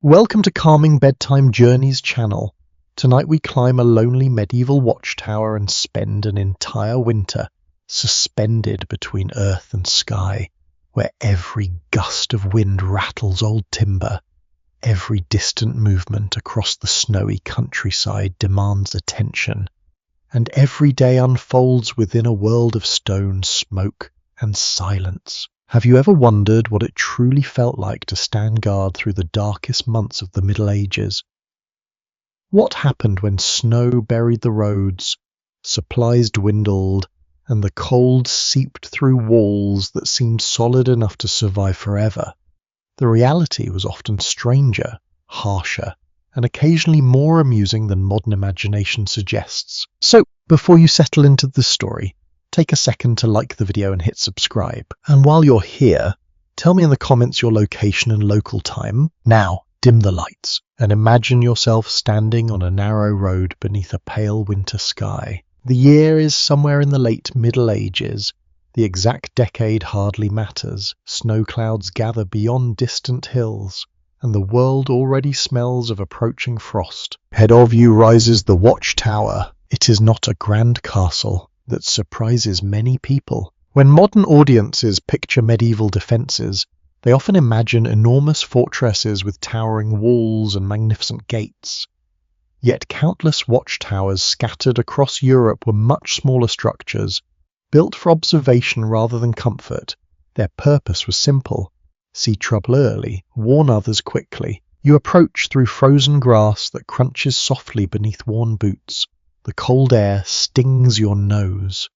Welcome to Calming Bedtime Journeys channel. Tonight we climb a lonely medieval watchtower and spend an entire winter suspended between earth and sky, where every gust of wind rattles old timber, every distant movement across the snowy countryside demands attention, and every day unfolds within a world of stone, smoke, and silence. Have you ever wondered what it truly felt like to stand guard through the darkest months of the Middle Ages? What happened when snow buried the roads, supplies dwindled, and the cold seeped through walls that seemed solid enough to survive forever? The reality was often stranger, harsher, and occasionally more amusing than modern imagination suggests. So, before you settle into the story, take a second to like the video and hit subscribe. And while you're here, tell me in the comments your location and local time. Now, dim the lights and imagine yourself standing on a narrow road beneath a pale winter sky. The year is somewhere in the late Middle Ages. The exact decade hardly matters. Snow clouds gather beyond distant hills, and the world already smells of approaching frost. Ahead of you rises the Watchtower. It is not a grand castle that surprises many people. When modern audiences picture medieval defences, they often imagine enormous fortresses with towering walls and magnificent gates. Yet countless watchtowers scattered across Europe were much smaller structures, built for observation rather than comfort. Their purpose was simple: see trouble early, warn others quickly. You approach through frozen grass that crunches softly beneath worn boots. The cold air stings your nose.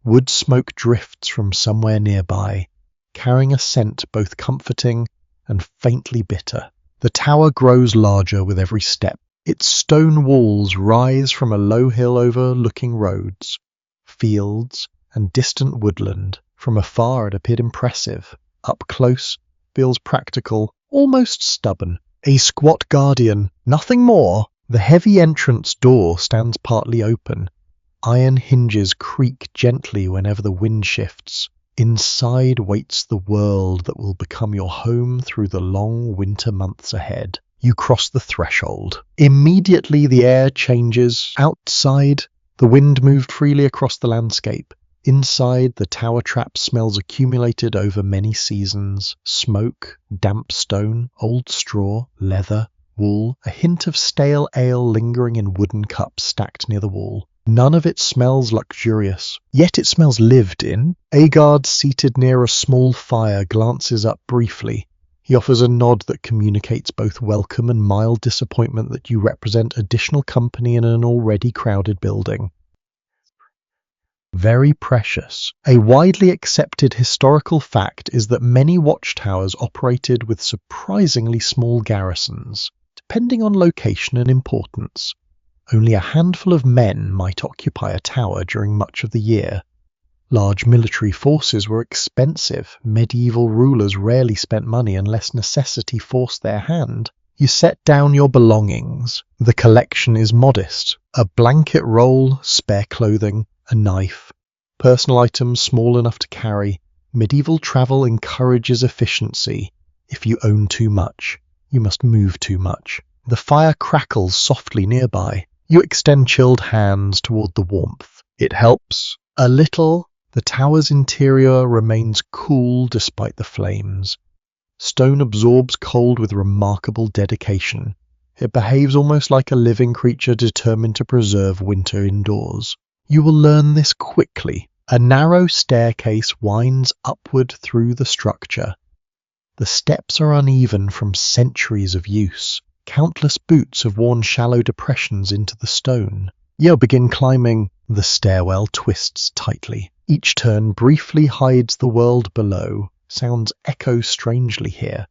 Wood smoke drifts from somewhere nearby, carrying a scent both comforting and faintly bitter. The tower grows larger with every step. Its stone walls rise from a low hill overlooking roads, fields, and distant woodland. From afar it appeared impressive. Up close, feels practical, almost stubborn. A squat guardian, nothing more. The heavy entrance door stands partly open. Iron hinges creak gently whenever the wind shifts. Inside waits the world that will become your home through the long winter months ahead. You cross the threshold. Immediately the air changes. Outside, the wind moved freely across the landscape. Inside, the tower trap smells accumulated over many seasons. Smoke, damp stone, old straw, leather, wool, a hint of stale ale lingering in wooden cups stacked near the wall. None of it smells luxurious, yet it smells lived in. A guard seated near a small fire glances up briefly. He offers a nod that communicates both welcome and mild disappointment that you represent additional company in an already crowded building. Very precious. A widely accepted historical fact is that many watchtowers operated with surprisingly small garrisons. Depending on location and importance, only a handful of men might occupy a tower during much of the year. Large military forces were expensive. Medieval rulers rarely spent money unless necessity forced their hand. You set down your belongings. The collection is modest: a blanket roll, spare clothing, a knife, personal items small enough to carry. Medieval travel encourages efficiency. If you own too much, you must move too much. The fire crackles softly nearby. You extend chilled hands toward the warmth. It helps a little. The tower's interior remains cool despite the flames. Stone absorbs cold with remarkable dedication. It behaves almost like a living creature determined to preserve winter indoors. You will learn this quickly. A narrow staircase winds upward through the structure. The steps are uneven from centuries of use. Countless boots have worn shallow depressions into the stone. You begin climbing. The stairwell twists tightly. Each turn briefly hides the world below. Sounds echo strangely here.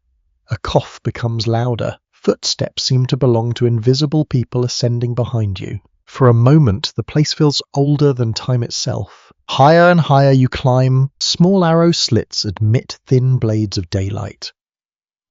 A cough becomes louder. Footsteps seem to belong to invisible people ascending behind you. For a moment, the place feels older than time itself. Higher and higher you climb. Small arrow slits admit thin blades of daylight.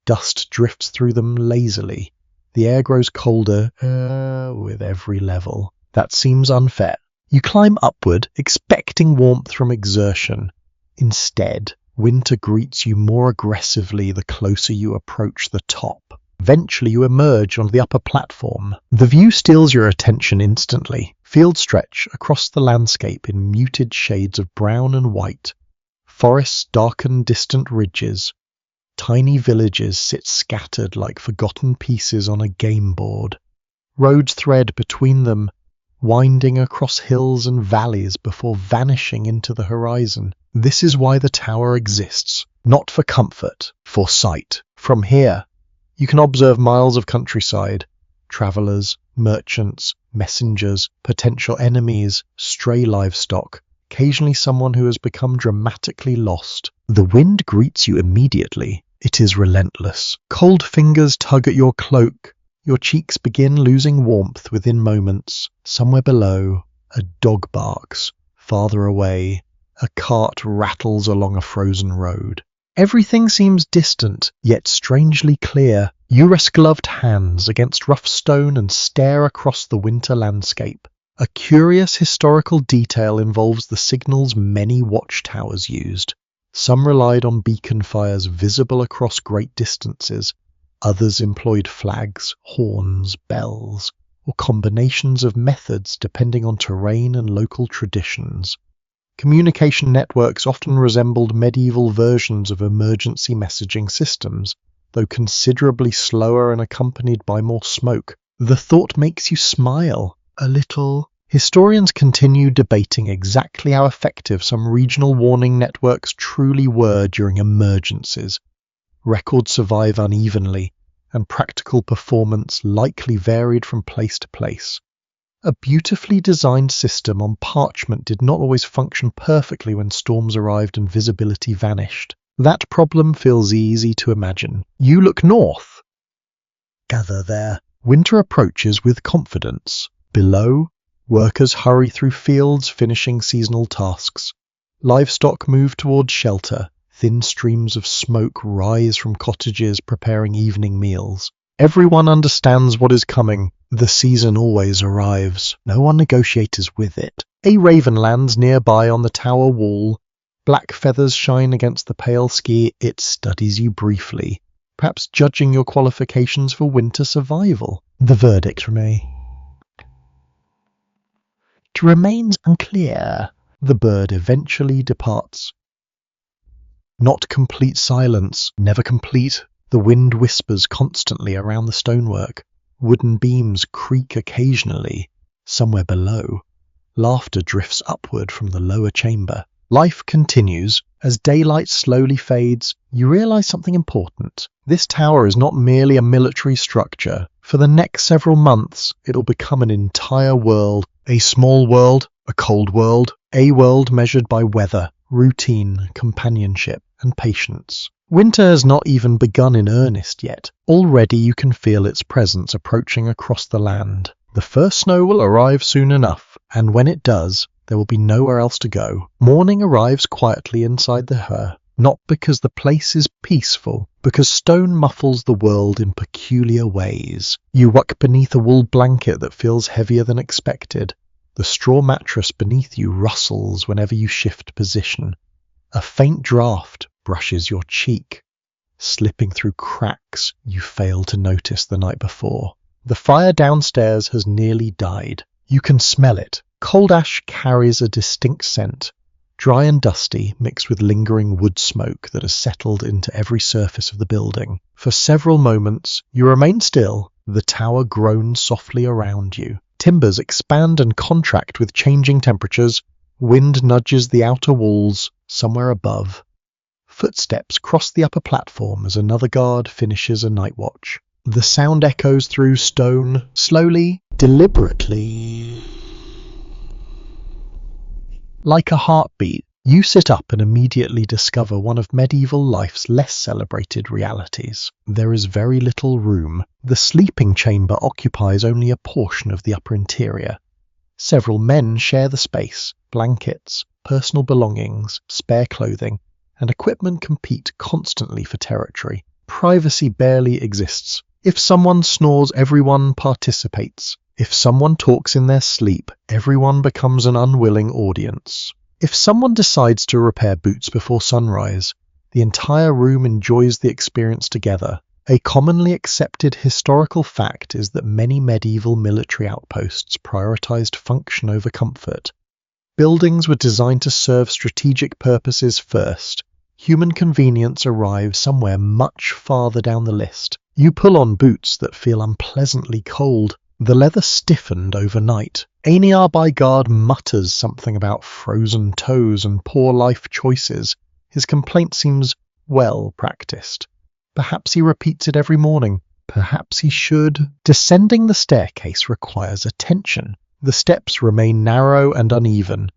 Dust drifts through them lazily. The air grows colder with every level. That seems unfair. You climb upward, expecting warmth from exertion. Instead, winter greets you more aggressively the closer you approach the top. Eventually you emerge onto the upper platform. The view steals your attention instantly. Fields stretch across the landscape in muted shades of brown and white. Forests darken distant ridges. Tiny villages sit scattered like forgotten pieces on a game board. Roads thread between them, winding across hills and valleys before vanishing into the horizon. This is why the tower exists, not for comfort, for sight. From here, you can observe miles of countryside, travellers, merchants, messengers, potential enemies, stray livestock, occasionally someone who has become dramatically lost. The wind greets you immediately. It is relentless. Cold fingers tug at your cloak. Your cheeks begin losing warmth within moments. Somewhere below, a dog barks. Farther away, a cart rattles along a frozen road. Everything seems distant, yet strangely clear. You rest gloved hands against rough stone and stare across the winter landscape. A curious historical detail involves the signals many watchtowers used. Some relied on beacon fires visible across great distances. Others employed flags, horns, bells, or combinations of methods depending on terrain and local traditions. Communication networks often resembled medieval versions of emergency messaging systems, though considerably slower and accompanied by more smoke. The thought makes you smile a little. Historians continue debating exactly how effective some regional warning networks truly were during emergencies. Records survive unevenly, and practical performance likely varied from place to place. A beautifully designed system on parchment did not always function perfectly when storms arrived and visibility vanished. That problem feels easy to imagine. You look north. Gather there. Winter approaches with confidence. Below, workers hurry through fields finishing seasonal tasks. Livestock move towards shelter. Thin streams of smoke rise from cottages preparing evening meals. Everyone understands what is coming. The season always arrives. No one negotiates with it. A raven lands nearby on the tower wall. Black feathers shine against the pale ski. It studies you briefly, perhaps judging your qualifications for winter survival. The verdict remains unclear. The bird eventually departs. Not complete silence, never complete. The wind whispers constantly around the stonework. Wooden beams creak occasionally. Somewhere below, laughter drifts upward from the lower chamber. Life continues. As daylight slowly fades, you realize something important. This tower is not merely a military structure. For the next several months, it'll become an entire world. A small world, a cold world, a world measured by weather, routine, companionship, and patience. Winter has not even begun in earnest yet. Already you can feel its presence approaching across the land. The first snow will arrive soon enough, and when it does, there will be nowhere else to go. Morning arrives quietly inside the her, not because the place is peaceful, because stone muffles the world in peculiar ways. You work beneath a wool blanket that feels heavier than expected. The straw mattress beneath you rustles whenever you shift position. A faint draft brushes your cheek, slipping through cracks you failed to notice the night before. The fire downstairs has nearly died. You can smell it. Cold ash carries a distinct scent, dry and dusty, mixed with lingering wood smoke that has settled into every surface of the building. For several moments, you remain still. The tower groans softly around you. Timbers expand and contract with changing temperatures. Wind nudges the outer walls. Somewhere above, footsteps cross the upper platform as another guard finishes a night watch. The sound echoes through stone, slowly, deliberately. Like a heartbeat, you sit up and immediately discover one of medieval life's less celebrated realities. There is very little room. The sleeping chamber occupies only a portion of the upper interior. Several men share the space. Blankets, personal belongings, spare clothing, and equipment compete constantly for territory. Privacy barely exists. If someone snores, everyone participates. If someone talks in their sleep, everyone becomes an unwilling audience. If someone decides to repair boots before sunrise, the entire room enjoys the experience together. A commonly accepted historical fact is that many medieval military outposts prioritized function over comfort. Buildings were designed to serve strategic purposes first. Human convenience arrives somewhere much farther down the list. You pull on boots that feel unpleasantly cold. The leather stiffened overnight. Aniar by guard mutters something about frozen toes and poor life choices. His complaint seems well practiced. Perhaps he repeats it every morning. Perhaps he should. Descending the staircase requires attention. The steps remain narrow and uneven.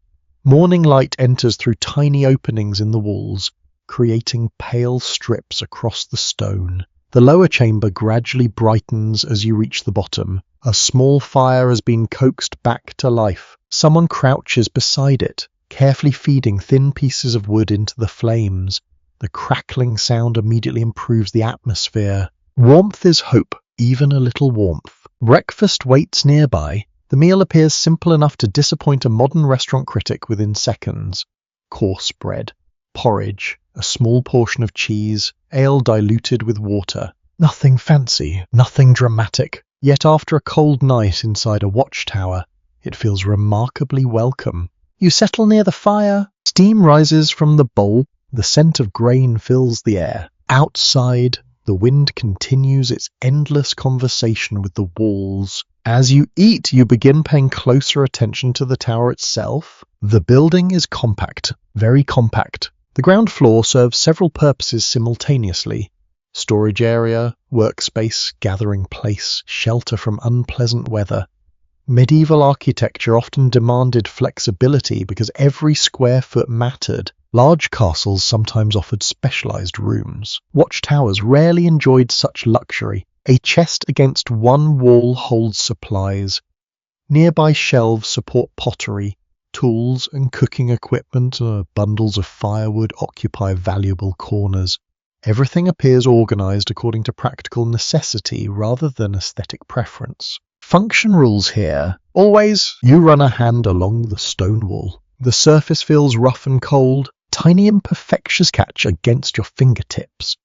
Morning light enters through tiny openings in the walls, creating pale strips across the stone. The lower chamber gradually brightens as you reach the bottom. A small fire has been coaxed back to life. Someone crouches beside it, carefully feeding thin pieces of wood into the flames. The crackling sound immediately improves the atmosphere. Warmth is hope, even a little warmth. Breakfast waits nearby. The meal appears simple enough to disappoint a modern restaurant critic within seconds. Coarse bread, porridge, a small portion of cheese, ale diluted with water. Nothing fancy, nothing dramatic. Yet after a cold night inside a watchtower, it feels remarkably welcome. You settle near the fire. Steam rises from the bowl. The scent of grain fills the air. Outside, the wind continues its endless conversation with the walls. As you eat, you begin paying closer attention to the tower itself. The building is compact, very compact. The ground floor serves several purposes simultaneously. Storage area, workspace, gathering place, shelter from unpleasant weather. Medieval architecture often demanded flexibility because every square foot mattered. Large castles sometimes offered specialized rooms. Watchtowers rarely enjoyed such luxury. A chest against one wall holds supplies. Nearby shelves support pottery. Tools and cooking equipment, bundles of firewood occupy valuable corners. Everything appears organized according to practical necessity rather than aesthetic preference. Function rules here. Always, you run a hand along the stone wall. The surface feels rough and cold. Tiny imperfections catch against your fingertips.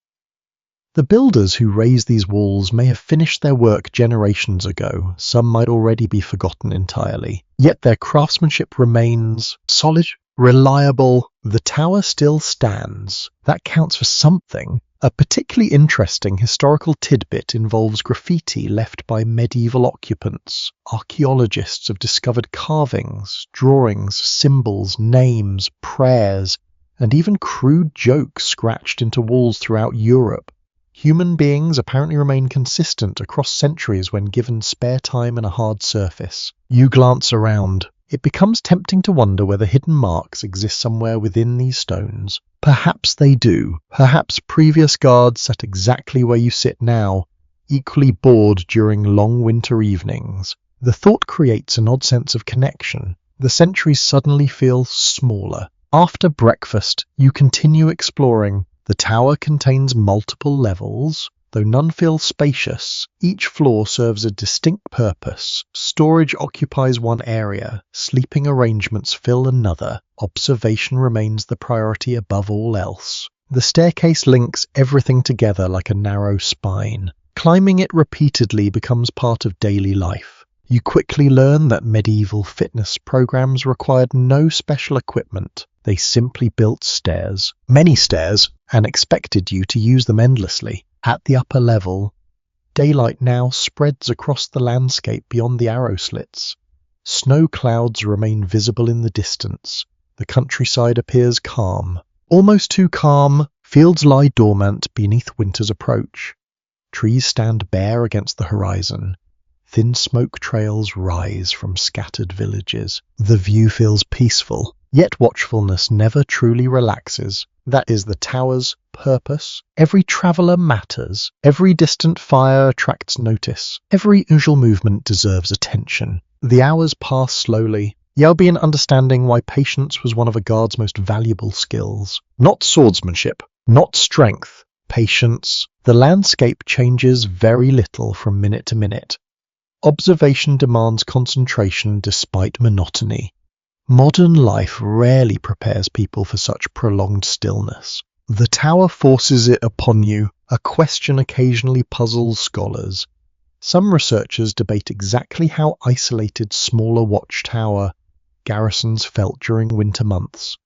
The builders who raised these walls may have finished their work generations ago. Some might already be forgotten entirely. Yet their craftsmanship remains solid, reliable. The tower still stands. That counts for something. A particularly interesting historical tidbit involves graffiti left by medieval occupants. Archaeologists have discovered carvings, drawings, symbols, names, prayers, and even crude jokes scratched into walls throughout Europe. Human beings apparently remain consistent across centuries when given spare time and a hard surface. You glance around. It becomes tempting to wonder whether hidden marks exist somewhere within these stones. Perhaps they do. Perhaps previous guards sat exactly where you sit now, equally bored during long winter evenings. The thought creates an odd sense of connection. The centuries suddenly feel smaller. After breakfast, you continue exploring. The tower contains multiple levels, though none feel spacious. Each floor serves a distinct purpose. Storage occupies one area, sleeping arrangements fill another. Observation remains the priority above all else. The staircase links everything together like a narrow spine. Climbing it repeatedly becomes part of daily life. You quickly learn that medieval fitness programs required no special equipment. They simply built stairs, many stairs, and expected you to use them endlessly. At the upper level, daylight now spreads across the landscape beyond the arrow slits. Snow clouds remain visible in the distance. The countryside appears calm. Almost too calm, fields lie dormant beneath winter's approach. Trees stand bare against the horizon. Thin smoke trails rise from scattered villages. The view feels peaceful, yet watchfulness never truly relaxes. That is the tower's purpose. Every traveller matters. Every distant fire attracts notice. Every usual movement deserves attention. The hours pass slowly. Yelbian understanding why patience was one of a guard's most valuable skills. Not swordsmanship, not strength, patience. The landscape changes very little from minute to minute. Observation demands concentration despite monotony. Modern life rarely prepares people for such prolonged stillness. The tower forces it upon you. A question occasionally puzzles scholars. Some researchers debate exactly how isolated smaller Watchtower garrisons felt during winter months.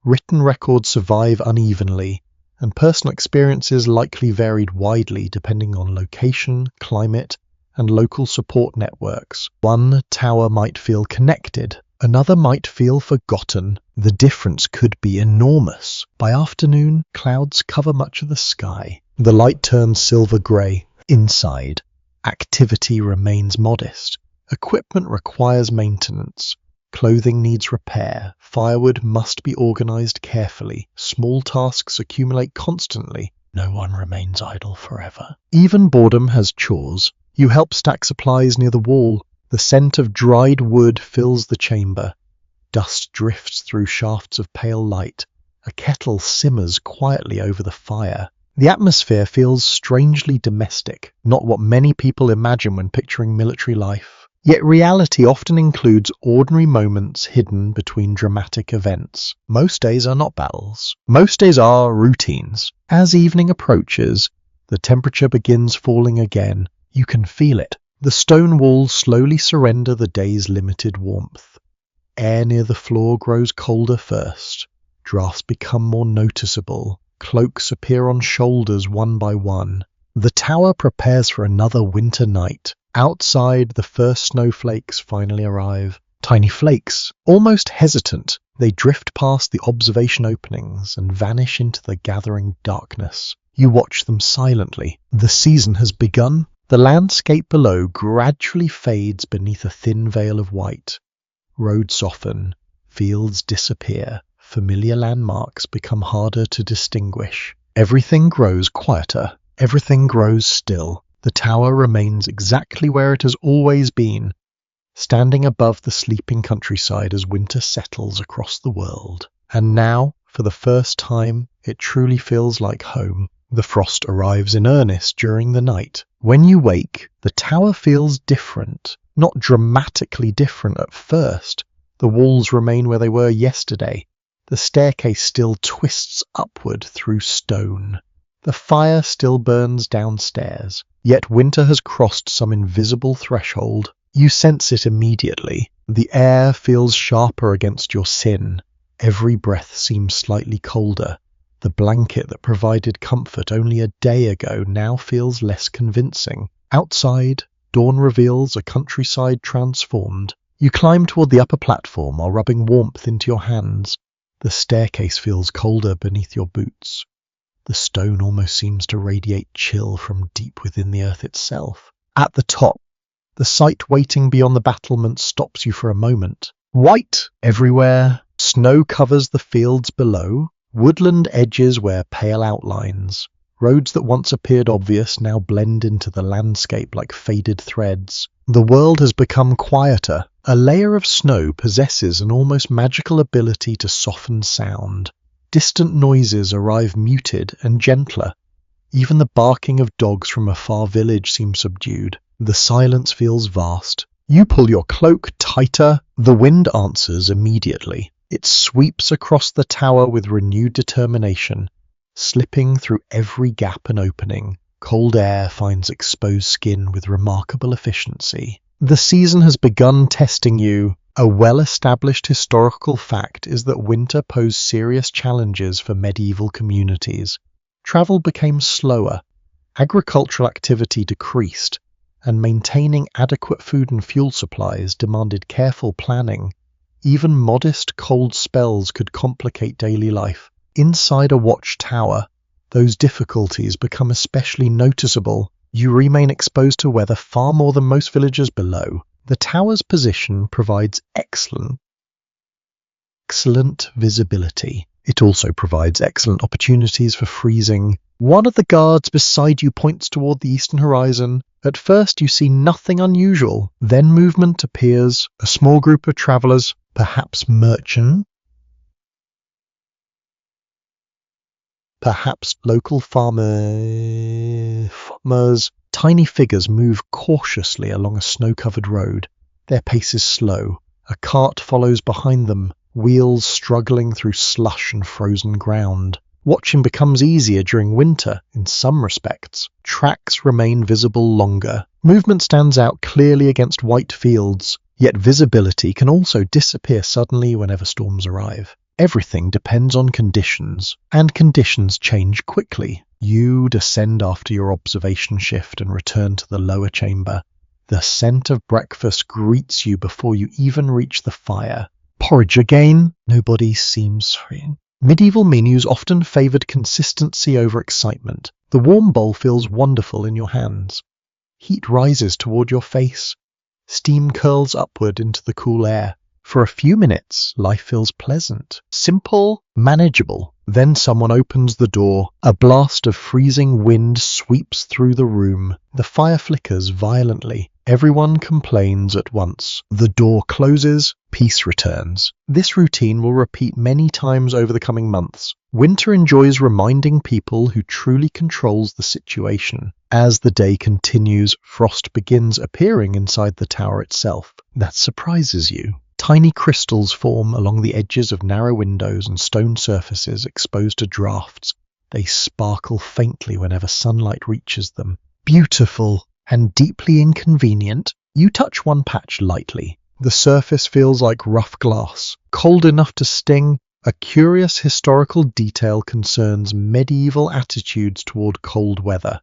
Written records survive unevenly, and personal experiences likely varied widely depending on location, climate, and local support networks. One tower might feel connected, another might feel forgotten. The difference could be enormous. By afternoon, clouds cover much of the sky. The light turns silver-grey. Inside, activity remains modest. Equipment requires maintenance. Clothing needs repair. Firewood must be organized carefully. Small tasks accumulate constantly. No one remains idle forever. Even boredom has chores. You help stack supplies near the wall. The scent of dried wood fills the chamber. Dust drifts through shafts of pale light. A kettle simmers quietly over the fire. The atmosphere feels strangely domestic, not what many people imagine when picturing military life. Yet reality often includes ordinary moments hidden between dramatic events. Most days are not battles. Most days are routines. As evening approaches, the temperature begins falling again. You can feel it. The stone walls slowly surrender the day's limited warmth. Air near the floor grows colder first. Drafts become more noticeable. Cloaks appear on shoulders one by one. The tower prepares for another winter night. Outside, the first snowflakes finally arrive. Tiny flakes, almost hesitant, they drift past the observation openings and vanish into the gathering darkness. You watch them silently. The season has begun. The landscape below gradually fades beneath a thin veil of white. Roads soften, fields disappear, familiar landmarks become harder to distinguish. Everything grows quieter, everything grows still. The tower remains exactly where it has always been, standing above the sleeping countryside as winter settles across the world. And now, for the first time, it truly feels like home. The frost arrives in earnest during the night. When you wake, the tower feels different, not dramatically different at first. The walls remain where they were yesterday. The staircase still twists upward through stone. The fire still burns downstairs, yet winter has crossed some invisible threshold. You sense it immediately. The air feels sharper against your sin. Every breath seems slightly colder. The blanket that provided comfort only a day ago now feels less convincing. Outside, dawn reveals a countryside transformed. You climb toward the upper platform while rubbing warmth into your hands. The staircase feels colder beneath your boots. The stone almost seems to radiate chill from deep within the earth itself. At the top, the sight waiting beyond the battlements stops you for a moment. White everywhere, snow covers the fields below, woodland edges wear pale outlines. Roads that once appeared obvious now blend into the landscape like faded threads. The world has become quieter. A layer of snow possesses an almost magical ability to soften sound. Distant noises arrive muted and gentler. Even the barking of dogs from a far village seems subdued. The silence feels vast. You pull your cloak tighter. The wind answers immediately. It sweeps across the tower with renewed determination, slipping through every gap and opening. Cold air finds exposed skin with remarkable efficiency. The season has begun testing you. A well-established historical fact is that winter posed serious challenges for medieval communities. Travel became slower, agricultural activity decreased, and maintaining adequate food and fuel supplies demanded careful planning. Even modest cold spells could complicate daily life. Inside a watchtower, those difficulties become especially noticeable. You remain exposed to weather far more than most villagers below. The tower's position provides excellent visibility. It also provides excellent opportunities for freezing. One of the guards beside you points toward the eastern horizon. At first you see nothing unusual. Then movement appears. A small group of travelers, perhaps merchants, perhaps local farmers. Tiny figures move cautiously along a snow-covered road. Their pace is slow. A cart follows behind them, wheels struggling through slush and frozen ground. Watching becomes easier during winter in some respects. Tracks remain visible longer. Movement stands out clearly against white fields, yet visibility can also disappear suddenly whenever storms arrive. Everything depends on conditions, and conditions change quickly. You descend after your observation shift and return to the lower chamber. The scent of breakfast greets you before you even reach the fire. Porridge again? Nobody seems free. Medieval menus often favoured consistency over excitement. The warm bowl feels wonderful in your hands. Heat rises toward your face. Steam curls upward into the cool air. For a few minutes, life feels pleasant, simple, manageable. Then someone opens the door. A blast of freezing wind sweeps through the room. The fire flickers violently. Everyone complains at once. The door closes, peace returns. This routine will repeat many times over the coming months. Winter enjoys reminding people who truly controls the situation. As the day continues, frost begins appearing inside the tower itself. That surprises you. Tiny crystals form along the edges of narrow windows and stone surfaces exposed to drafts. They sparkle faintly whenever sunlight reaches them. Beautiful and deeply inconvenient. You touch one patch lightly. The surface feels like rough glass, cold enough to sting. A curious historical detail concerns medieval attitudes toward cold weather.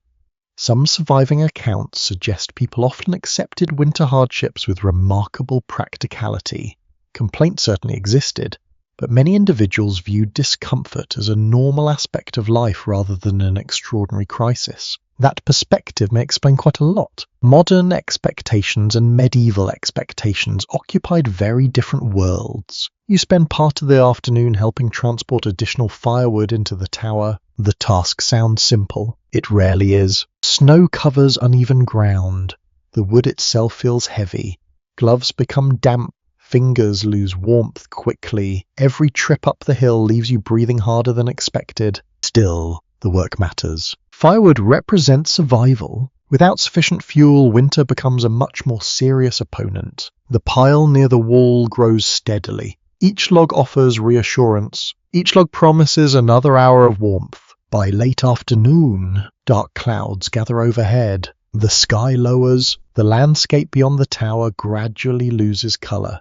Some surviving accounts suggest people often accepted winter hardships with remarkable practicality. Complaints certainly existed, but many individuals viewed discomfort as a normal aspect of life rather than an extraordinary crisis. That perspective may explain quite a lot. Modern expectations and medieval expectations occupied very different worlds. You spend part of the afternoon helping transport additional firewood into the tower. The task sounds simple. It rarely is. Snow covers uneven ground. The wood itself feels heavy. Gloves become damp. Fingers lose warmth quickly. Every trip up the hill leaves you breathing harder than expected. Still, the work matters. Firewood represents survival. Without sufficient fuel, winter becomes a much more serious opponent. The pile near the wall grows steadily. Each log offers reassurance. Each log promises another hour of warmth. By late afternoon, dark clouds gather overhead. The sky lowers. The landscape beyond the tower gradually loses colour.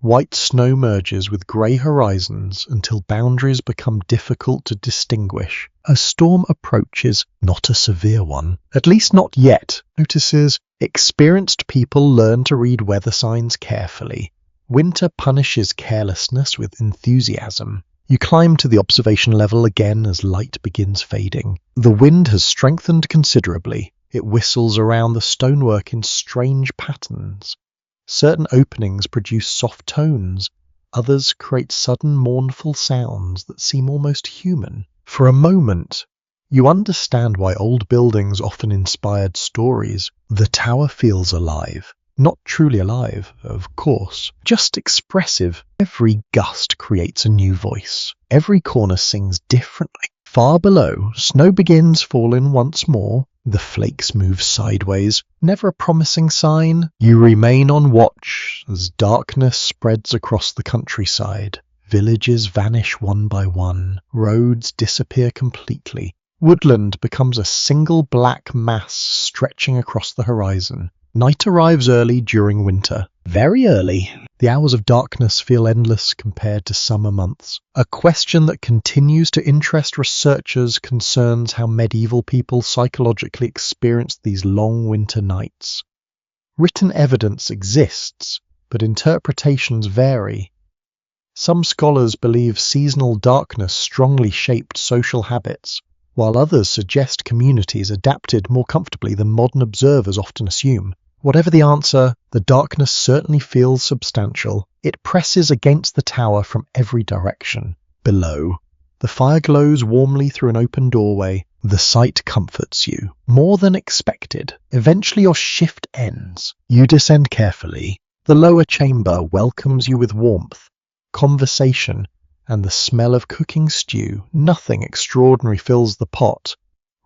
White snow merges with grey horizons until boundaries become difficult to distinguish. A storm approaches, not a severe one, at least not yet. Notices, experienced people learn to read weather signs carefully. Winter punishes carelessness with enthusiasm. You climb to the observation level again as light begins fading. The wind has strengthened considerably. It whistles around the stonework in strange patterns. Certain openings produce soft tones, others create sudden mournful sounds that seem almost human. For a moment, you understand why old buildings often inspired stories. The tower feels alive. Not truly alive, of course, just expressive. Every gust creates a new voice. Every corner sings differently. Far below, snow begins falling once more. The flakes move sideways, never a promising sign. You remain on watch as darkness spreads across the countryside. Villages vanish one by one. Roads disappear completely. Woodland becomes a single black mass stretching across the horizon. Night arrives early during winter. Very early. The hours of darkness feel endless compared to summer months. A question that continues to interest researchers concerns how medieval people psychologically experienced these long winter nights. Written evidence exists, but interpretations vary. Some scholars believe seasonal darkness strongly shaped social habits, while others suggest communities adapted more comfortably than modern observers often assume. Whatever the answer, the darkness certainly feels substantial. It presses against the tower from every direction. Below, the fire glows warmly through an open doorway. The sight comforts you, more than expected. Eventually your shift ends. You descend carefully. The lower chamber welcomes you with warmth, conversation, and the smell of cooking stew. Nothing extraordinary fills the pot.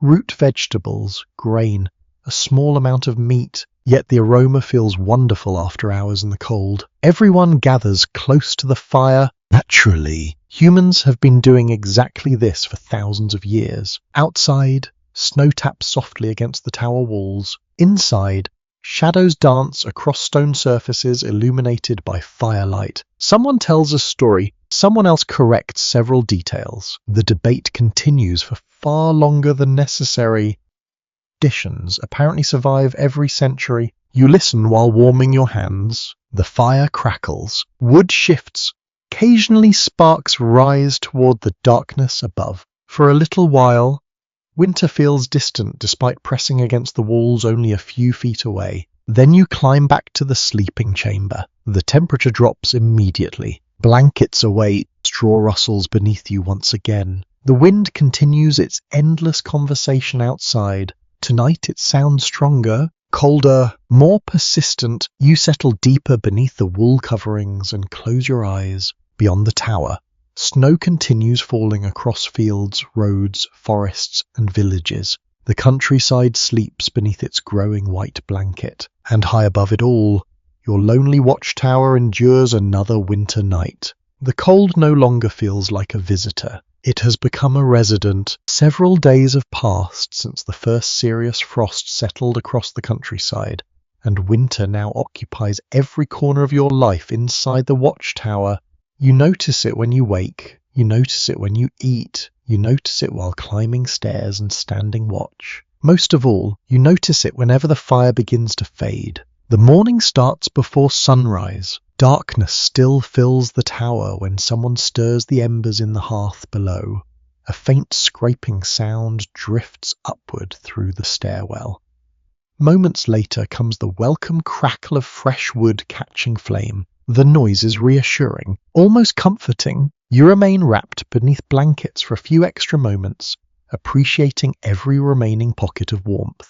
Root vegetables, grain, a small amount of meat, yet the aroma feels wonderful after hours in the cold. Everyone gathers close to the fire. Naturally, humans have been doing exactly this for thousands of years. Outside, snow taps softly against the tower walls. Inside, shadows dance across stone surfaces illuminated by firelight. Someone tells a story, someone else corrects several details. The debate continues for far longer than necessary. Traditions apparently survive every century. You listen while warming your hands. The fire crackles. Wood shifts. Occasionally sparks rise toward the darkness above. For a little while, winter feels distant despite pressing against the walls only a few feet away. Then you climb back to the sleeping chamber. The temperature drops immediately. Blankets away, straw rustles beneath you once again. The wind continues its endless conversation outside. Tonight it sounds stronger, colder, more persistent. You settle deeper beneath the wool coverings and close your eyes. Beyond the tower, snow continues falling across fields, roads, forests, and villages. The countryside sleeps beneath its growing white blanket. And high above it all, your lonely watchtower endures another winter night. The cold no longer feels like a visitor. It has become a resident. Several days have passed since the first serious frost settled across the countryside, and winter now occupies every corner of your life inside the watchtower. You notice it when you wake, you notice it when you eat, you notice it while climbing stairs and standing watch. Most of all, you notice it whenever the fire begins to fade. The morning starts before sunrise. Darkness still fills the tower when someone stirs the embers in the hearth below. A faint scraping sound drifts upward through the stairwell. Moments later comes the welcome crackle of fresh wood catching flame. The noise is reassuring, almost comforting. You remain wrapped beneath blankets for a few extra moments, appreciating every remaining pocket of warmth.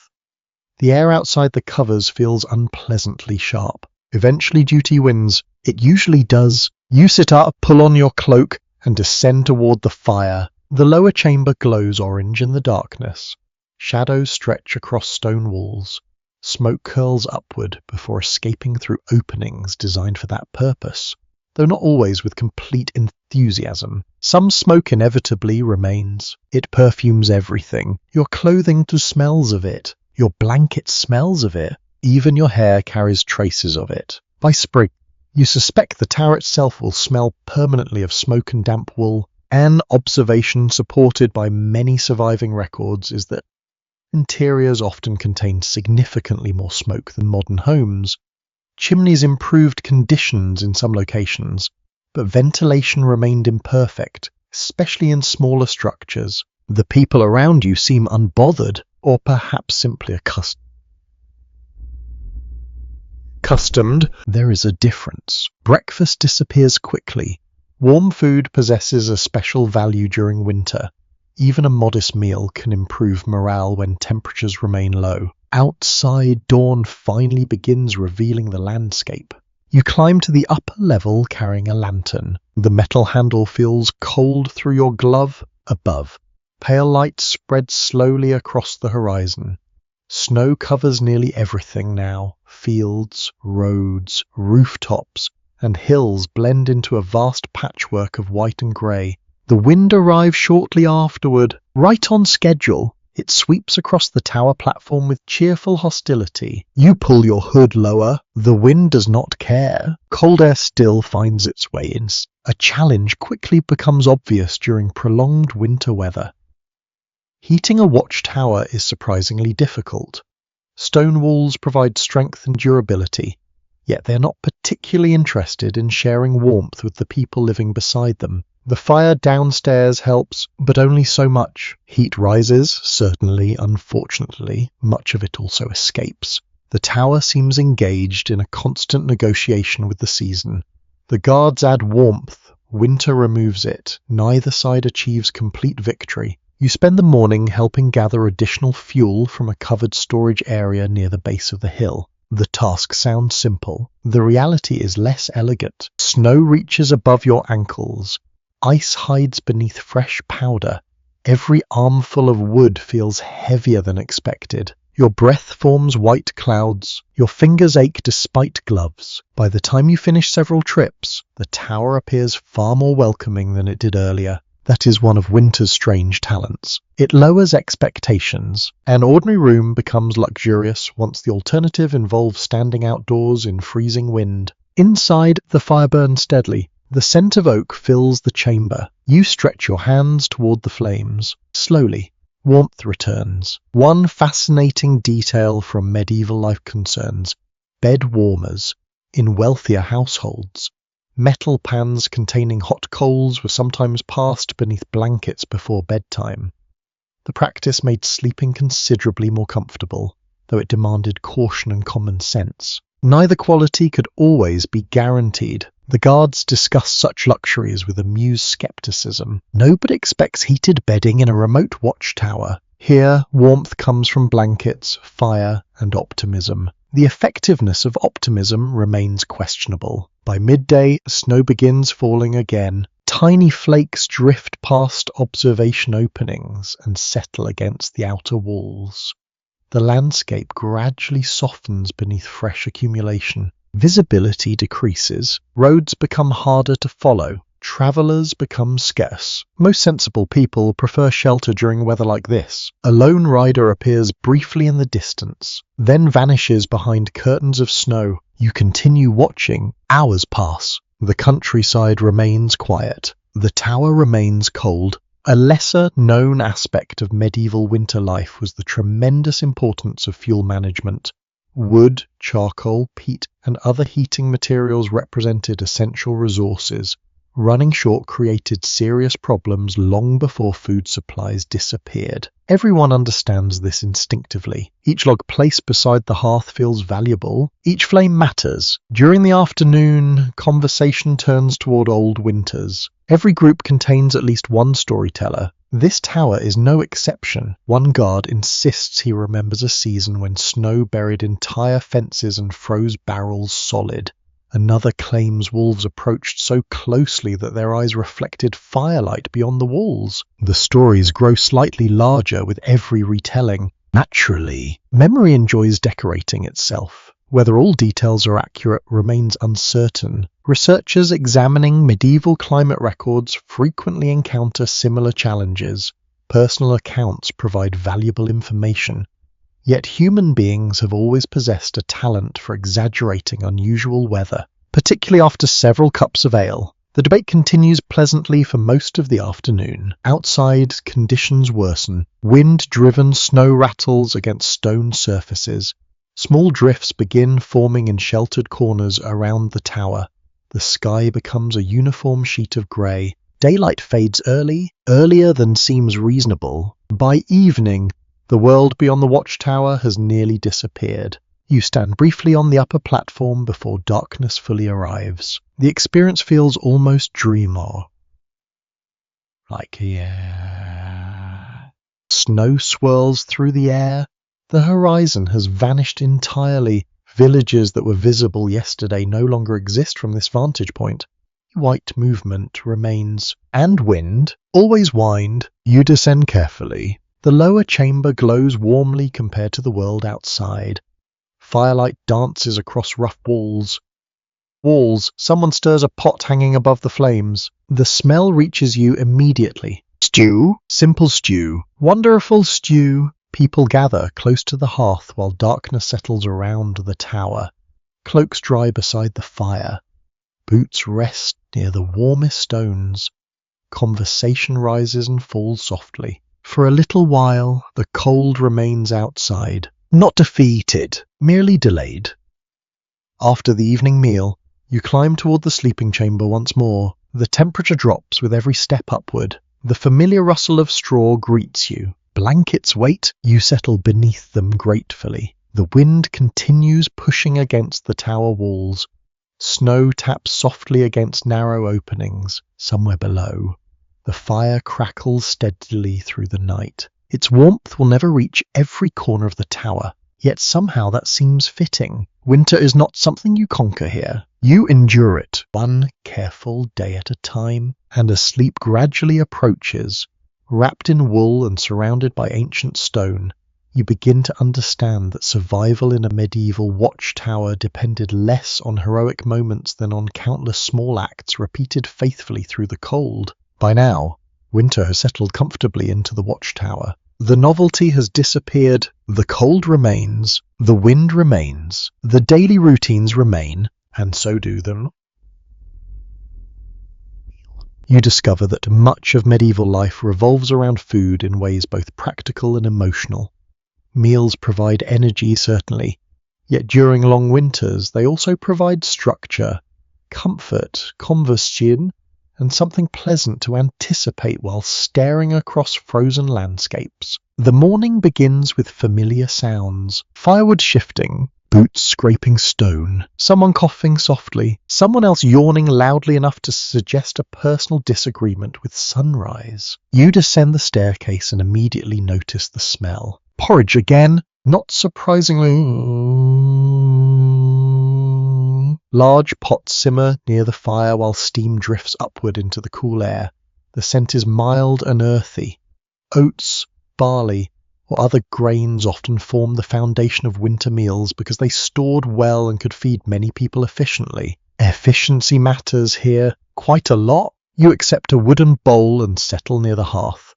The air outside the covers feels unpleasantly sharp. Eventually duty wins. It usually does. You sit up, pull on your cloak, and descend toward the fire. The lower chamber glows orange in the darkness. Shadows stretch across stone walls. Smoke curls upward before escaping through openings designed for that purpose, though not always with complete enthusiasm. Some smoke inevitably remains. It perfumes everything. Your clothing smells of it. Your blanket smells of it. Even your hair carries traces of it. By spring, you suspect the tower itself will smell permanently of smoke and damp wool. An observation supported by many surviving records is that interiors often contain significantly more smoke than modern homes. Chimneys improved conditions in some locations, but ventilation remained imperfect, especially in smaller structures. The people around you seem unbothered, or perhaps simply accustomed. There is a difference. Breakfast disappears quickly. Warm food possesses a special value during winter. Even a modest meal can improve morale when temperatures remain low. Outside, dawn finally begins revealing the landscape. You climb to the upper level carrying a lantern. The metal handle feels cold through your glove. Above, pale light spreads slowly across the horizon. Snow covers nearly everything now. Fields, roads, rooftops, and hills blend into a vast patchwork of white and grey. The wind arrives shortly afterward, right on schedule. It sweeps across the tower platform with cheerful hostility. You pull your hood lower. The wind does not care. Cold air still finds its way in. A challenge quickly becomes obvious during prolonged winter weather. Heating a watchtower is surprisingly difficult. Stone walls provide strength and durability, yet they are not particularly interested in sharing warmth with the people living beside them. The fire downstairs helps, but only so much. Heat rises, certainly, unfortunately, much of it also escapes. The tower seems engaged in a constant negotiation with the season. The guards add warmth, winter removes it. Neither side achieves complete victory. You spend the morning helping gather additional fuel from a covered storage area near the base of the hill. The task sounds simple. The reality is less elegant. Snow reaches above your ankles. Ice hides beneath fresh powder. Every armful of wood feels heavier than expected. Your breath forms white clouds. Your fingers ache despite gloves. By the time you finish several trips, the tower appears far more welcoming than it did earlier. That is one of winter's strange talents. It lowers expectations. An ordinary room becomes luxurious once the alternative involves standing outdoors in freezing wind. Inside, the fire burns steadily. The scent of oak fills the chamber. You stretch your hands toward the flames. Slowly, warmth returns. One fascinating detail from medieval life concerns: bed warmers. In wealthier households, metal pans containing hot coals were sometimes passed beneath blankets before bedtime. The practice made sleeping considerably more comfortable, though it demanded caution and common sense. Neither quality could always be guaranteed. The guards discuss such luxuries with amused skepticism. Nobody expects heated bedding in a remote watchtower. Here, warmth comes from blankets, fire, and optimism. The effectiveness of optimism remains questionable. By midday, snow begins falling again. Tiny flakes drift past observation openings and settle against the outer walls. The landscape gradually softens beneath fresh accumulation. Visibility decreases. Roads become harder to follow. Travelers become scarce. Most sensible people prefer shelter during weather like this. A lone rider appears briefly in the distance, then vanishes behind curtains of snow. You continue watching. Hours pass. The countryside remains quiet. The tower remains cold. A lesser-known aspect of medieval winter life was the tremendous importance of fuel management. Wood, charcoal, peat, and other heating materials represented essential resources. Running short created serious problems long before food supplies disappeared. Everyone understands this instinctively. Each log placed beside the hearth feels valuable. Each flame matters. During the afternoon, conversation turns toward old winters. Every group contains at least one storyteller. This tower is no exception. One guard insists he remembers a season when snow buried entire fences and froze barrels solid. Another claims wolves approached so closely that their eyes reflected firelight beyond the walls. The stories grow slightly larger with every retelling. Naturally, memory enjoys decorating itself. Whether all details are accurate remains uncertain. Researchers examining medieval climate records frequently encounter similar challenges. Personal accounts provide valuable information. Yet human beings have always possessed a talent for exaggerating unusual weather, particularly after several cups of ale. The debate continues pleasantly for most of the afternoon. Outside, conditions worsen. Wind-driven snow rattles against stone surfaces. Small drifts begin forming in sheltered corners around the tower. The sky becomes a uniform sheet of grey. Daylight fades earlier than seems reasonable. By evening, the world beyond the watchtower has nearly disappeared. You stand briefly on the upper platform before darkness fully arrives. The experience feels almost dreamy. Snow swirls through the air. The horizon has vanished entirely. Villages that were visible yesterday no longer exist from this vantage point. White movement remains. And wind, always wind. You descend carefully. The lower chamber glows warmly compared to the world outside. Firelight dances across rough walls. Someone stirs a pot hanging above the flames. The smell reaches you immediately. Stew? Simple stew. Wonderful stew. People gather close to the hearth while darkness settles around the tower. Cloaks dry beside the fire. Boots rest near the warmest stones. Conversation rises and falls softly. For a little while, the cold remains outside. Not defeated, merely delayed. After the evening meal, you climb toward the sleeping chamber once more. The temperature drops with every step upward. The familiar rustle of straw greets you. Blankets wait, you settle beneath them gratefully. The wind continues pushing against the tower walls. Snow taps softly against narrow openings, somewhere below. The fire crackles steadily through the night. Its warmth will never reach every corner of the tower, yet somehow that seems fitting. Winter is not something you conquer here. You endure it, one careful day at a time, and as sleep gradually approaches, wrapped in wool and surrounded by ancient stone, you begin to understand that survival in a medieval watchtower depended less on heroic moments than on countless small acts repeated faithfully through the cold. By now, winter has settled comfortably into the watchtower. The novelty has disappeared, the cold remains, the wind remains, the daily routines remain, and so do them. You discover that much of medieval life revolves around food in ways both practical and emotional. Meals provide energy, certainly, yet during long winters they also provide structure, comfort, conversation, and something pleasant to anticipate while staring across frozen landscapes. The morning begins with familiar sounds: firewood shifting, boots scraping stone, someone coughing softly, someone else yawning loudly enough to suggest a personal disagreement with sunrise. You descend the staircase and immediately notice the smell. Porridge again, not surprisingly. Large pots simmer near the fire while steam drifts upward into the cool air. The scent is mild and earthy. Oats, barley, or other grains often form the foundation of winter meals because they stored well and could feed many people efficiently. Efficiency matters here quite a lot. You accept a wooden bowl and settle near the hearth.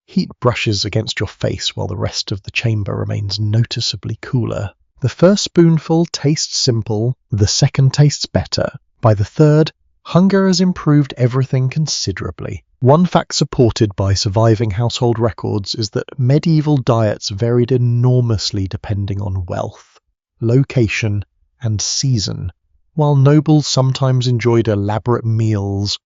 Heat brushes against your face while the rest of the chamber remains noticeably cooler. The first spoonful tastes simple, the second tastes better. By the third, hunger has improved everything considerably. One fact supported by surviving household records is that medieval diets varied enormously depending on wealth, location, and season. While nobles sometimes enjoyed elaborate meals,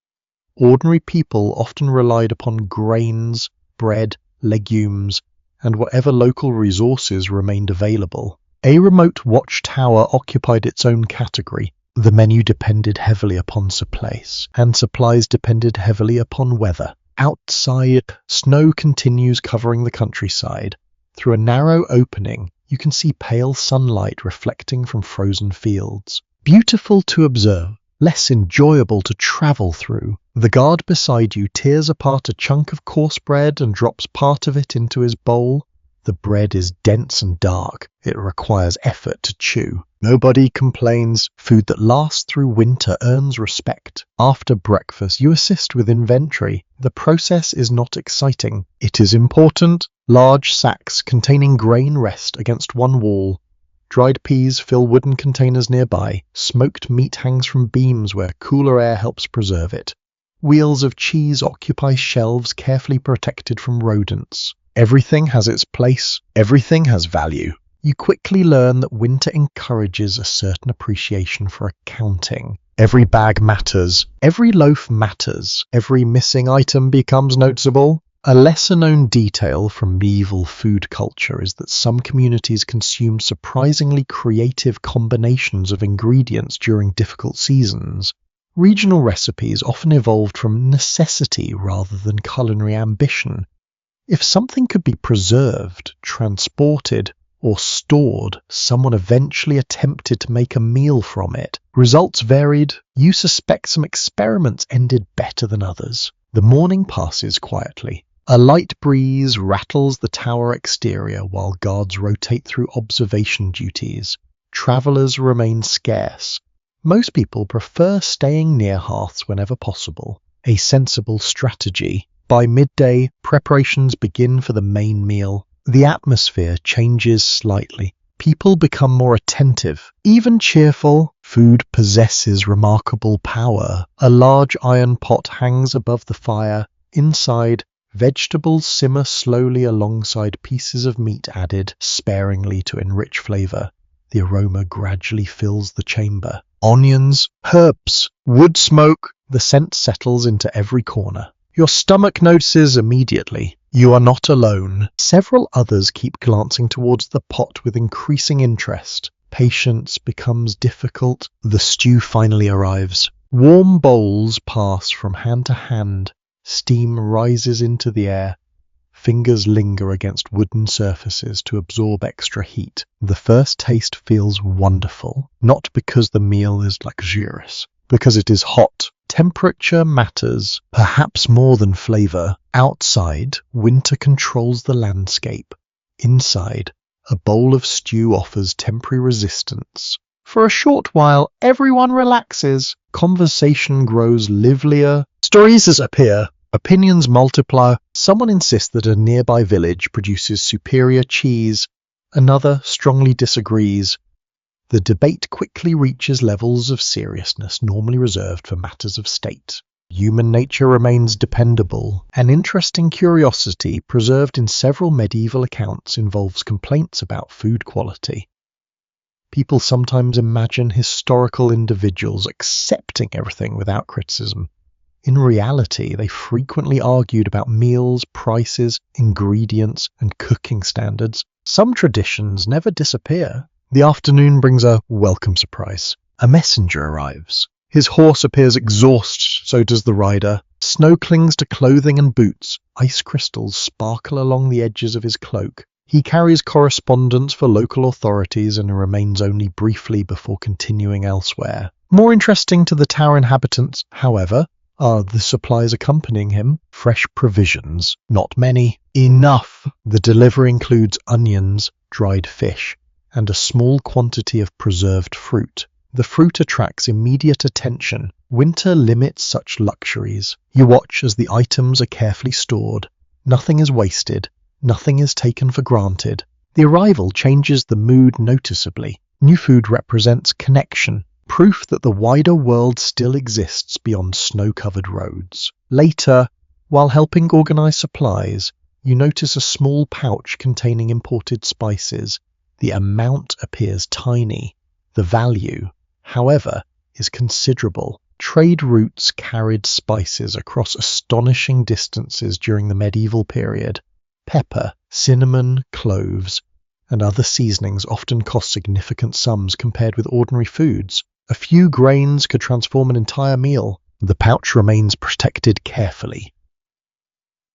ordinary people often relied upon grains, bread, legumes, and whatever local resources remained available. A remote watchtower occupied its own category. The menu depended heavily upon supplies, and supplies depended heavily upon weather. Outside, snow continues covering the countryside. Through a narrow opening, you can see pale sunlight reflecting from frozen fields. Beautiful to observe, less enjoyable to travel through. The guard beside you tears apart a chunk of coarse bread and drops part of it into his bowl. The bread is dense and dark. It requires effort to chew. Nobody complains. Food that lasts through winter earns respect. After breakfast, you assist with inventory. The process is not exciting. It is important. Large sacks containing grain rest against one wall. Dried peas fill wooden containers nearby. Smoked meat hangs from beams where cooler air helps preserve it. Wheels of cheese occupy shelves carefully protected from rodents. Everything has its place. Everything has value. You quickly learn that winter encourages a certain appreciation for accounting. Every bag matters. Every loaf matters. Every missing item becomes noticeable. A lesser-known detail from medieval food culture is that some communities consumed surprisingly creative combinations of ingredients during difficult seasons. Regional recipes often evolved from necessity rather than culinary ambition. If something could be preserved, transported, or stored, someone eventually attempted to make a meal from it. Results varied. You suspect some experiments ended better than others. The morning passes quietly. A light breeze rattles the tower exterior while guards rotate through observation duties. Travelers remain scarce. Most people prefer staying near hearths whenever possible. A sensible strategy. By midday, preparations begin for the main meal. The atmosphere changes slightly. People become more attentive, even cheerful. Food possesses remarkable power. A large iron pot hangs above the fire. Inside, vegetables simmer slowly alongside pieces of meat added sparingly to enrich flavor. The aroma gradually fills the chamber. Onions, herbs, wood smoke. The scent settles into every corner. Your stomach notices immediately. You are not alone. Several others keep glancing towards the pot with increasing interest. Patience becomes difficult. The stew finally arrives. Warm bowls pass from hand to hand. Steam rises into the air. Fingers linger against wooden surfaces to absorb extra heat. The first taste feels wonderful, not because the meal is luxurious, because it is hot. Temperature matters, perhaps more than flavor. Outside, winter controls the landscape. Inside, a bowl of stew offers temporary resistance. For a short while, everyone relaxes. Conversation grows livelier. Stories appear. Opinions multiply. Someone insists that a nearby village produces superior cheese. Another strongly disagrees. The debate quickly reaches levels of seriousness normally reserved for matters of state. Human nature remains dependable. An interesting curiosity preserved in several medieval accounts involves complaints about food quality. People sometimes imagine historical individuals accepting everything without criticism. In reality, they frequently argued about meals, prices, ingredients, and cooking standards. Some traditions never disappear. The afternoon brings a welcome surprise. A messenger arrives. His horse appears exhausted, so does the rider. Snow clings to clothing and boots. Ice crystals sparkle along the edges of his cloak. He carries correspondence for local authorities and remains only briefly before continuing elsewhere. More interesting to the tower inhabitants, however, are the supplies accompanying him. Fresh provisions. Not many. Enough. The delivery includes onions, dried fish, and a small quantity of preserved fruit. The fruit attracts immediate attention. Winter limits such luxuries. You watch as the items are carefully stored. Nothing is wasted. Nothing is taken for granted. The arrival changes the mood noticeably. New food represents connection, proof that the wider world still exists beyond snow-covered roads. Later, while helping organize supplies, you notice a small pouch containing imported spices. The amount appears tiny. The value, however, is considerable. Trade routes carried spices across astonishing distances during the medieval period. Pepper, cinnamon, cloves, and other seasonings often cost significant sums compared with ordinary foods. A few grains could transform an entire meal. The pouch remains protected carefully.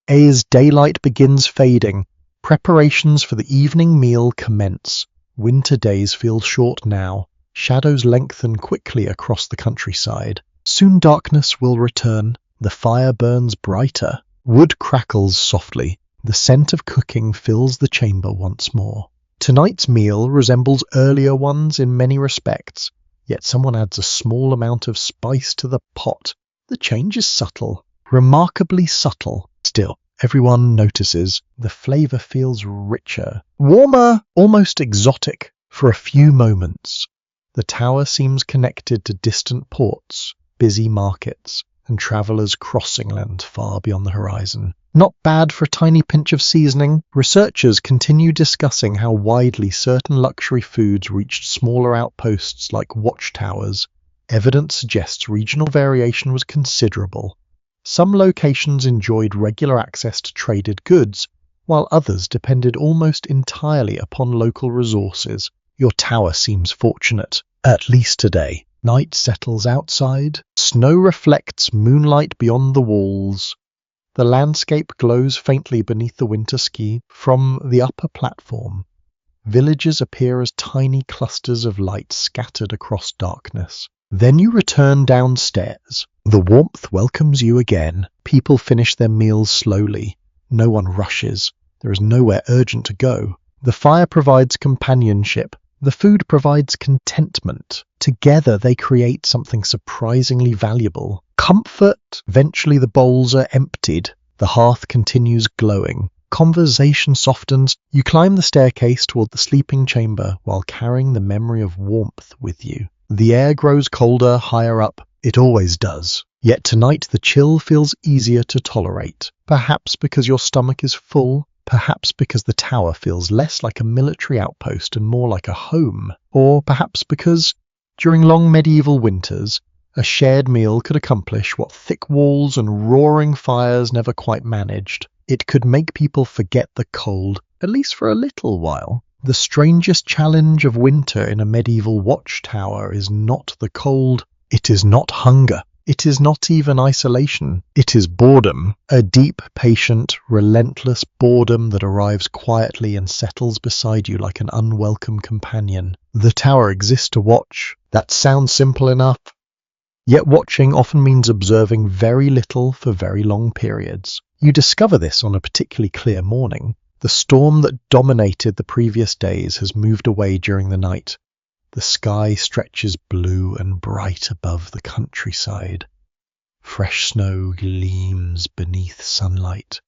As daylight begins fading, preparations for the evening meal commence. Winter days feel short now. Shadows lengthen quickly across the countryside. Soon darkness will return. The fire burns brighter. Wood crackles softly. The scent of cooking fills the chamber once more. Tonight's meal resembles earlier ones in many respects, yet someone adds a small amount of spice to the pot. The change is subtle, remarkably subtle. Still, everyone notices. The flavor feels richer, warmer, almost exotic. For a few moments, the tower seems connected to distant ports, busy markets, and travelers crossing land far beyond the horizon. Not bad for a tiny pinch of seasoning. Researchers continue discussing how widely certain luxury foods reached smaller outposts like watchtowers. Evidence suggests regional variation was considerable. Some locations enjoyed regular access to traded goods, while others depended almost entirely upon local resources. Your tower seems fortunate, at least today. Night settles outside. Snow reflects moonlight beyond the walls. The landscape glows faintly beneath the winter ski. From the upper platform, villages appear as tiny clusters of light scattered across darkness. Then you return downstairs. The warmth welcomes you again. People finish their meals slowly. No one rushes. There is nowhere urgent to go. The fire provides companionship. The food provides contentment. Together they create something surprisingly valuable. Comfort. Eventually the bowls are emptied. The hearth continues glowing. Conversation softens. You climb the staircase toward the sleeping chamber while carrying the memory of warmth with you. The air grows colder higher up. It always does. Yet tonight the chill feels easier to tolerate. Perhaps because your stomach is full. Perhaps because the tower feels less like a military outpost and more like a home. Or perhaps because, during long medieval winters, a shared meal could accomplish what thick walls and roaring fires never quite managed. It could make people forget the cold, at least for a little while. The strangest challenge of winter in a medieval watchtower is not the cold. It is not hunger. It is not even isolation. It is boredom. A deep, patient, relentless boredom that arrives quietly and settles beside you like an unwelcome companion. The tower exists to watch. That sounds simple enough. Yet watching often means observing very little for very long periods. You discover this on a particularly clear morning. The storm that dominated the previous days has moved away during the night. The sky stretches blue and bright above the countryside. Fresh snow gleams beneath sunlight.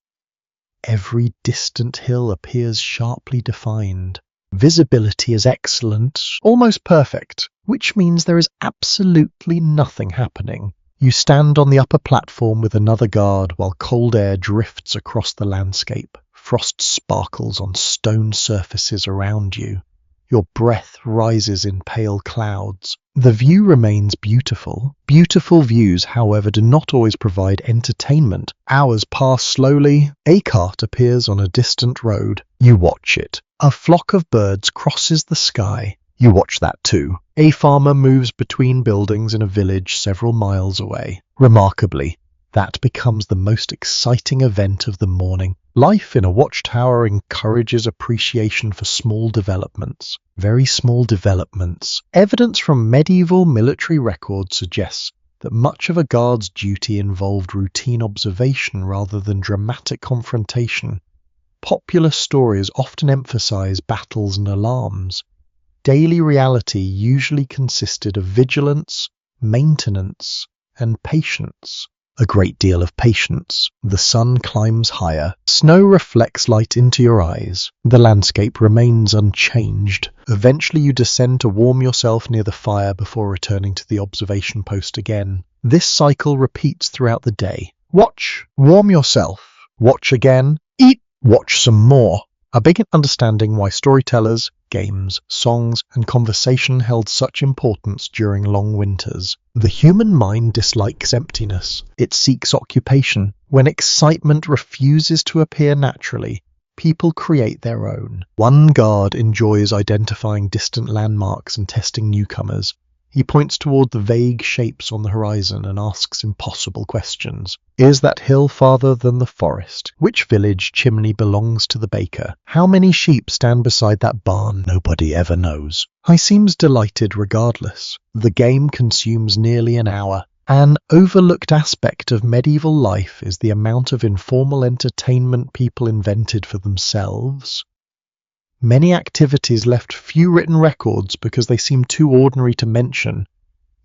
Every distant hill appears sharply defined. Visibility is excellent, almost perfect, which means there is absolutely nothing happening. You stand on the upper platform with another guard while cold air drifts across the landscape. Frost sparkles on stone surfaces around you. Your breath rises in pale clouds. The view remains beautiful. Beautiful views, however, do not always provide entertainment. Hours pass slowly. A cart appears on a distant road. You watch it. A flock of birds crosses the sky. You watch that too. A farmer moves between buildings in a village several miles away. Remarkably, that becomes the most exciting event of the morning. Life in a watchtower encourages appreciation for small developments. Very small developments. Evidence from medieval military records suggests that much of a guard's duty involved routine observation rather than dramatic confrontation. Popular stories often emphasize battles and alarms. Daily reality usually consisted of vigilance, maintenance, and patience. A great deal of patience. The sun climbs higher. Snow reflects light into your eyes. The landscape remains unchanged. Eventually you descend to warm yourself near the fire before returning to the observation post again. This cycle repeats throughout the day. Watch, warm yourself, watch again, eat, watch some more. I begin understanding why storytellers, games, songs, and conversation held such importance during long winters. The human mind dislikes emptiness. It seeks occupation. When excitement refuses to appear naturally, people create their own. One guard enjoys identifying distant landmarks and testing newcomers. He points toward the vague shapes on the horizon and asks impossible questions. Is that hill farther than the forest? Which village chimney belongs to the baker? How many sheep stand beside that barn? Nobody ever knows. I seems delighted regardless. The game consumes nearly an hour. An overlooked aspect of medieval life is the amount of informal entertainment people invented for themselves. Many activities left few written records because they seem too ordinary to mention,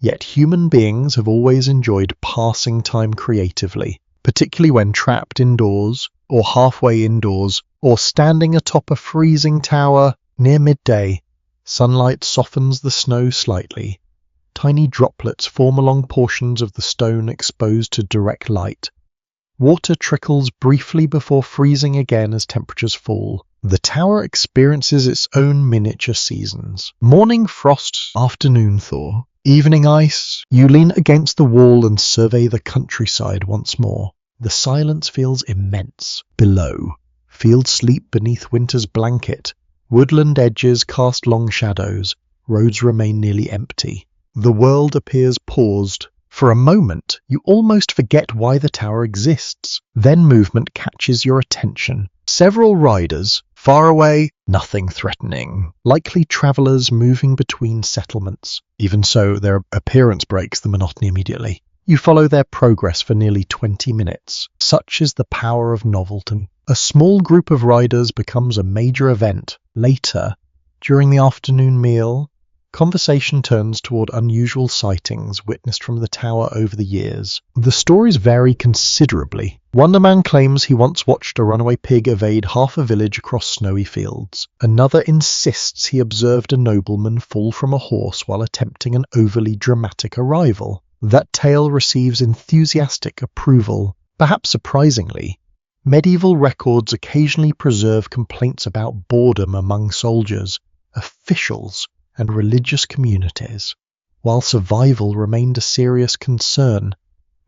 yet human beings have always enjoyed passing time creatively, particularly when trapped indoors, or halfway indoors, or standing atop a freezing tower near midday. Sunlight softens the snow slightly. Tiny droplets form along portions of the stone exposed to direct light. Water trickles briefly before freezing again as temperatures fall. The tower experiences its own miniature seasons. Morning frost, afternoon thaw, evening ice. You lean against the wall and survey the countryside once more. The silence feels immense. Below, fields sleep beneath winter's blanket. Woodland edges cast long shadows. Roads remain nearly empty. The world appears paused. For a moment, you almost forget why the tower exists. Then movement catches your attention. Several riders, far away, nothing threatening. Likely travelers moving between settlements. Even so, their appearance breaks the monotony immediately. You follow their progress for nearly 20 minutes. Such is the power of novelty. A small group of riders becomes a major event. Later, during the afternoon meal, conversation turns toward unusual sightings witnessed from the tower over the years. The stories vary considerably. One man claims he once watched a runaway pig evade half a village across snowy fields. Another insists he observed a nobleman fall from a horse while attempting an overly dramatic arrival. That tale receives enthusiastic approval. Perhaps surprisingly, medieval records occasionally preserve complaints about boredom among soldiers, officials, and religious communities. While survival remained a serious concern,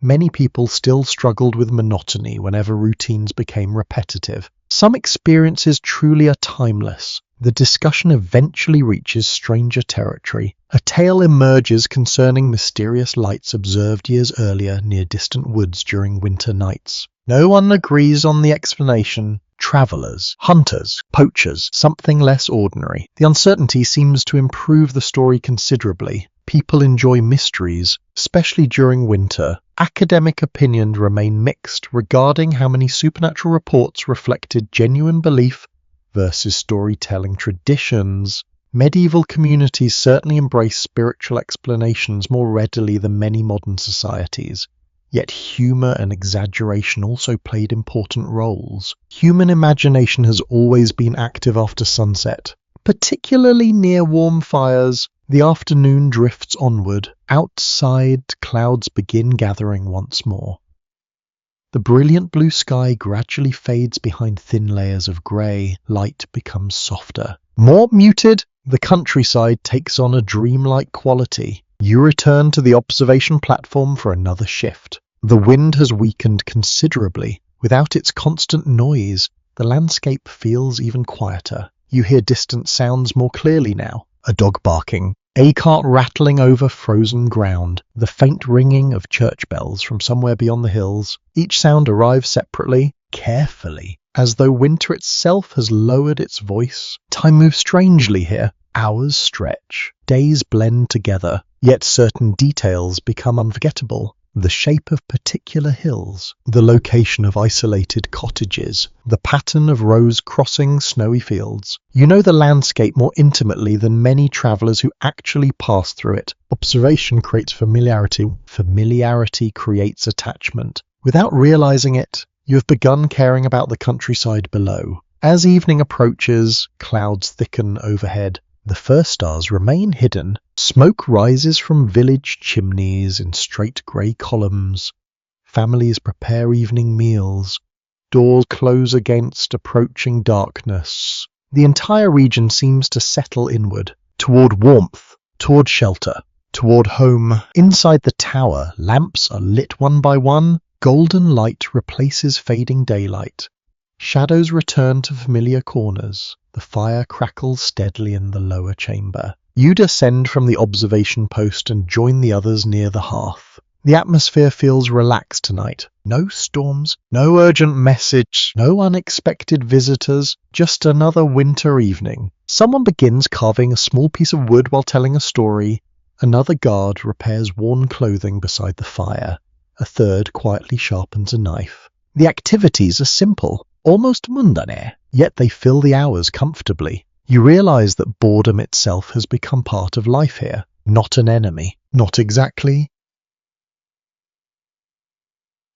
many people still struggled with monotony whenever routines became repetitive. Some experiences truly are timeless. The discussion eventually reaches stranger territory. A tale emerges concerning mysterious lights observed years earlier near distant woods during winter nights. No one agrees on the explanation. Travelers, hunters, poachers, something less ordinary. The uncertainty seems to improve the story considerably. People enjoy mysteries, especially during winter. Academic opinions remain mixed regarding how many supernatural reports reflected genuine belief versus storytelling traditions, medieval communities certainly embrace spiritual explanations more readily than many modern societies. Yet humour and exaggeration also played important roles. Human imagination has always been active after sunset, particularly near warm fires. The afternoon drifts onward. Outside, clouds begin gathering once more. The brilliant blue sky gradually fades behind thin layers of grey. Light becomes softer. More muted, the countryside takes on a dreamlike quality. You return to the observation platform for another shift. The wind has weakened considerably. Without its constant noise, the landscape feels even quieter. You hear distant sounds more clearly now. A dog barking, a cart rattling over frozen ground, the faint ringing of church bells from somewhere beyond the hills. Each sound arrives separately, carefully, as though winter itself has lowered its voice. Time moves strangely here. Hours stretch, days blend together, yet certain details become unforgettable. The shape of particular hills, the location of isolated cottages, the pattern of rows crossing snowy fields. You know the landscape more intimately than many travellers who actually pass through it. Observation creates familiarity. Familiarity creates attachment. Without realising it, you have begun caring about the countryside below. As evening approaches, clouds thicken overhead. The first stars remain hidden. Smoke rises from village chimneys in straight grey columns. Families prepare evening meals. Doors close against approaching darkness. The entire region seems to settle inward, toward warmth, toward shelter, toward home. Inside the tower, lamps are lit one by one. Golden light replaces fading daylight. Shadows return to familiar corners. The fire crackles steadily in the lower chamber. You descend from the observation post and join the others near the hearth. The atmosphere feels relaxed tonight. No storms, no urgent message, no unexpected visitors, just another winter evening. Someone begins carving a small piece of wood while telling a story. Another guard repairs worn clothing beside the fire. A third quietly sharpens a knife. The activities are simple, almost mundane, yet they fill the hours comfortably. You realize that boredom itself has become part of life here, not an enemy. Not exactly.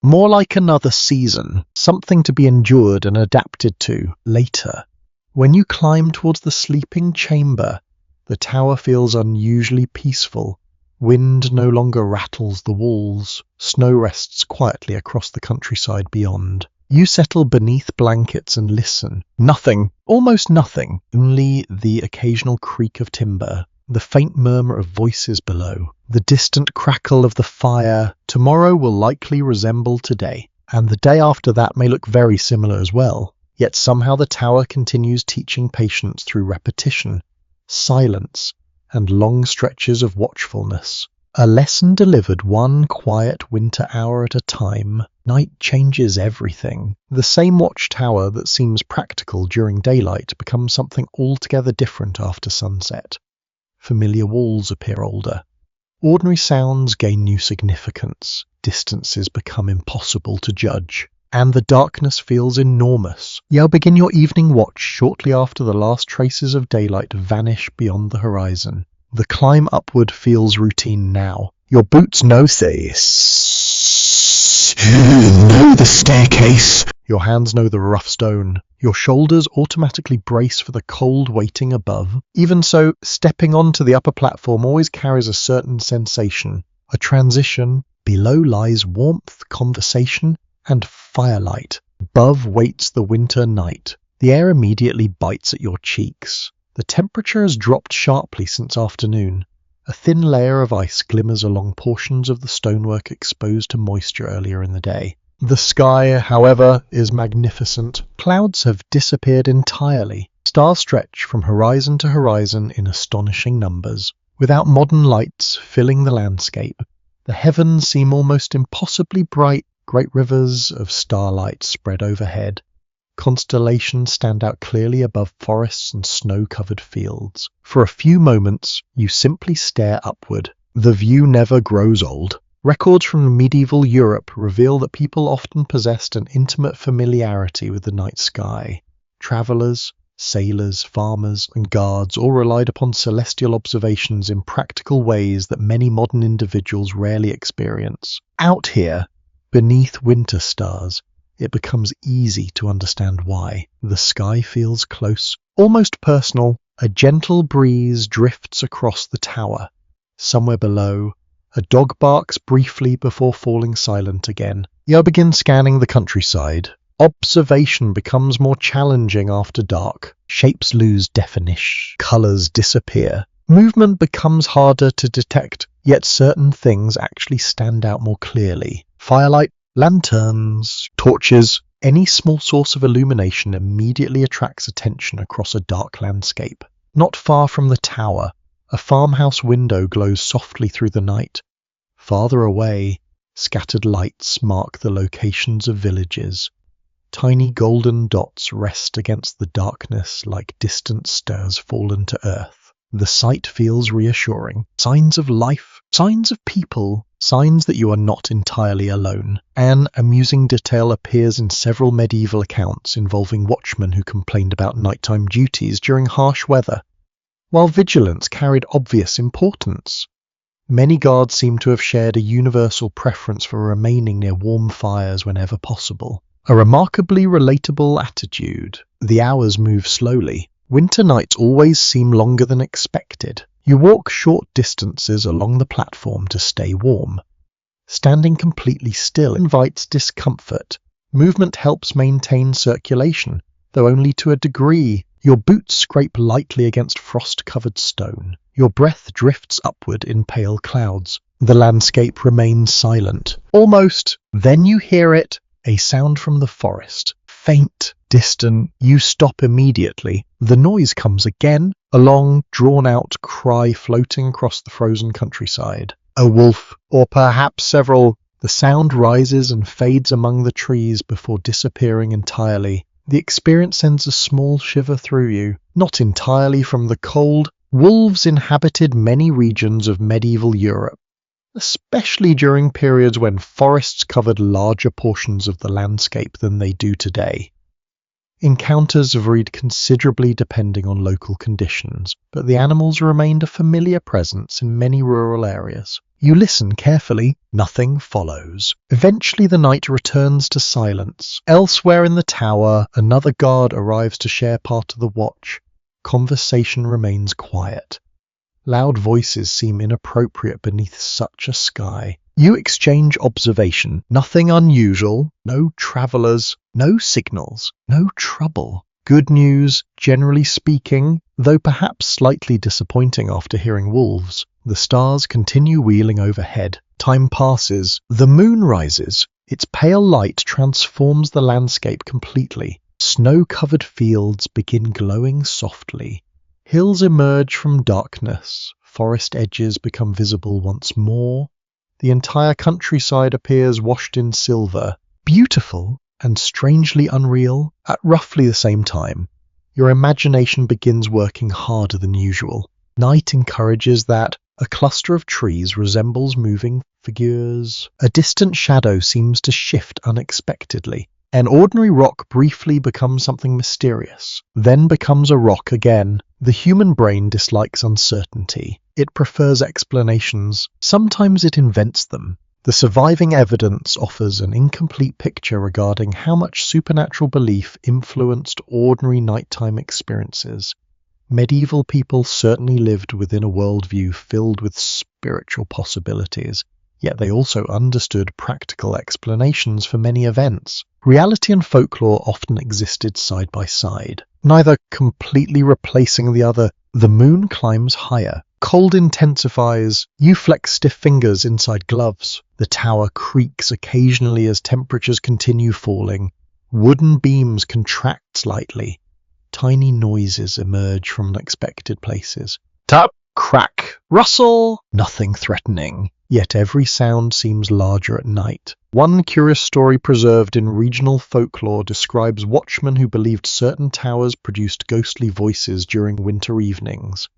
More like another season, something to be endured and adapted to later. When you climb towards the sleeping chamber, the tower feels unusually peaceful. Wind no longer rattles the walls. Snow rests quietly across the countryside beyond. You settle beneath blankets and listen. Nothing, almost nothing, only the occasional creak of timber, the faint murmur of voices below, the distant crackle of the fire. Tomorrow will likely resemble today, and the day after that may look very similar as well. Yet somehow the tower continues teaching patience through repetition, silence, and long stretches of watchfulness. A lesson delivered one quiet winter hour at a time. Night changes everything. The same watchtower that seems practical during daylight becomes something altogether different after sunset. Familiar walls appear older. Ordinary sounds gain new significance. Distances become impossible to judge. And the darkness feels enormous. You'll begin your evening watch shortly after the last traces of daylight vanish beyond the horizon. The climb upward feels routine now. Your boots know the staircase. Your hands know the rough stone. Your shoulders automatically brace for the cold waiting above. Even so, stepping onto the upper platform always carries a certain sensation. A transition. Below lies warmth, conversation, and firelight. Above waits the winter night. The air immediately bites at your cheeks. The temperature has dropped sharply since afternoon. A thin layer of ice glimmers along portions of the stonework exposed to moisture earlier in the day. The sky, however, is magnificent. Clouds have disappeared entirely. Stars stretch from horizon to horizon in astonishing numbers. Without modern lights filling the landscape, the heavens seem almost impossibly bright. Great rivers of starlight spread overhead. Constellations stand out clearly above forests and snow-covered fields. For a few moments, you simply stare upward. The view never grows old. Records from medieval Europe reveal that people often possessed an intimate familiarity with the night sky. Travellers, Sailors, farmers, and guards all relied upon celestial observations in practical ways that many modern individuals rarely experience. Out here, beneath winter stars, it becomes easy to understand why. The sky feels close, almost personal. A gentle breeze drifts across the tower. Somewhere below, a dog barks briefly before falling silent again. You begin scanning the countryside. Observation becomes more challenging after dark. Shapes lose definition, colors disappear. Movement becomes harder to detect, yet certain things actually stand out more clearly. Firelight, lanterns, torches, any small source of illumination immediately attracts attention across a dark landscape. Not far from the tower, a farmhouse window glows softly through the night. Farther away, scattered lights mark the locations of villages. Tiny golden dots rest against the darkness like distant stars fallen to earth. The sight feels reassuring. Signs of life, signs of people, signs that you are not entirely alone. An amusing detail appears in several medieval accounts involving watchmen who complained about nighttime duties during harsh weather. While vigilance carried obvious importance, many guards seem to have shared a universal preference for remaining near warm fires whenever possible. A remarkably relatable attitude. The hours move slowly. Winter nights always seem longer than expected. You walk short distances along the platform to stay warm. Standing completely still invites discomfort. Movement helps maintain circulation, though only to a degree. Your boots scrape lightly against frost-covered stone. Your breath drifts upward in pale clouds. The landscape remains silent. Almost. Then you hear it. A sound from the forest. Faint, distant. You stop immediately. The noise comes again, a long, drawn-out cry floating across the frozen countryside. A wolf, or perhaps several. The sound rises and fades among the trees before disappearing entirely. The experience sends a small shiver through you. Not entirely from the cold. Wolves inhabited many regions of medieval Europe, especially during periods when forests covered larger portions of the landscape than they do today. Encounters varied considerably depending on local conditions, but the animals remained a familiar presence in many rural areas. You listen carefully. Nothing follows. Eventually the night returns to silence. Elsewhere in the tower, another guard arrives to share part of the watch. Conversation remains quiet. Loud voices seem inappropriate beneath such a sky. You exchange observation. Nothing unusual. No travelers. No signals. No trouble. Good news, generally speaking, though perhaps slightly disappointing after hearing wolves. The stars continue wheeling overhead. Time passes. The moon rises. Its pale light transforms the landscape completely. Snow-covered fields begin glowing softly. Hills emerge from darkness. Forest edges become visible once more. The entire countryside appears washed in silver. Beautiful and strangely unreal at roughly the same time. Your imagination begins working harder than usual. Night encourages that. A cluster of trees resembles moving figures. A distant shadow seems to shift unexpectedly. An ordinary rock briefly becomes something mysterious, then becomes a rock again. The human brain dislikes uncertainty. It prefers explanations. Sometimes it invents them. The surviving evidence offers an incomplete picture regarding how much supernatural belief influenced ordinary nighttime experiences. Medieval people certainly lived within a worldview filled with spiritual possibilities, yet they also understood practical explanations for many events. Reality and folklore often existed side by side, neither completely replacing the other. The moon climbs higher. Cold intensifies. You flex stiff fingers inside gloves. The tower creaks occasionally as temperatures continue falling. Wooden beams contract slightly. Tiny noises emerge from unexpected places. Tap, crack, rustle. Nothing threatening. Yet every sound seems larger at night. One curious story preserved in regional folklore describes watchmen who believed certain towers produced ghostly voices during winter evenings.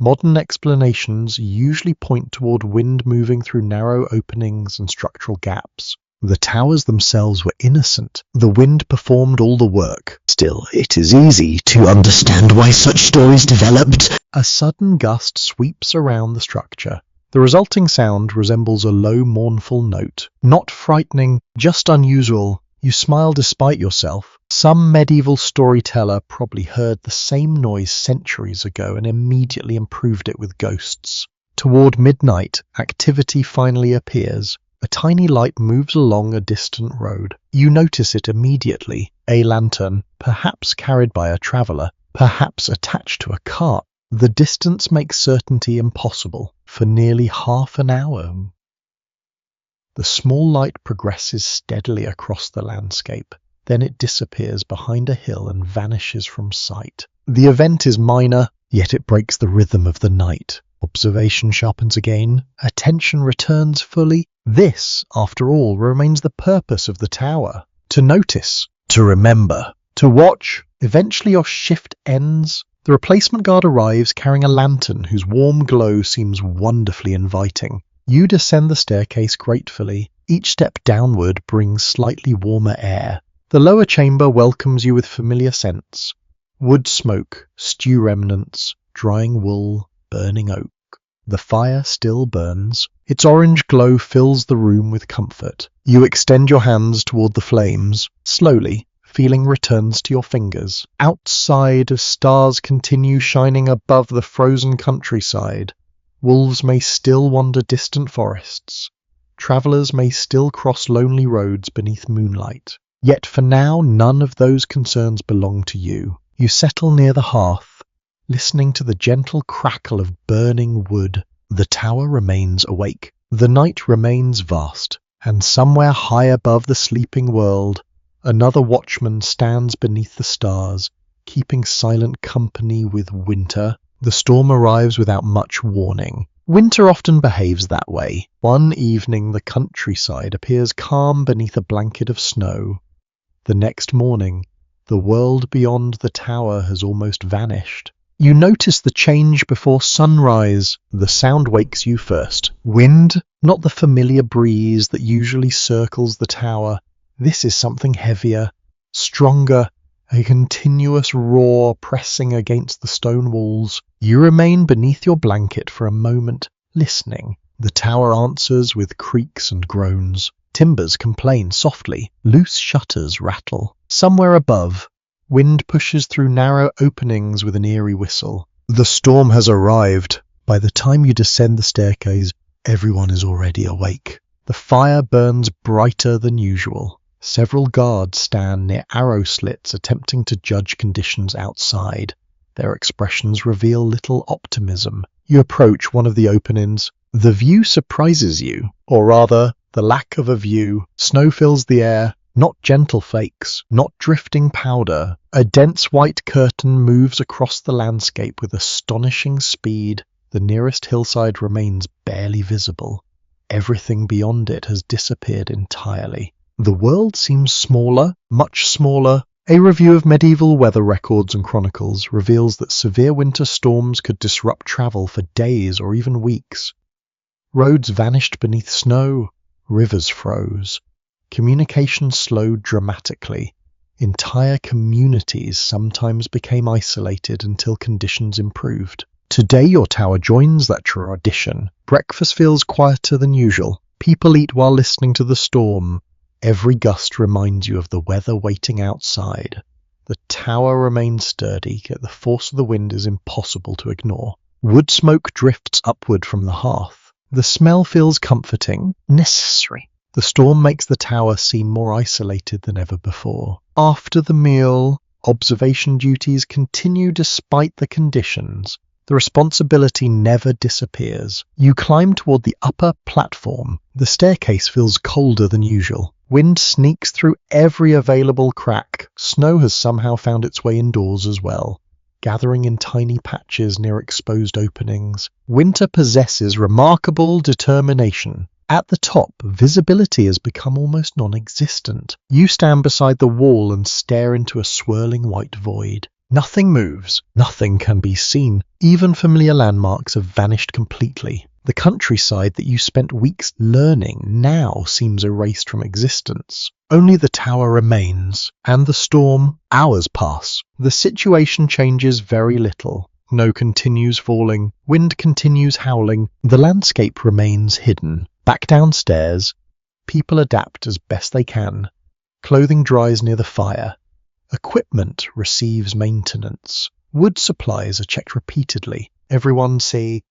Modern explanations usually point toward wind moving through narrow openings and structural gaps. The towers themselves were innocent. The wind performed all the work. Still, it is easy to understand why such stories developed. A sudden gust sweeps around the structure. The resulting sound resembles a low, mournful note. Not frightening, just unusual. You smile despite yourself. Some medieval storyteller probably heard the same noise centuries ago and immediately improved it with ghosts. Toward midnight, activity finally appears. A tiny light moves along a distant road. You notice it immediately. A lantern, perhaps carried by a traveller, perhaps attached to a cart. The distance makes certainty impossible. For nearly half an hour. The small light progresses steadily across the landscape. Then it disappears behind a hill and vanishes from sight. The event is minor, yet it breaks the rhythm of the night. Observation sharpens again. Attention returns fully. This, after all, remains the purpose of the tower. To notice, to remember, to watch. Eventually your shift ends. The replacement guard arrives carrying a lantern whose warm glow seems wonderfully inviting. You descend the staircase gratefully. Each step downward brings slightly warmer air. The lower chamber welcomes you with familiar scents. Wood smoke, stew remnants, drying wool, burning oak. The fire still burns. Its orange glow fills the room with comfort. You extend your hands toward the flames. Slowly, feeling returns to your fingers. Outside, stars continue shining above the frozen countryside. Wolves may still wander distant forests. Travellers may still cross lonely roads beneath moonlight. Yet for now, none of those concerns belong to you. You settle near the hearth, listening to the gentle crackle of burning wood. The tower remains awake. The night remains vast, and somewhere high above the sleeping world, another watchman stands beneath the stars, keeping silent company with winter. The storm arrives without much warning. Winter often behaves that way. One evening the countryside appears calm beneath a blanket of snow. The next morning, the world beyond the tower has almost vanished. You notice the change before sunrise. The sound wakes you first. Wind, not the familiar breeze that usually circles the tower. This is something heavier, stronger, a continuous roar pressing against the stone walls. You remain beneath your blanket for a moment, listening. The tower answers with creaks and groans. Timbers complain softly. Loose shutters rattle. Somewhere above, wind pushes through narrow openings with an eerie whistle. The storm has arrived. By the time you descend the staircase, everyone is already awake. The fire burns brighter than usual. Several guards stand near arrow slits attempting to judge conditions outside. Their expressions reveal little optimism. You approach one of the openings. The view surprises you, or rather, the lack of a view. Snow fills the air, not gentle flakes, not drifting powder. A dense white curtain moves across the landscape with astonishing speed. The nearest hillside remains barely visible. Everything beyond it has disappeared entirely. The world seems smaller, much smaller. A review of medieval weather records and chronicles reveals that severe winter storms could disrupt travel for days or even weeks. Roads vanished beneath snow, rivers froze, communication slowed dramatically. Entire communities sometimes became isolated until conditions improved. Today your tower joins that tradition. Breakfast feels quieter than usual. People eat while listening to the storm. Every gust reminds you of the weather waiting outside. The tower remains sturdy, yet the force of the wind is impossible to ignore. Wood smoke drifts upward from the hearth. The smell feels comforting, necessary. The storm makes the tower seem more isolated than ever before. After the meal, observation duties continue despite the conditions. The responsibility never disappears. You climb toward the upper platform. The staircase feels colder than usual. Wind sneaks through every available crack. Snow has somehow found its way indoors as well, gathering in tiny patches near exposed openings. Winter possesses remarkable determination. At the top, visibility has become almost non-existent. You stand beside the wall and stare into a swirling white void. Nothing moves. Nothing can be seen. Even familiar landmarks have vanished completely. The countryside that you spent weeks learning now seems erased from existence. Only the tower remains, and the storm. Hours pass. The situation changes very little. Snow continues falling, wind continues howling, the landscape remains hidden. Back downstairs, people adapt as best they can. Clothing dries near the fire. Equipment receives maintenance. Wood supplies are checked repeatedly. Everyone see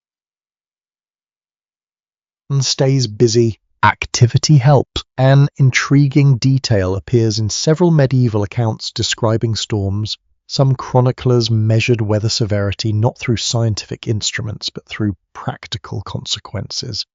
and stays busy. Activity helps. An intriguing detail appears in several medieval accounts describing storms. Some chroniclers measured weather severity not through scientific instruments but through practical consequences.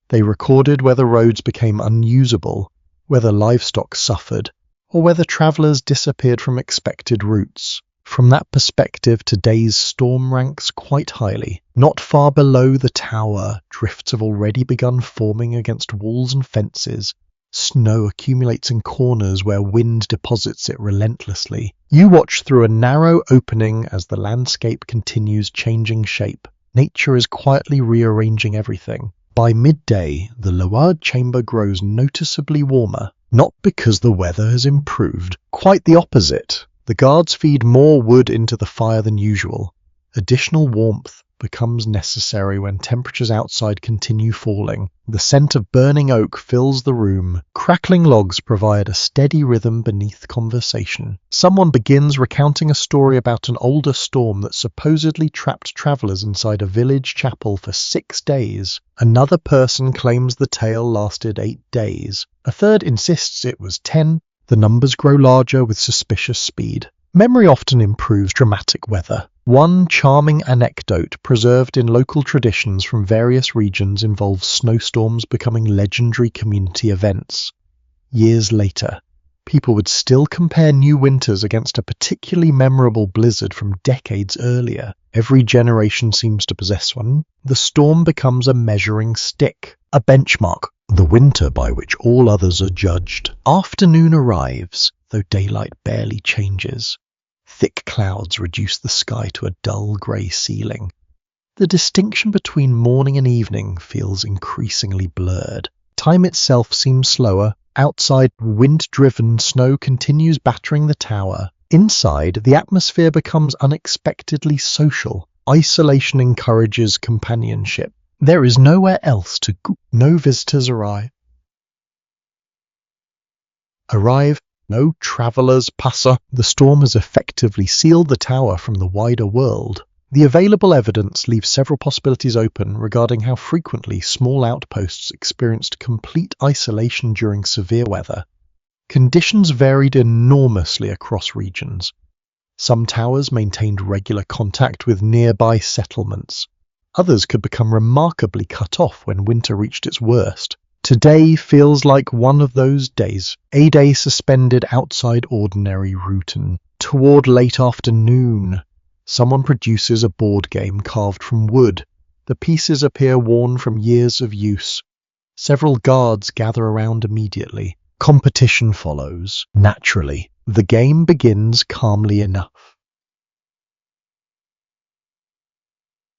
They recorded whether roads became unusable, whether livestock suffered, or whether travellers disappeared from expected routes. From that perspective, today's storm ranks quite highly. Not far below the tower, drifts have already begun forming against walls and fences. Snow accumulates in corners where wind deposits it relentlessly. You watch through a narrow opening as the landscape continues changing shape. Nature is quietly rearranging everything. By midday, the lower chamber grows noticeably warmer. Not because the weather has improved. Quite the opposite. The guards feed more wood into the fire than usual. Additional warmth becomes necessary when temperatures outside continue falling. The scent of burning oak fills the room. Crackling logs provide a steady rhythm beneath conversation. Someone begins recounting a story about an older storm that supposedly trapped travelers inside a village chapel for 6 days. Another person claims the tale lasted 8 days. A third insists it was 10. The numbers grow larger with suspicious speed. Memory often improves dramatic weather. One charming anecdote preserved in local traditions from various regions involves snowstorms becoming legendary community events. Years later, people would still compare new winters against a particularly memorable blizzard from decades earlier. Every generation seems to possess one. The storm becomes a measuring stick, a benchmark, the winter by which all others are judged. Afternoon arrives, though daylight barely changes. Thick clouds reduce the sky to a dull grey ceiling. The distinction between morning and evening feels increasingly blurred. Time itself seems slower. Outside, wind-driven snow continues battering the tower. Inside, the atmosphere becomes unexpectedly social. Isolation encourages companionship. There is nowhere else to go. No visitors arrive. No travellers pass. The storm has effectively sealed the tower from the wider world. The available evidence leaves several possibilities open regarding how frequently small outposts experienced complete isolation during severe weather. Conditions varied enormously across regions. Some towers maintained regular contact with nearby settlements. Others could become remarkably cut off when winter reached its worst. Today feels like one of those days, a day suspended outside ordinary routine. Toward late afternoon, someone produces a board game carved from wood. The pieces appear worn from years of use. Several guards gather around immediately. Competition follows. Naturally, the game begins calmly enough.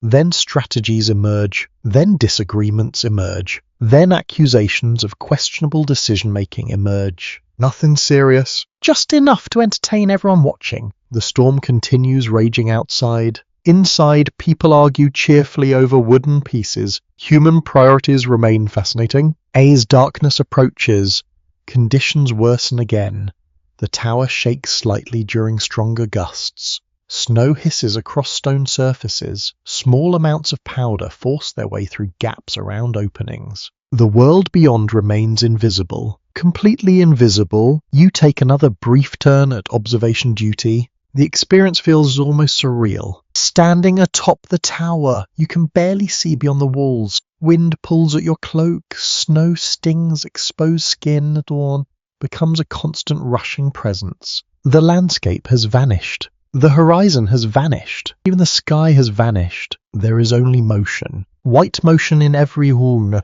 Then strategies emerge, then disagreements emerge, then accusations of questionable decision-making emerge. Nothing serious, just enough to entertain everyone watching. The storm continues raging outside. Inside, people argue cheerfully over wooden pieces. Human priorities remain fascinating. As darkness approaches, conditions worsen again. The tower shakes slightly during stronger gusts. Snow hisses across stone surfaces. Small amounts of powder force their way through gaps around openings. The world beyond remains invisible. Completely invisible. You take another brief turn at observation duty. The experience feels almost surreal. Standing atop the tower, you can barely see beyond the walls. Wind pulls at your cloak. Snow stings exposed skin. At dawn becomes a constant rushing presence. The landscape has vanished. The horizon has vanished. Even the sky has vanished. There is only motion. White motion in every room.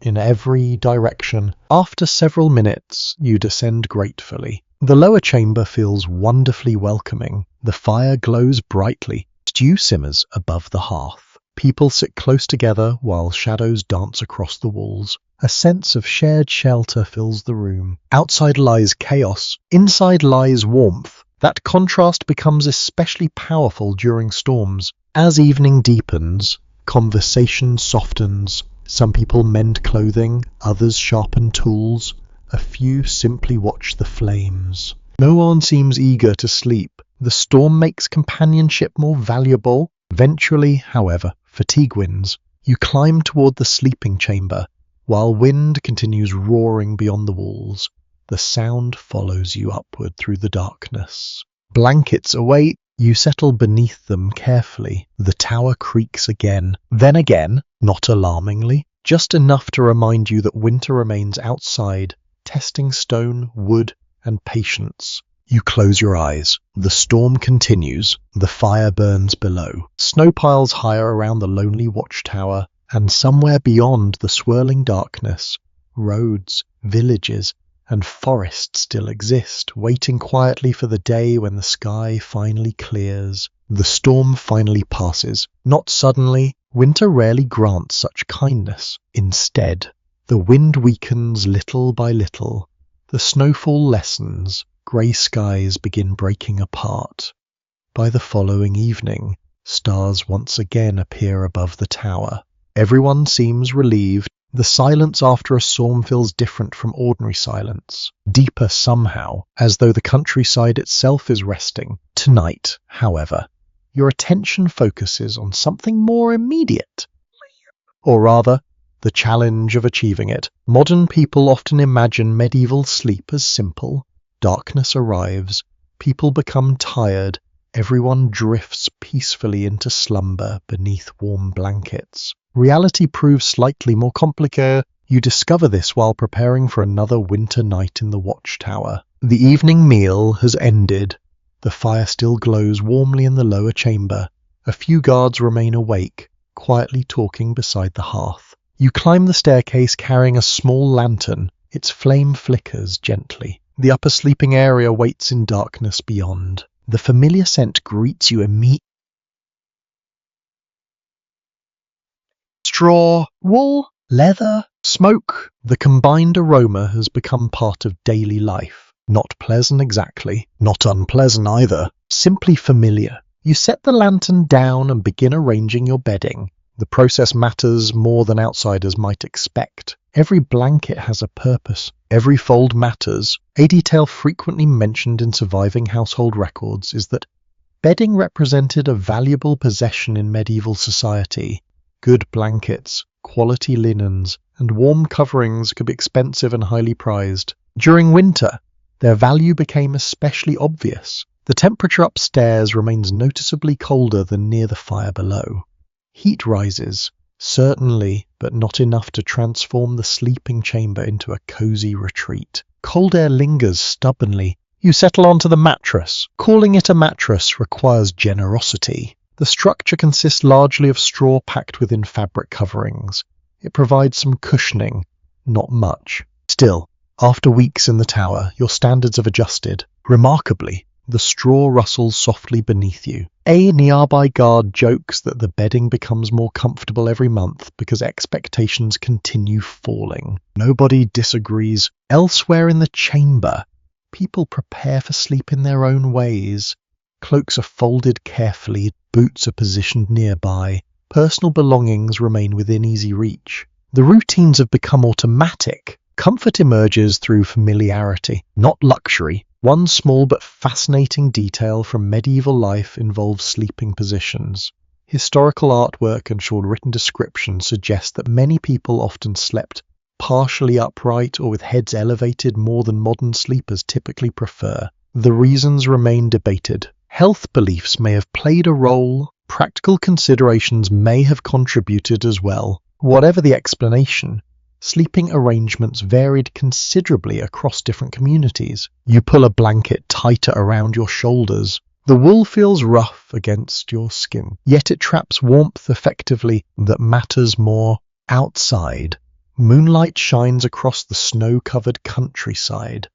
In every direction. After several minutes, you descend gratefully. The lower chamber feels wonderfully welcoming. The fire glows brightly. Stew simmers above the hearth. People sit close together while shadows dance across the walls. A sense of shared shelter fills the room. Outside lies chaos. Inside lies warmth. That contrast becomes especially powerful during storms. As evening deepens, conversation softens. Some people mend clothing, others sharpen tools. A few simply watch the flames. No one seems eager to sleep. The storm makes companionship more valuable. Eventually, however, fatigue wins. You climb toward the sleeping chamber, while wind continues roaring beyond the walls. The sound follows you upward through the darkness. Blankets await. You settle beneath them carefully. The tower creaks again. Then again, not alarmingly, just enough to remind you that winter remains outside, testing stone, wood, and patience. You close your eyes. The storm continues. The fire burns below. Snow piles higher around the lonely watchtower, and somewhere beyond the swirling darkness, roads, villages, and forests still exist, waiting quietly for the day when the sky finally clears. The storm finally passes. Not suddenly. Winter rarely grants such kindness. Instead, the wind weakens little by little. The snowfall lessens. Grey skies begin breaking apart. By the following evening, stars once again appear above the tower. Everyone seems relieved. The silence after a storm feels different from ordinary silence, deeper somehow, as though the countryside itself is resting. Tonight, however, your attention focuses on something more immediate. Or rather, the challenge of achieving it. Modern people often imagine medieval sleep as simple. Darkness arrives, people become tired, everyone drifts peacefully into slumber beneath warm blankets. Reality proves slightly more complicated. You discover this while preparing for another winter night in the watchtower. The evening meal has ended. The fire still glows warmly in the lower chamber. A few guards remain awake, quietly talking beside the hearth. You climb the staircase carrying a small lantern. Its flame flickers gently. The upper sleeping area waits in darkness beyond. The familiar scent greets you immediately. Straw, wool, leather, smoke. The combined aroma has become part of daily life. Not pleasant exactly, not unpleasant either, simply familiar. You set the lantern down and begin arranging your bedding. The process matters more than outsiders might expect. Every blanket has a purpose. Every fold matters. A detail frequently mentioned in surviving household records is that bedding represented a valuable possession in medieval society. Good blankets, quality linens, and warm coverings could be expensive and highly prized. During winter, their value became especially obvious. The temperature upstairs remains noticeably colder than near the fire below. Heat rises, certainly, but not enough to transform the sleeping chamber into a cozy retreat. Cold air lingers stubbornly. You settle onto the mattress. Calling it a mattress requires generosity. The structure consists largely of straw packed within fabric coverings. It provides some cushioning, not much. Still, after weeks in the tower, your standards have adjusted. Remarkably, the straw rustles softly beneath you. A nearby guard jokes that the bedding becomes more comfortable every month because expectations continue falling. Nobody disagrees. Elsewhere in the chamber, people prepare for sleep in their own ways. Cloaks are folded carefully, boots are positioned nearby, personal belongings remain within easy reach. The routines have become automatic. Comfort emerges through familiarity, not luxury. One small but fascinating detail from medieval life involves sleeping positions. Historical artwork and short written descriptions suggest that many people often slept partially upright or with heads elevated more than modern sleepers typically prefer. The reasons remain debated. Health beliefs may have played a role. Practical considerations may have contributed as well. Whatever the explanation, sleeping arrangements varied considerably across different communities. You pull a blanket tighter around your shoulders. The wool feels rough against your skin, yet it traps warmth effectively. That matters more. Outside, moonlight shines across the snow-covered countryside.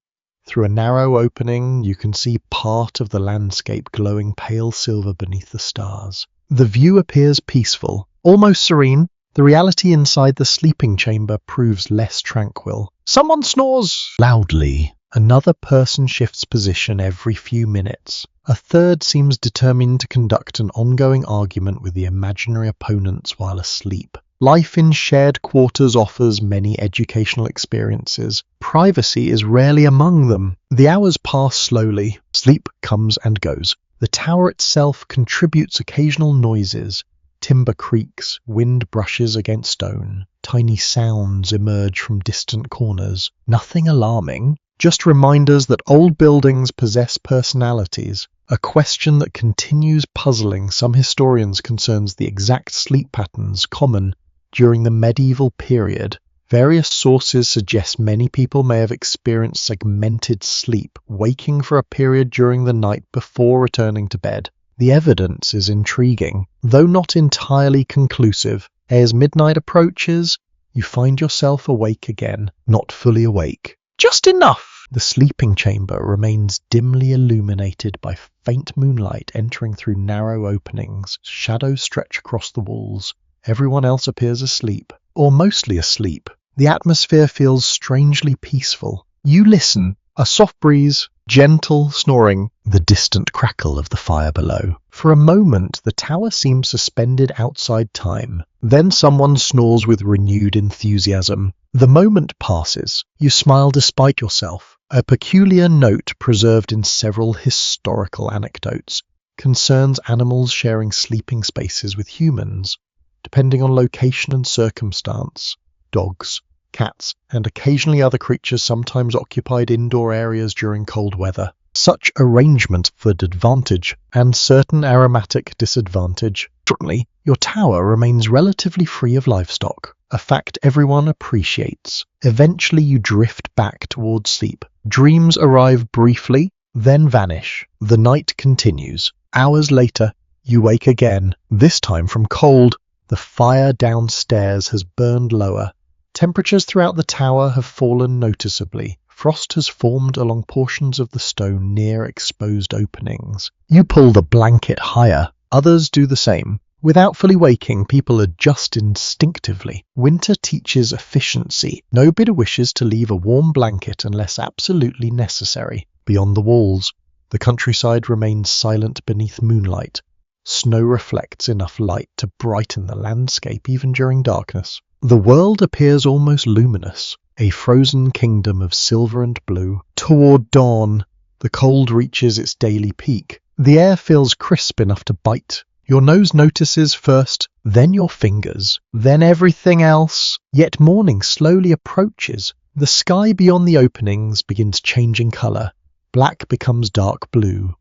Through a narrow opening, you can see part of the landscape glowing pale silver beneath the stars. The view appears peaceful. Almost serene, the reality inside the sleeping chamber proves less tranquil. Someone snores loudly. Another person shifts position every few minutes. A third seems determined to conduct an ongoing argument with the imaginary opponents while asleep. Life in shared quarters offers many educational experiences. Privacy is rarely among them. The hours pass slowly. Sleep comes and goes. The tower itself contributes occasional noises. Timber creaks, wind brushes against stone. Tiny sounds emerge from distant corners. Nothing alarming, just reminders that old buildings possess personalities. A question that continues puzzling some historians concerns the exact sleep patterns common during the medieval period. Various sources suggest many people may have experienced segmented sleep, waking for a period during the night before returning to bed. The evidence is intriguing, though not entirely conclusive. As midnight approaches, you find yourself awake again, not fully awake. Just enough! The sleeping chamber remains dimly illuminated by faint moonlight entering through narrow openings. Shadows stretch across the walls. Everyone else appears asleep, or mostly asleep. The atmosphere feels strangely peaceful. You listen. A soft breeze, gentle snoring, the distant crackle of the fire below. For a moment, the tower seems suspended outside time. Then someone snores with renewed enthusiasm. The moment passes. You smile despite yourself. A peculiar note preserved in several historical anecdotes concerns animals sharing sleeping spaces with humans, depending on location and circumstance. Dogs, cats, and occasionally other creatures sometimes occupied indoor areas during cold weather. Such arrangement offered advantage and certain aromatic disadvantage. Certainly, your tower remains relatively free of livestock, a fact everyone appreciates. Eventually you drift back towards sleep. Dreams arrive briefly, then vanish. The night continues. Hours later, you wake again, this time from cold. The fire downstairs has burned lower. Temperatures throughout the tower have fallen noticeably. Frost has formed along portions of the stone near exposed openings. You pull the blanket higher. Others do the same. Without fully waking, people adjust instinctively. Winter teaches efficiency. Nobody wishes to leave a warm blanket unless absolutely necessary. Beyond the walls, the countryside remains silent beneath moonlight. Snow reflects enough light to brighten the landscape even during darkness. The world appears almost luminous, a frozen kingdom of silver and blue. Toward dawn, the cold reaches its daily peak. The air feels crisp enough to bite. Your nose notices first, then your fingers, then everything else. Yet morning slowly approaches. The sky beyond the openings begins changing color. Black becomes dark blue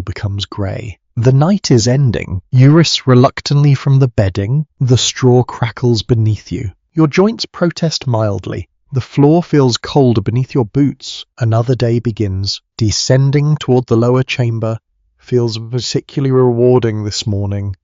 becomes grey. The night is ending. You rise reluctantly from the bedding. The straw crackles beneath you. Your joints protest mildly. The floor feels cold beneath your boots. Another day begins. Descending toward the lower chamber feels particularly rewarding this morning.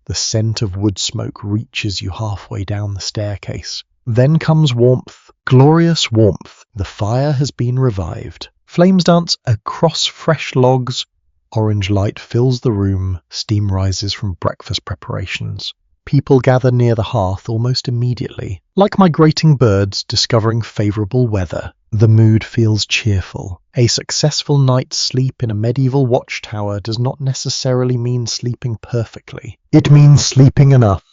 The scent of wood smoke reaches you halfway down the staircase. Then comes warmth, glorious warmth. The fire has been revived. Flames dance across fresh logs. Orange light fills the room. Steam rises from breakfast preparations. People gather near the hearth almost immediately. Like migrating birds discovering favorable weather, the mood feels cheerful. A successful night's sleep in a medieval watchtower does not necessarily mean sleeping perfectly. It means sleeping enough.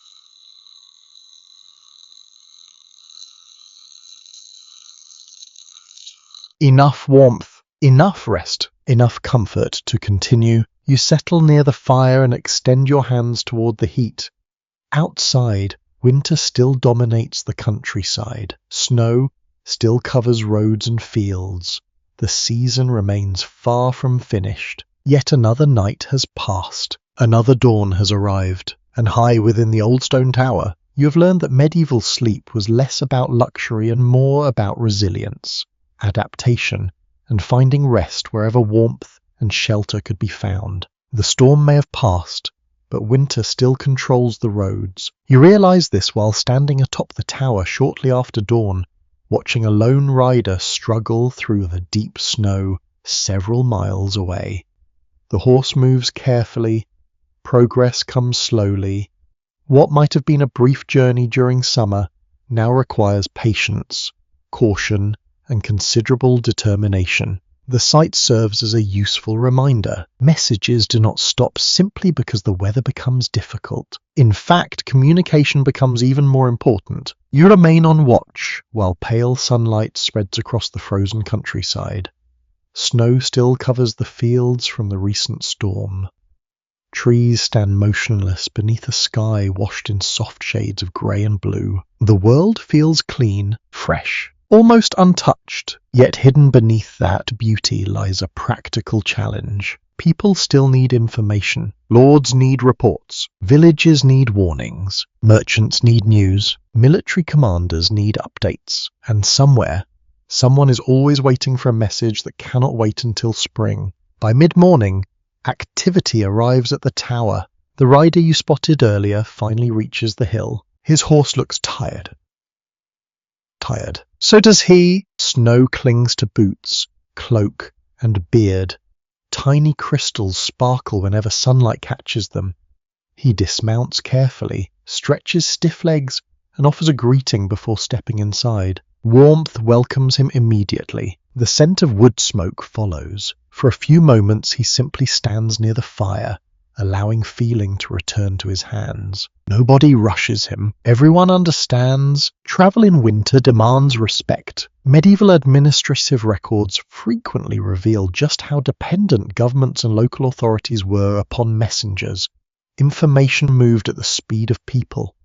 Enough warmth, enough rest, enough comfort to continue. You settle near the fire and extend your hands toward the heat. Outside, winter still dominates the countryside. Snow still covers roads and fields. The season remains far from finished. Yet another night has passed. Another dawn has arrived. And high within the old stone tower, you have learned that medieval sleep was less about luxury and more about resilience, adaptation, and finding rest wherever warmth and shelter could be found. The storm may have passed, but winter still controls the roads. You realize this while standing atop the tower shortly after dawn, watching a lone rider struggle through the deep snow several miles away. The horse moves carefully, progress comes slowly. What might have been a brief journey during summer now requires patience, caution, and considerable determination. The site serves as a useful reminder. Messages do not stop simply because the weather becomes difficult. In fact, communication becomes even more important. You remain on watch while pale sunlight spreads across the frozen countryside. Snow still covers the fields from the recent storm. Trees stand motionless beneath a sky washed in soft shades of grey and blue. The world feels clean, fresh, almost untouched, yet hidden beneath that beauty lies a practical challenge. People still need information. Lords need reports. Villages need warnings. Merchants need news. Military commanders need updates. And somewhere, someone is always waiting for a message that cannot wait until spring. By mid-morning, activity arrives at the tower. The rider you spotted earlier finally reaches the hill. His horse looks tired. So does he. Snow clings to boots, cloak, and beard. Tiny crystals sparkle whenever sunlight catches them. He dismounts carefully, stretches stiff legs, and offers a greeting before stepping inside. Warmth welcomes him immediately. The scent of wood smoke follows. For a few moments he simply stands near the fire, allowing feeling to return to his hands. Nobody rushes him. Everyone understands. Travel in winter demands respect. Medieval administrative records frequently reveal just how dependent governments and local authorities were upon messengers. Information moved at the speed of people,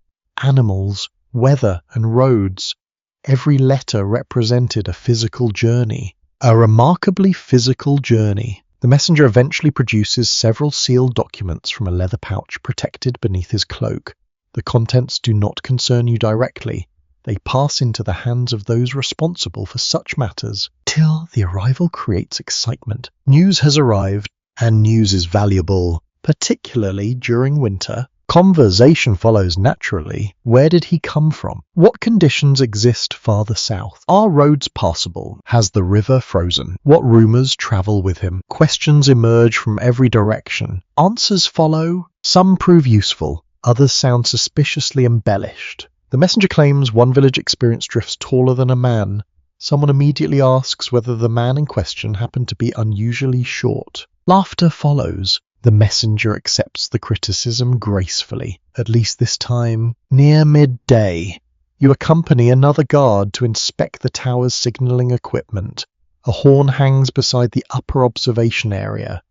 animals, weather, and roads. Every letter represented a physical journey. A remarkably physical journey. The messenger eventually produces several sealed documents from a leather pouch protected beneath his cloak. The contents do not concern you directly. They pass into the hands of those responsible for such matters. Till the arrival creates excitement. News has arrived, and news is valuable, particularly during winter. Conversation follows naturally. Where did he come from? What conditions exist farther south? Are roads passable? Has the river frozen? What rumors travel with him? Questions emerge from every direction. Answers follow. Some prove useful. Others sound suspiciously embellished. The messenger claims one village experienced drifts taller than a man. Someone immediately asks whether the man in question happened to be unusually short. Laughter follows. The messenger accepts the criticism gracefully. At least this time, near midday, you accompany another guard to inspect the tower's signalling equipment. A horn hangs beside the upper observation area.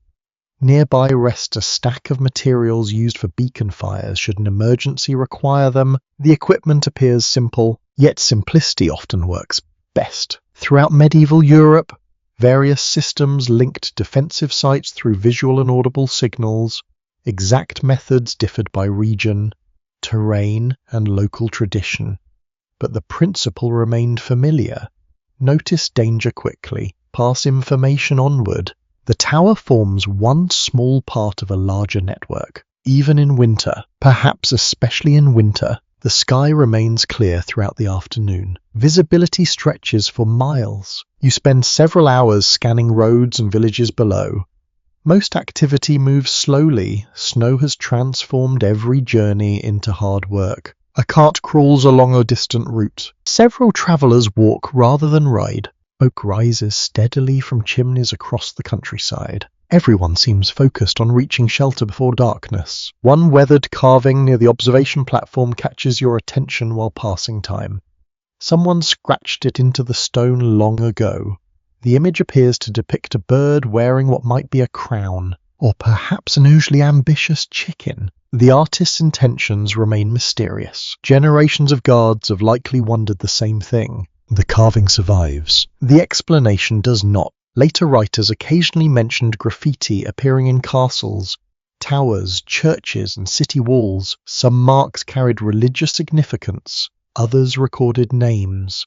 Nearby rests a stack of materials used for beacon fires should an emergency require them. The equipment appears simple, yet simplicity often works best. Throughout medieval Europe, various systems linked defensive sites through visual and audible signals. Exact methods differed by region, terrain, and local tradition. But the principle remained familiar. Notice danger quickly. Pass information onward. The tower forms one small part of a larger network. Even in winter, perhaps especially in winter, the sky remains clear throughout the afternoon. Visibility stretches for miles. You spend several hours scanning roads and villages below. Most activity moves slowly. Snow has transformed every journey into hard work. A cart crawls along a distant route. Several travelers walk rather than ride. Smoke rises steadily from chimneys across the countryside. Everyone seems focused on reaching shelter before darkness. One weathered carving near the observation platform catches your attention while passing time. Someone scratched it into the stone long ago. The image appears to depict a bird wearing what might be a crown, or perhaps an unusually ambitious chicken. The artist's intentions remain mysterious. Generations of guards have likely wondered the same thing. The carving survives. The explanation does not. Later writers occasionally mentioned graffiti appearing in castles, towers, churches, and city walls. Some marks carried religious significance, others recorded names.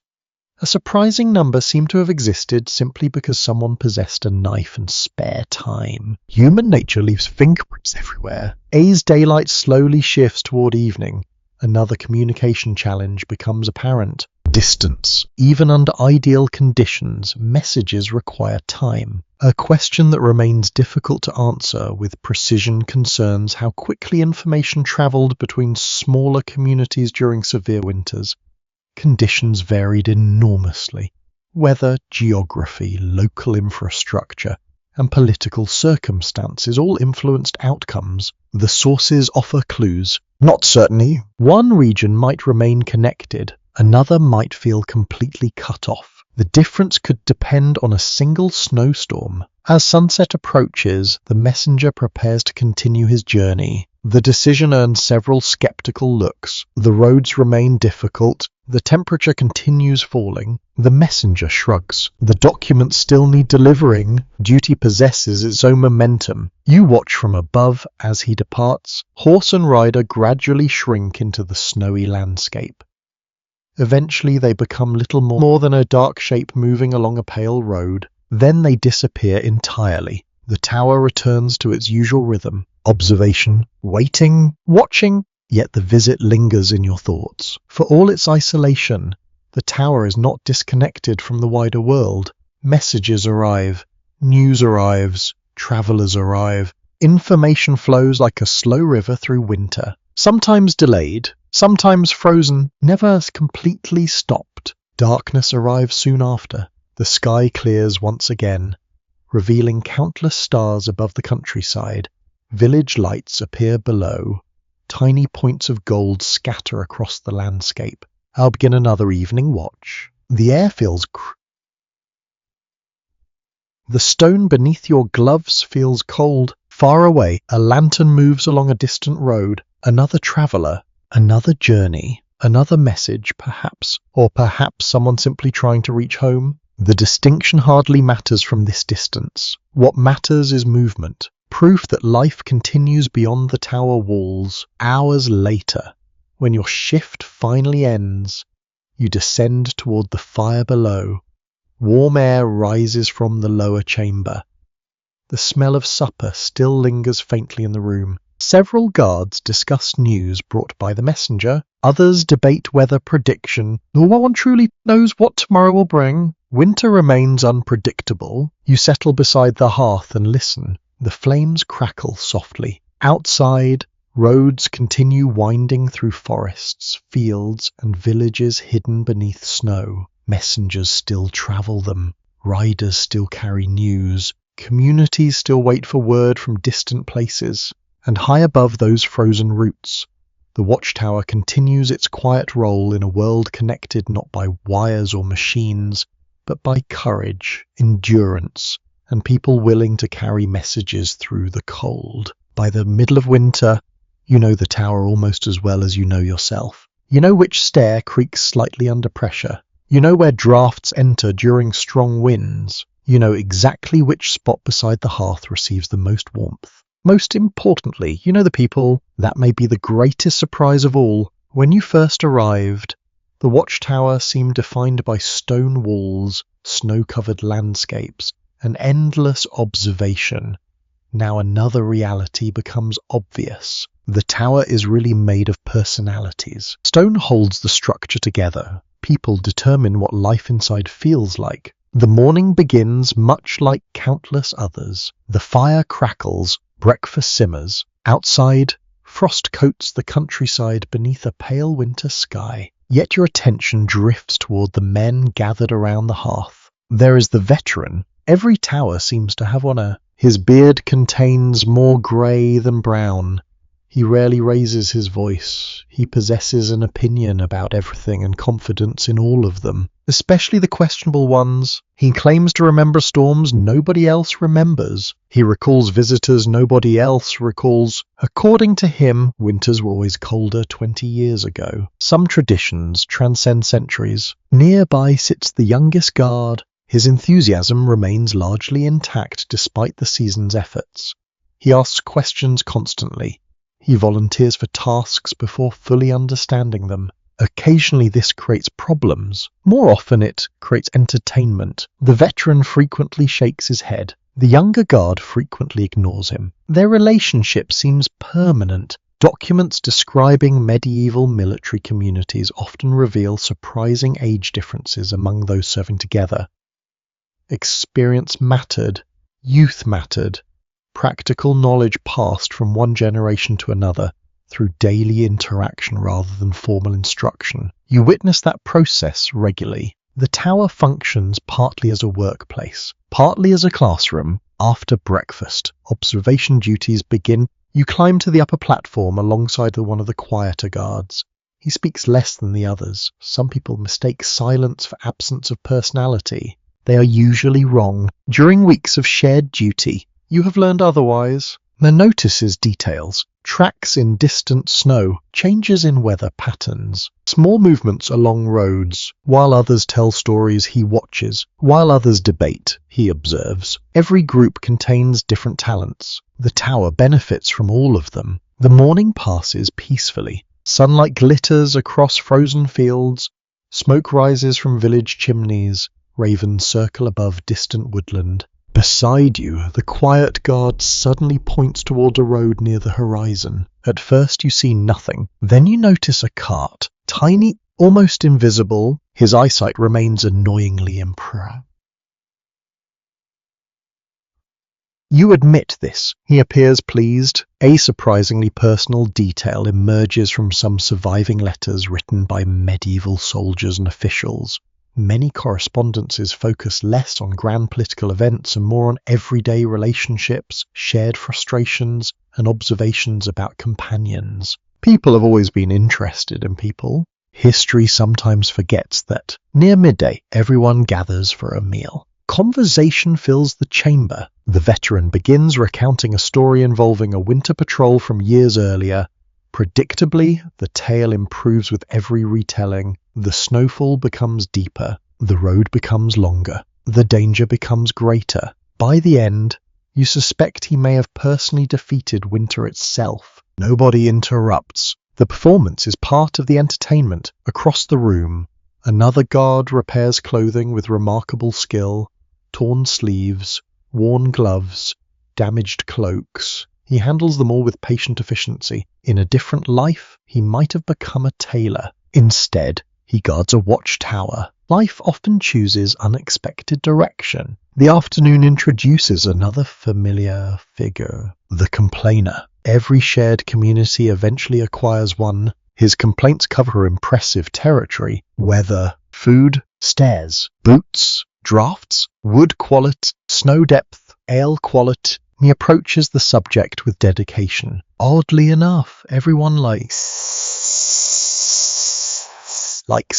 A surprising number seem to have existed simply because someone possessed a knife and spare time. Human nature leaves fingerprints everywhere. As daylight slowly shifts toward evening, another communication challenge becomes apparent. distance. Even under ideal conditions, messages require time. A question that remains difficult to answer with precision concerns how quickly information traveled between smaller communities during severe winters. Conditions varied enormously. Weather, geography, local infrastructure, and political circumstances all influenced outcomes. The sources offer clues. Not certainly. One region might remain connected, another might feel completely cut off. The difference could depend on a single snowstorm. As sunset approaches, the messenger prepares to continue his journey. The decision earns several skeptical looks. The roads remain difficult. The temperature continues falling. The messenger shrugs. The documents still need delivering. Duty possesses its own momentum. You watch from above as he departs. Horse and rider gradually shrink into the snowy landscape. Eventually they become little more than a dark shape moving along a pale road. Then they disappear entirely. The tower returns to its usual rhythm. Observation, waiting, watching. Yet the visit lingers in your thoughts. For all its isolation, the tower is not disconnected from the wider world. Messages arrive, news arrives, travelers arrive. Information flows like a slow river through winter. Sometimes delayed, sometimes frozen, never completely stopped. Darkness arrives soon after. The sky clears once again, revealing countless stars above the countryside. Village lights appear below. Tiny points of gold scatter across the landscape. I'll begin another evening watch. The air feels The stone beneath your gloves feels cold. Far away, a lantern moves along a distant road. Another traveller, another journey, another message, perhaps, or perhaps someone simply trying to reach home. The distinction hardly matters from this distance. What matters is movement. Proof that life continues beyond the tower walls. Hours later, when your shift finally ends, you descend toward the fire below. Warm air rises from the lower chamber. The smell of supper still lingers faintly in the room. Several guards discuss news brought by the messenger. Others debate weather prediction. No one truly knows what tomorrow will bring. Winter remains unpredictable. You settle beside the hearth and listen. The flames crackle softly. Outside, roads continue winding through forests, fields, and villages hidden beneath snow. Messengers still travel them. Riders still carry news. Communities still wait for word from distant places. And high above those frozen routes, the Watchtower continues its quiet role in a world connected not by wires or machines, but by courage, endurance, and people willing to carry messages through the cold. By the middle of winter, you know the tower almost as well as you know yourself. You know which stair creaks slightly under pressure. You know where drafts enter during strong winds. You know exactly which spot beside the hearth receives the most warmth. Most importantly, you know the people. That may be the greatest surprise of all. When you first arrived, the Watchtower seemed defined by stone walls, snow-covered landscapes, and endless observation. Now another reality becomes obvious. The tower is really made of personalities. Stone holds the structure together. People determine what life inside feels like. The morning begins much like countless others. The fire crackles, breakfast simmers. Outside, frost coats the countryside beneath a pale winter sky. Yet your attention drifts toward the men gathered around the hearth. There is the veteran. Every tower seems to have one. His beard contains more grey than brown. He rarely raises his voice. He possesses an opinion about everything and confidence in all of them, especially the questionable ones. He claims to remember storms nobody else remembers. He recalls visitors nobody else recalls. According to him, winters were always colder 20 years ago. Some traditions transcend centuries. Nearby sits the youngest guard. His enthusiasm remains largely intact despite the season's efforts. He asks questions constantly. He volunteers for tasks before fully understanding them. Occasionally this creates problems. More often it creates entertainment. The veteran frequently shakes his head. The younger guard frequently ignores him. Their relationship seems permanent, Documents describing medieval military communities often reveal surprising age differences among those serving together. Experience mattered, youth mattered, practical knowledge passed from one generation to another through daily interaction rather than formal instruction. You witness that process regularly. The tower functions partly as a workplace, partly as a classroom. After breakfast, observation duties begin. You climb to the upper platform alongside one of the quieter guards. He speaks less than the others. Some people mistake silence for absence of personality. They are usually wrong. During weeks of shared duty, you have learned otherwise. He notices details, tracks in distant snow, changes in weather patterns, small movements along roads. While others tell stories, he watches. While others debate, he observes. Every group contains different talents. The tower benefits from all of them. The morning passes peacefully. Sunlight glitters across frozen fields. Smoke rises from village chimneys. Ravens circle above distant woodland. Beside you, the quiet guard suddenly points toward a road near the horizon. At first you see nothing. Then you notice a cart. Tiny, almost invisible. His eyesight remains annoyingly impaired. You admit this. He appears pleased. A surprisingly personal detail emerges from some surviving letters written by medieval soldiers and officials. Many correspondences focus less on grand political events and more on everyday relationships, shared frustrations, and observations about companions. People have always been interested in people. History sometimes forgets that. Near midday, everyone gathers for a meal. Conversation fills the chamber. The veteran begins recounting a story involving a winter patrol from years earlier. Predictably, the tale improves with every retelling. The snowfall becomes deeper. The road becomes longer. The danger becomes greater. By the end, you suspect he may have personally defeated winter itself. Nobody interrupts. The performance is part of the entertainment. Across the room, another guard repairs clothing with remarkable skill. Torn sleeves, worn gloves, damaged cloaks. He handles them all with patient efficiency. In a different life, he might have become a tailor. Instead, he guards a watchtower. Life often chooses unexpected direction. The afternoon introduces another familiar figure, the complainer. Every shared community eventually acquires one. His complaints cover impressive territory: weather, food, stairs, boots, drafts, wood quality, snow depth, ale quality. He approaches the subject with dedication. Oddly enough, everyone likes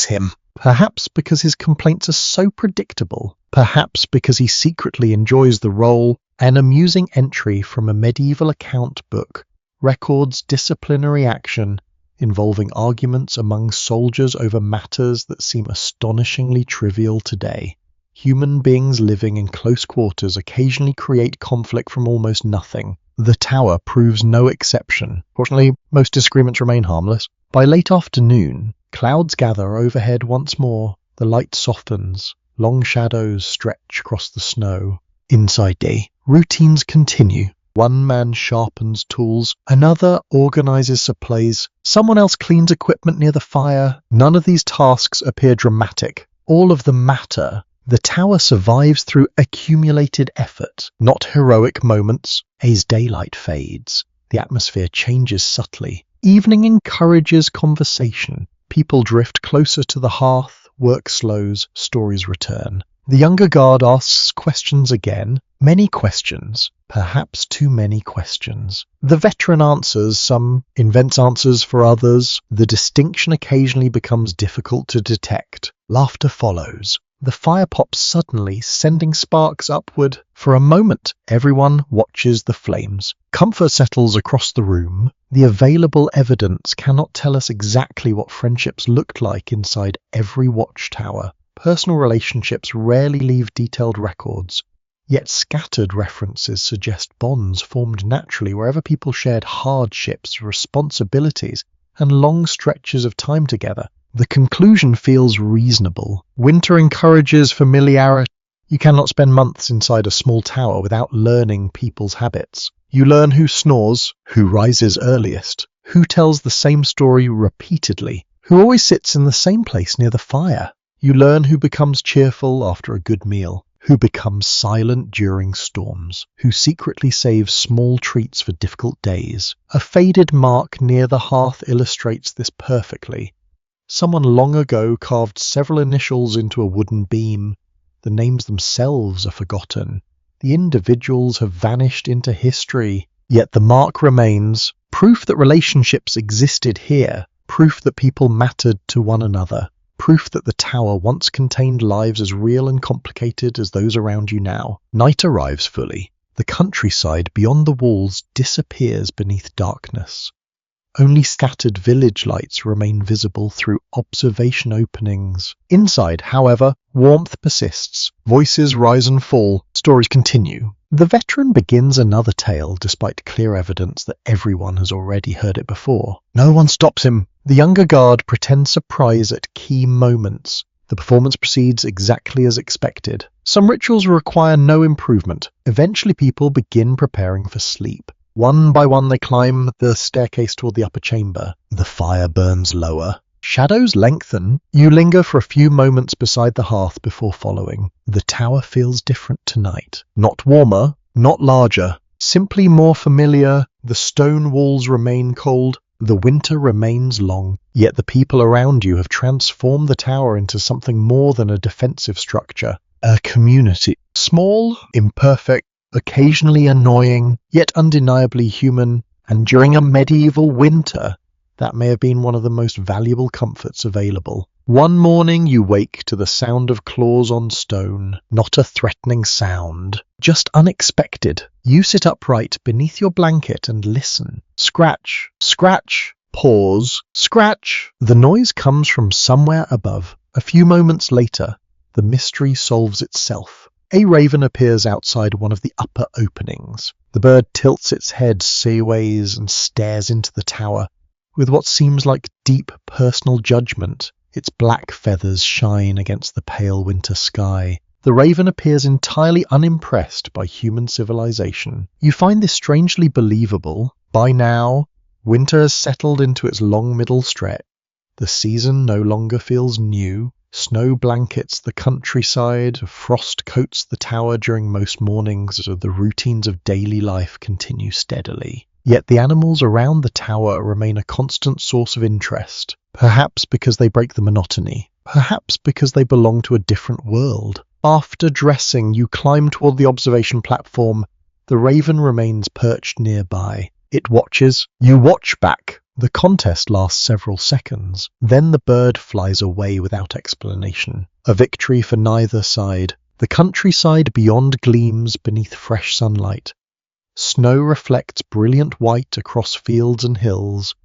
him. Perhaps because his complaints are so predictable. Perhaps because he secretly enjoys the role. An amusing entry from a medieval account book records disciplinary action involving arguments among soldiers over matters that seem astonishingly trivial today. Human beings living in close quarters occasionally create conflict from almost nothing. The tower proves no exception. Fortunately, most disagreements remain harmless. By late afternoon, clouds gather overhead once more. The light softens. Long shadows stretch across the snow. Inside day, routines continue. One man sharpens tools. Another organizes supplies. Someone else cleans equipment near the fire. None of these tasks appear dramatic. All of them matter. The tower survives through accumulated effort, not heroic moments. As daylight fades, the atmosphere changes subtly. Evening encourages conversation. People drift closer to the hearth, work slows, stories return. The younger guard asks questions again. Many questions, perhaps too many questions. The veteran answers, some invents answers for others. The distinction occasionally becomes difficult to detect. Laughter follows. The fire pops suddenly, sending sparks upward. For a moment, everyone watches the flames. Comfort settles across the room. The available evidence cannot tell us exactly what friendships looked like inside every watchtower. Personal relationships rarely leave detailed records, yet scattered references suggest bonds formed naturally wherever people shared hardships, responsibilities, and long stretches of time together. The conclusion feels reasonable. Winter encourages familiarity. You cannot spend months inside a small tower without learning people's habits. You learn who snores, who rises earliest, Who tells the same story repeatedly? Who always sits in the same place near the fire? You learn who becomes cheerful after a good meal, who becomes silent during storms, who secretly saves small treats for difficult days. A faded mark near the hearth illustrates this perfectly. Someone long ago carved several initials into a wooden beam. The names themselves are forgotten. The individuals have vanished into history, yet the mark remains, proof that relationships existed here, proof that people mattered to one another, proof that the tower once contained lives as real and complicated as those around you now. Night arrives fully. The countryside beyond the walls disappears beneath darkness. Only scattered village lights remain visible through observation openings. Inside, however, warmth persists. Voices rise and fall. Stories continue. The veteran begins another tale despite clear evidence that everyone has already heard it before. No one stops him. The younger guard pretends surprise at key moments. The performance proceeds exactly as expected. Some rituals require no improvement. Eventually people begin preparing for sleep. One by one they climb the staircase toward the upper chamber. The fire burns lower. Shadows lengthen. You linger for a few moments beside the hearth before following. The tower feels different tonight. Not warmer, not larger, simply more familiar. The stone walls remain cold. The winter remains long. Yet the people around you have transformed the tower into something more than a defensive structure. A community. Small, imperfect, occasionally annoying, yet undeniably human, and during a medieval winter, that may have been one of the most valuable comforts available. One morning you wake to the sound of claws on stone, not a threatening sound, just unexpected. You sit upright beneath your blanket and listen. Scratch, scratch, pause, scratch. The noise comes from somewhere above. A few moments later, the mystery solves itself. A raven appears outside one of the upper openings. The bird tilts its head sideways and stares into the tower. With what seems like deep personal judgment, its black feathers shine against the pale winter sky. The raven appears entirely unimpressed by human civilization. You find this strangely believable. By now, winter has settled into its long middle stretch. The season no longer feels new. Snow blankets the countryside, frost coats the tower during most mornings as the routines of daily life continue steadily. Yet the animals around the tower remain a constant source of interest, perhaps because they break the monotony, perhaps because they belong to a different world. After dressing, you climb toward the observation platform. The raven remains perched nearby. It watches. You watch back. The contest lasts several seconds. Then the bird flies away without explanation. A victory for neither side. The countryside beyond gleams beneath fresh sunlight. Snow reflects brilliant white across fields and hills.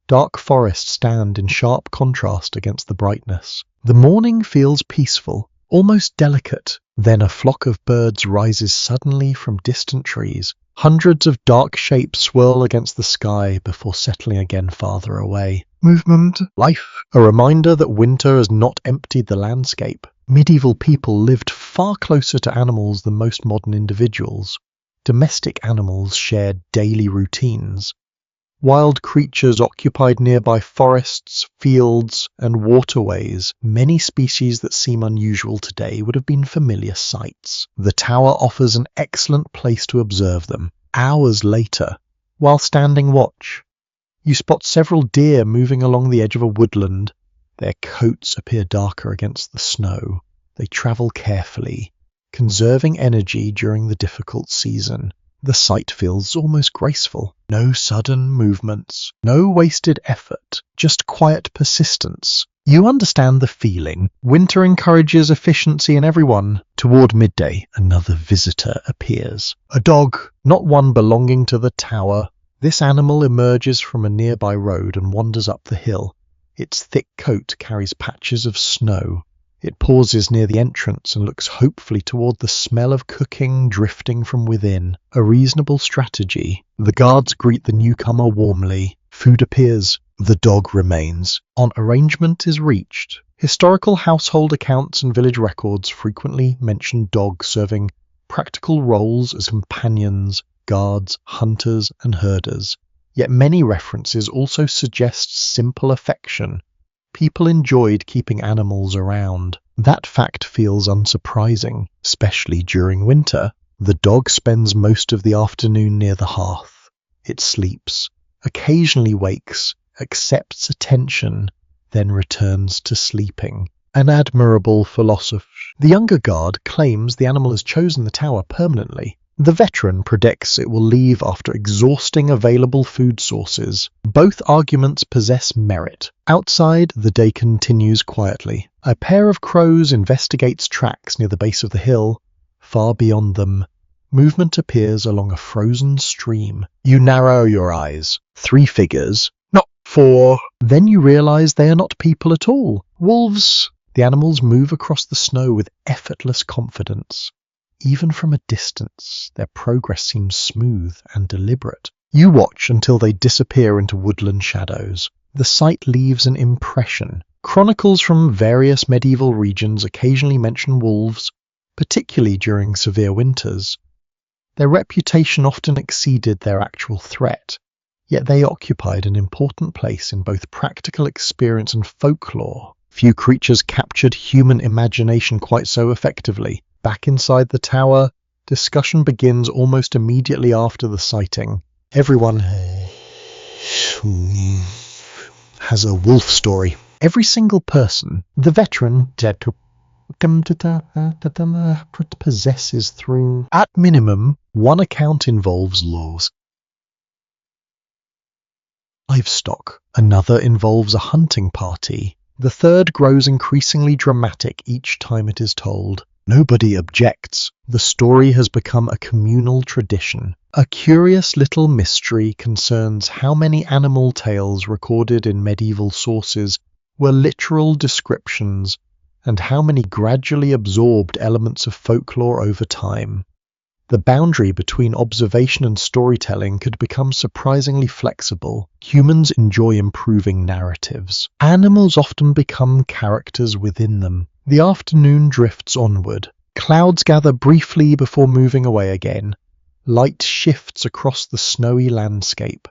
Dark forests stand in sharp contrast against the brightness. The morning feels peaceful, almost delicate. Then a flock of birds rises suddenly from distant trees. Hundreds of dark shapes swirl against the sky before settling again farther away. Movement, life, a reminder that winter has not emptied the landscape. Medieval people lived far closer to animals than most modern individuals. Domestic animals shared daily routines. Wild creatures occupied nearby forests, fields, and waterways. Many species that seem unusual today would have been familiar sights. The tower offers an excellent place to observe them. Hours later, while standing watch, you spot several deer moving along the edge of a woodland. Their coats appear darker against the snow. They travel carefully, conserving energy during the difficult season. The sight feels almost graceful. No sudden movements, no wasted effort, just quiet persistence. You understand the feeling. Winter encourages efficiency in everyone. Toward midday, another visitor appears. A dog, not one belonging to the tower. This animal emerges from a nearby road and wanders up the hill. Its thick coat carries patches of snow. It pauses near the entrance and looks hopefully toward the smell of cooking drifting from within. A reasonable strategy. The guards greet the newcomer warmly. Food appears. The dog remains. On arrangement is reached. Historical household accounts and village records frequently mention dogs serving practical roles as companions, guards, hunters, and herders. Yet many references also suggest simple affection. People enjoyed keeping animals around. That fact feels unsurprising, especially during winter. The dog spends most of the afternoon near the hearth. It sleeps, occasionally wakes, accepts attention, then returns to sleeping. An admirable philosophy. The younger guard claims the animal has chosen the tower permanently. The veteran predicts it will leave after exhausting available food sources. Both arguments possess merit. Outside, the day continues quietly. A pair of crows investigates tracks near the base of the hill. Far beyond them, movement appears along a frozen stream. You narrow your eyes. 3 figures. Not 4. Then you realize they are not people at all. Wolves. The animals move across the snow with effortless confidence. Even from a distance, their progress seems smooth and deliberate. You watch until they disappear into woodland shadows. The sight leaves an impression. Chronicles from various medieval regions occasionally mention wolves, particularly during severe winters. Their reputation often exceeded their actual threat, yet they occupied an important place in both practical experience and folklore. Few creatures captured human imagination quite so effectively. Back inside the tower, discussion begins almost immediately after the sighting. Everyone has a wolf story. Every single person, the veteran, possesses through. At minimum, one account involves laws. Livestock. Another involves a hunting party. The third grows increasingly dramatic each time it is told. Nobody objects. The story has become a communal tradition. A curious little mystery concerns how many animal tales recorded in medieval sources were literal descriptions, and how many gradually absorbed elements of folklore over time. The boundary between observation and storytelling could become surprisingly flexible. Humans enjoy improving narratives. Animals often become characters within them. The afternoon drifts onward. Clouds gather briefly before moving away again. Light shifts across the snowy landscape.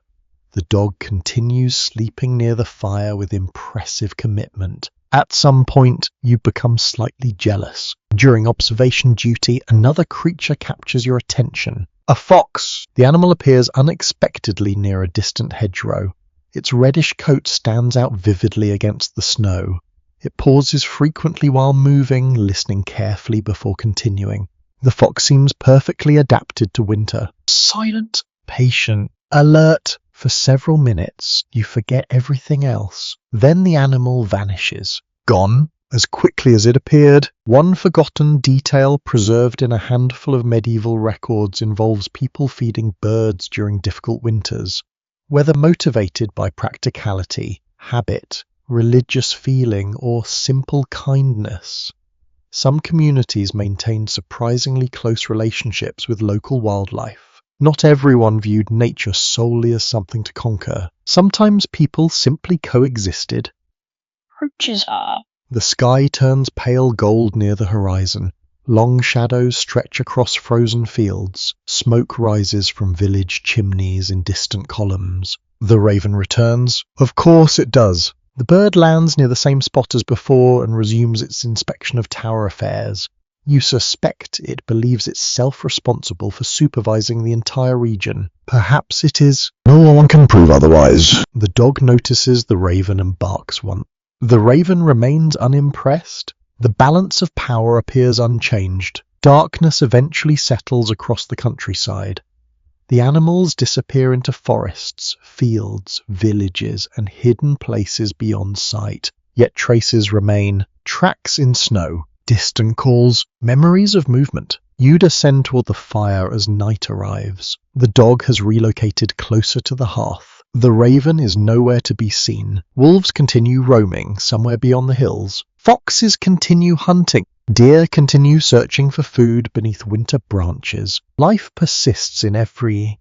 The dog continues sleeping near the fire with impressive commitment. At some point, you become slightly jealous. During observation duty, another creature captures your attention. A fox! The animal appears unexpectedly near a distant hedgerow. Its reddish coat stands out vividly against the snow. It pauses frequently while moving, listening carefully before continuing. The fox seems perfectly adapted to winter. Silent, patient, alert. For several minutes, you forget everything else. Then the animal vanishes. Gone, as quickly as it appeared. One forgotten detail preserved in a handful of medieval records involves people feeding birds during difficult winters. Whether motivated by practicality, habit, religious feeling, or simple kindness, some communities maintained surprisingly close relationships with local wildlife. Not everyone viewed nature solely as something to conquer. Sometimes people simply coexisted. Roaches are. The sky turns pale gold near the horizon. Long shadows stretch across frozen fields. Smoke rises from village chimneys in distant columns. The raven returns. Of course it does. The bird lands near the same spot as before and resumes its inspection of tower affairs. You suspect it believes itself responsible for supervising the entire region. Perhaps it is. No one can prove otherwise. The dog notices the raven and barks once. The raven remains unimpressed. The balance of power appears unchanged. Darkness eventually settles across the countryside. The animals disappear into forests, fields, villages, and hidden places beyond sight. Yet traces remain. Tracks in snow. Distant calls, memories of movement. You descend toward the fire as night arrives. The dog has relocated closer to the hearth. The raven is nowhere to be seen. Wolves continue roaming somewhere beyond the hills. Foxes continue hunting. Deer continue searching for food beneath winter branches. Life persists in every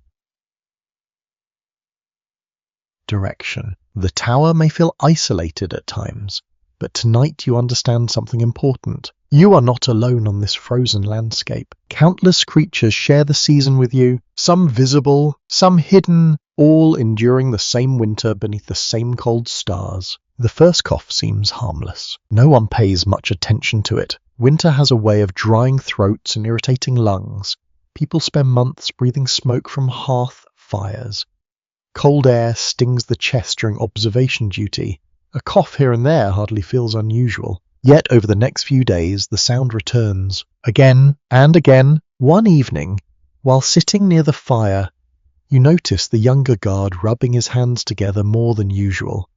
direction. The tower may feel isolated at times, but tonight you understand something important. You are not alone on this frozen landscape. Countless creatures share the season with you, some visible, some hidden, all enduring the same winter beneath the same cold stars. The first cough seems harmless. No one pays much attention to it. Winter has a way of drying throats and irritating lungs. People spend months breathing smoke from hearth fires. Cold air stings the chest during observation duty. A cough here and there hardly feels unusual. Yet over the next few days the sound returns. Again and again. One evening, while sitting near the fire, you notice the younger guard rubbing his hands together more than usual.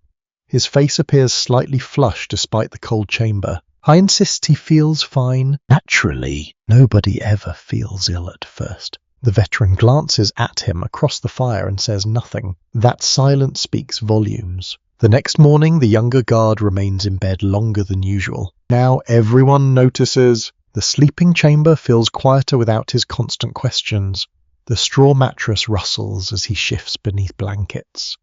His face appears slightly flushed despite the cold chamber. I insist he feels fine. Naturally, nobody ever feels ill at first. The veteran glances at him across the fire and says nothing. That silence speaks volumes. The next morning, the younger guard remains in bed longer than usual. Now everyone notices. The sleeping chamber feels quieter without his constant questions. The straw mattress rustles as he shifts beneath blankets.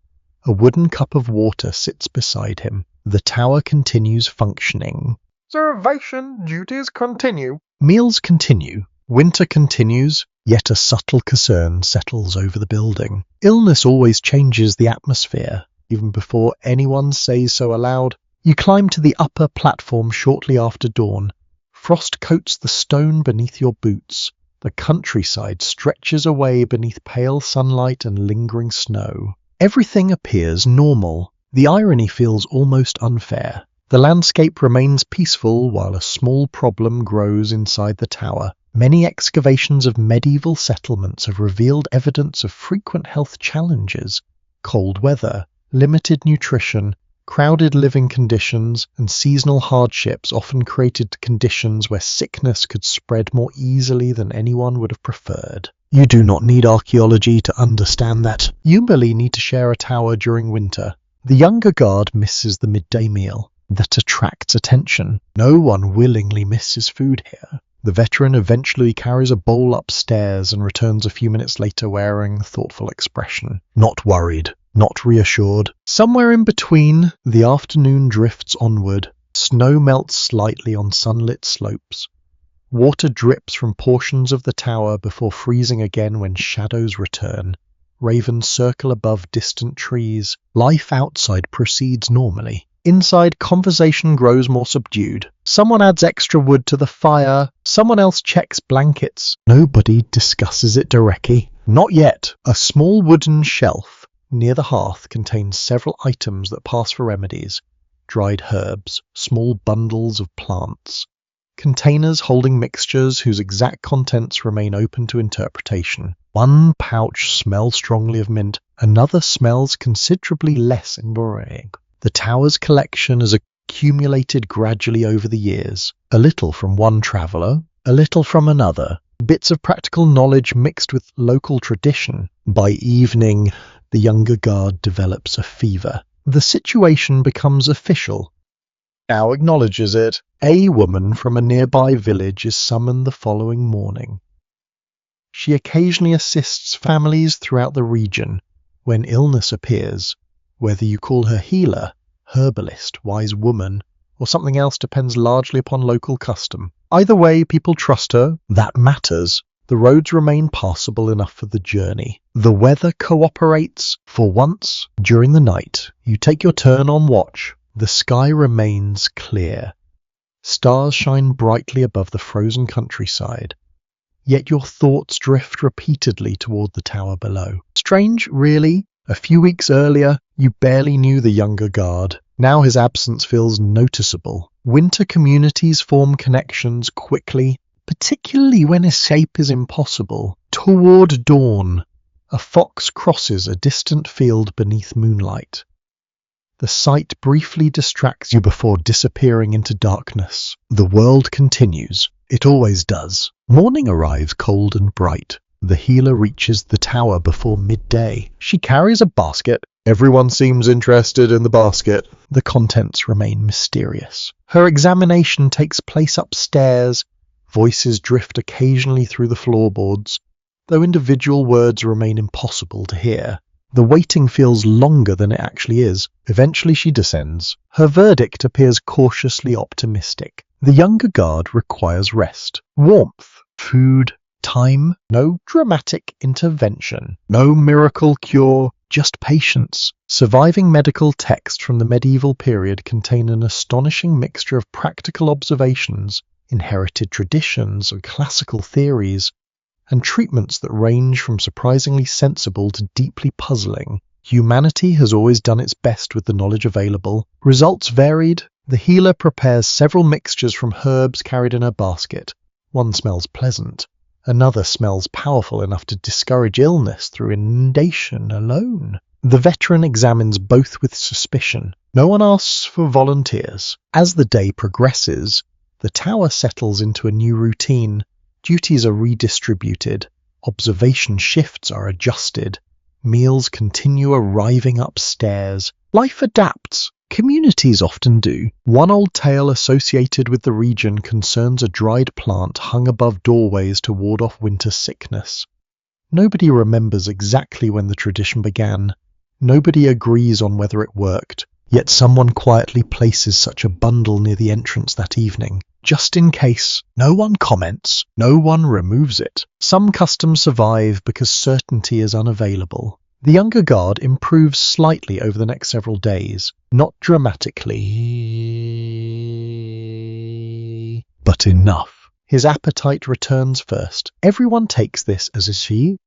A wooden cup of water sits beside him. The tower continues functioning. Observation duties continue. Meals continue. Winter continues, yet a subtle concern settles over the building. Illness always changes the atmosphere, even before anyone says so aloud. You climb to the upper platform shortly after dawn. Frost coats the stone beneath your boots. The countryside stretches away beneath pale sunlight and lingering snow. Everything appears normal. The irony feels almost unfair. The landscape remains peaceful while a small problem grows inside the tower. Many excavations of medieval settlements have revealed evidence of frequent health challenges. Cold weather, limited nutrition, crowded living conditions, and seasonal hardships often created conditions where sickness could spread more easily than anyone would have preferred. You do not need archaeology to understand that. You merely need to share a tower during winter. The younger guard misses the midday meal. That attracts attention. No one willingly misses food here. The veteran eventually carries a bowl upstairs and returns a few minutes later wearing a thoughtful expression. Not worried, not reassured. Somewhere in between, the afternoon drifts onward. Snow melts slightly on sunlit slopes. Water drips from portions of the tower before freezing again when shadows return. Ravens circle above distant trees. Life outside proceeds normally. Inside, conversation grows more subdued. Someone adds extra wood to the fire. Someone else checks blankets. Nobody discusses it directly. Not yet. A small wooden shelf near the hearth contains several items that pass for remedies. Dried herbs, small bundles of plants. Containers holding mixtures whose exact contents remain open to interpretation. One pouch smells strongly of mint. Another smells considerably less embodying. The tower's collection has accumulated gradually over the years. A little from one traveller, a little from another. Bits of practical knowledge mixed with local tradition. By evening, the younger guard develops a fever. The situation becomes official. Now acknowledges it. A woman from a nearby village is summoned the following morning. She occasionally assists families throughout the region when illness appears. Whether you call her healer, herbalist, wise woman, or something else depends largely upon local custom. Either way, people trust her. That matters. The roads remain passable enough for the journey. The weather cooperates. For once, during the night, you take your turn on watch. The sky remains clear. Stars shine brightly above the frozen countryside. Yet your thoughts drift repeatedly toward the tower below. Strange, really? A few weeks earlier, you barely knew the younger guard. Now his absence feels noticeable. Winter communities form connections quickly, particularly when escape is impossible. Toward dawn, a fox crosses a distant field beneath moonlight. The sight briefly distracts you before disappearing into darkness. The world continues. It always does. Morning arrives cold and bright. The healer reaches the tower before midday. She carries a basket. Everyone seems interested in the basket. The contents remain mysterious. Her examination takes place upstairs. Voices drift occasionally through the floorboards, though individual words remain impossible to hear. The waiting feels longer than it actually is. Eventually she descends. Her verdict appears cautiously optimistic. The younger guard requires rest, warmth, food, time, no dramatic intervention, no miracle cure, just patience. Surviving medical texts from the medieval period contain an astonishing mixture of practical observations, inherited traditions, and classical theories, and treatments that range from surprisingly sensible to deeply puzzling. Humanity has always done its best with the knowledge available. Results varied. The healer prepares several mixtures from herbs carried in a basket. One smells pleasant. Another smells powerful enough to discourage illness through inundation alone. The veteran examines both with suspicion. No one asks for volunteers. As the day progresses, the tower settles into a new routine. Duties are redistributed. Observation shifts are adjusted. Meals continue arriving upstairs. Life adapts. Communities often do. One old tale associated with the region concerns a dried plant hung above doorways to ward off winter sickness. Nobody remembers exactly when the tradition began. Nobody agrees on whether it worked. Yet someone quietly places such a bundle near the entrance that evening, just in case. No one comments. No one removes it. Some customs survive because certainty is unavailable. The younger guard improves slightly over the next several days, not dramatically, but enough. His appetite returns first. Everyone takes this as is he.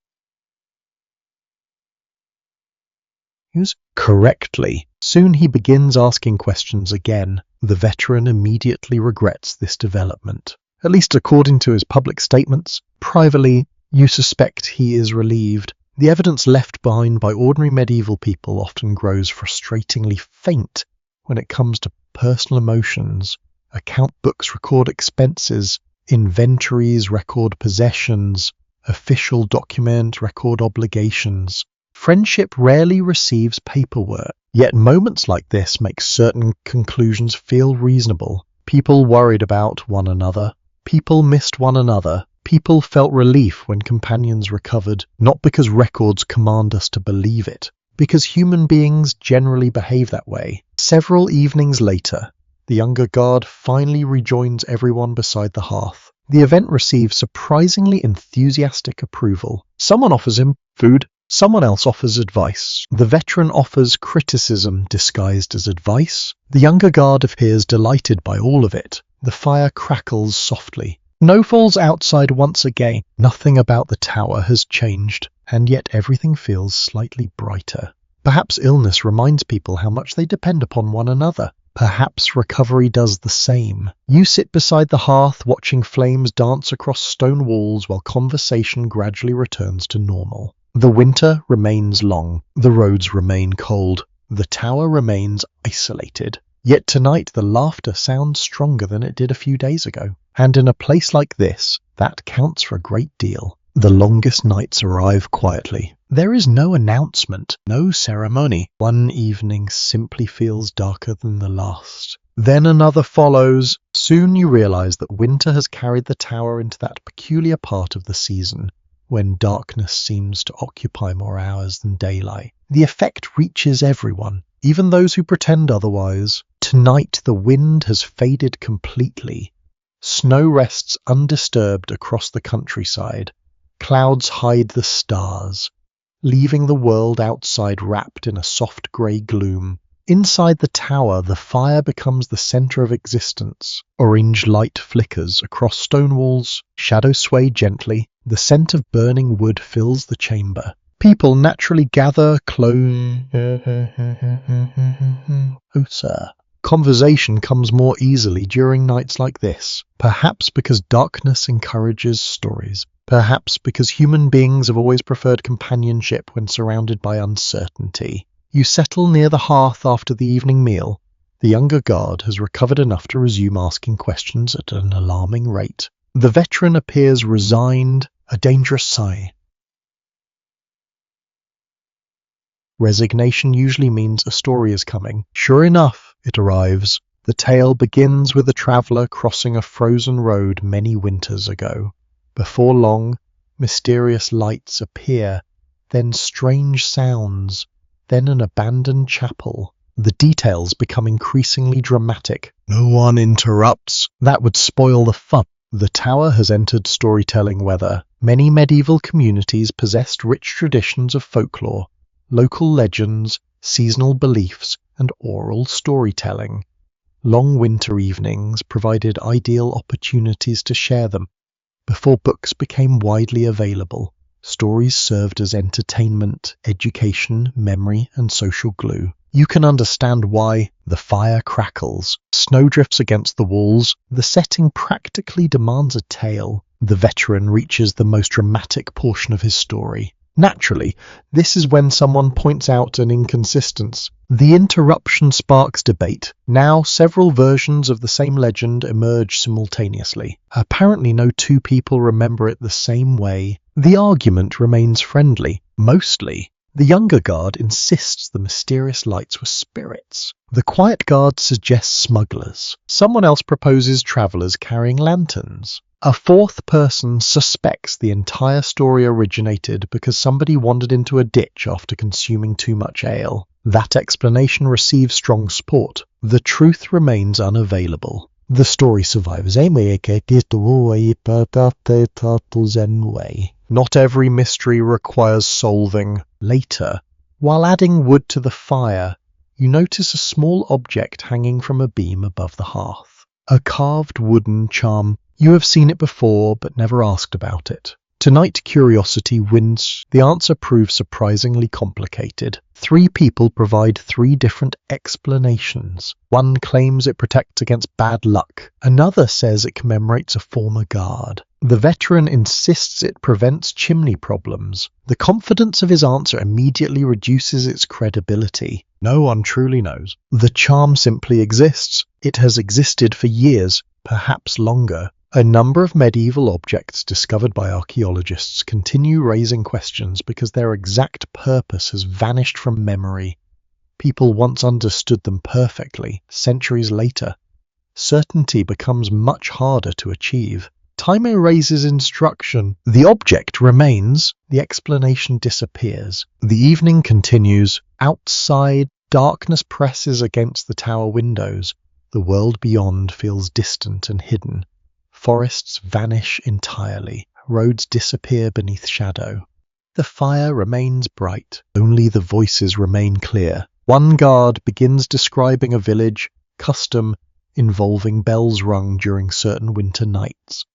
Correctly. Soon he begins asking questions again. The veteran immediately regrets this development. At least according to his public statements. Privately, you suspect he is relieved. The evidence left behind by ordinary medieval people often grows frustratingly faint when it comes to personal emotions. Account books record expenses, inventories record possessions, official documents record obligations. Friendship rarely receives paperwork, yet moments like this make certain conclusions feel reasonable. People worried about one another. People missed one another. People felt relief when companions recovered, not because records command us to believe it, because human beings generally behave that way. Several evenings later, the younger guard finally rejoins everyone beside the hearth. The event receives surprisingly enthusiastic approval. Someone offers him food. Someone else offers advice. The veteran offers criticism disguised as advice. The younger guard appears delighted by all of it. The fire crackles softly. Snow falls outside once again. Nothing about the tower has changed, and yet everything feels slightly brighter. Perhaps illness reminds people how much they depend upon one another. Perhaps recovery does the same. You sit beside the hearth watching flames dance across stone walls while conversation gradually returns to normal. The winter remains long. The roads remain cold. The tower remains isolated. Yet tonight the laughter sounds stronger than it did a few days ago. And in a place like this, that counts for a great deal. The longest nights arrive quietly. There is no announcement, no ceremony. One evening simply feels darker than the last. Then another follows. Soon you realize that winter has carried the tower into that peculiar part of the season when darkness seems to occupy more hours than daylight. The effect reaches everyone, even those who pretend otherwise. Tonight the wind has faded completely. Snow rests undisturbed across the countryside. Clouds hide the stars, leaving the world outside wrapped in a soft grey gloom. Inside the tower, the fire becomes the centre of existence. Orange light flickers across stone walls. Shadows sway gently. The scent of burning wood fills the chamber. People naturally gather closer. Conversation comes more easily during nights like this, perhaps because darkness encourages stories, perhaps because human beings have always preferred companionship when surrounded by uncertainty. You settle near the hearth after the evening meal. The younger guard has recovered enough to resume asking questions at an alarming rate. The veteran appears resigned, a dangerous sigh. Resignation usually means a story is coming. Sure enough, it arrives. The tale begins with a traveller crossing a frozen road many winters ago. Before long, mysterious lights appear, then strange sounds, then an abandoned chapel. The details become increasingly dramatic. No one interrupts. That would spoil the fun. The tower has entered storytelling weather. Many medieval communities possessed rich traditions of folklore. local legends, seasonal beliefs, and oral storytelling. Long winter evenings provided ideal opportunities to share them. Before books became widely available, stories served as entertainment, education, memory, and social glue. You can understand why the fire crackles, snow drifts against the walls, the setting practically demands a tale. The veteran reaches the most dramatic portion of his story. Naturally, this is when someone points out an inconsistency. The interruption sparks debate. Now, several versions of the same legend emerge simultaneously. Apparently, no two people remember it the same way. The argument remains friendly, mostly. The younger guard insists the mysterious lights were spirits. The quiet guard suggests smugglers. Someone else proposes travelers carrying lanterns. A fourth person suspects the entire story originated because somebody wandered into a ditch after consuming too much ale. That explanation receives strong support. The truth remains unavailable. The story survives. Not every mystery requires solving. Later, while adding wood to the fire, you notice a small object hanging from a beam above the hearth. A carved wooden charm. You have seen it before, but never asked about it. Tonight, curiosity wins. The answer proves surprisingly complicated. 3 people provide 3 different explanations. One claims it protects against bad luck. Another says it commemorates a former guard. The veteran insists it prevents chimney problems. The confidence of his answer immediately reduces its credibility. No one truly knows. The charm simply exists. It has existed for years, perhaps longer. A number of medieval objects discovered by archaeologists continue raising questions because their exact purpose has vanished from memory. People once understood them perfectly. Centuries later, certainty becomes much harder to achieve. Time erases instruction. The object remains. The explanation disappears. The evening continues. Outside, darkness presses against the tower windows. The world beyond feels distant and hidden. Forests vanish entirely. Roads disappear beneath shadow. The fire remains bright. Only the voices remain clear. One guard begins describing a village custom involving bells rung during certain winter nights.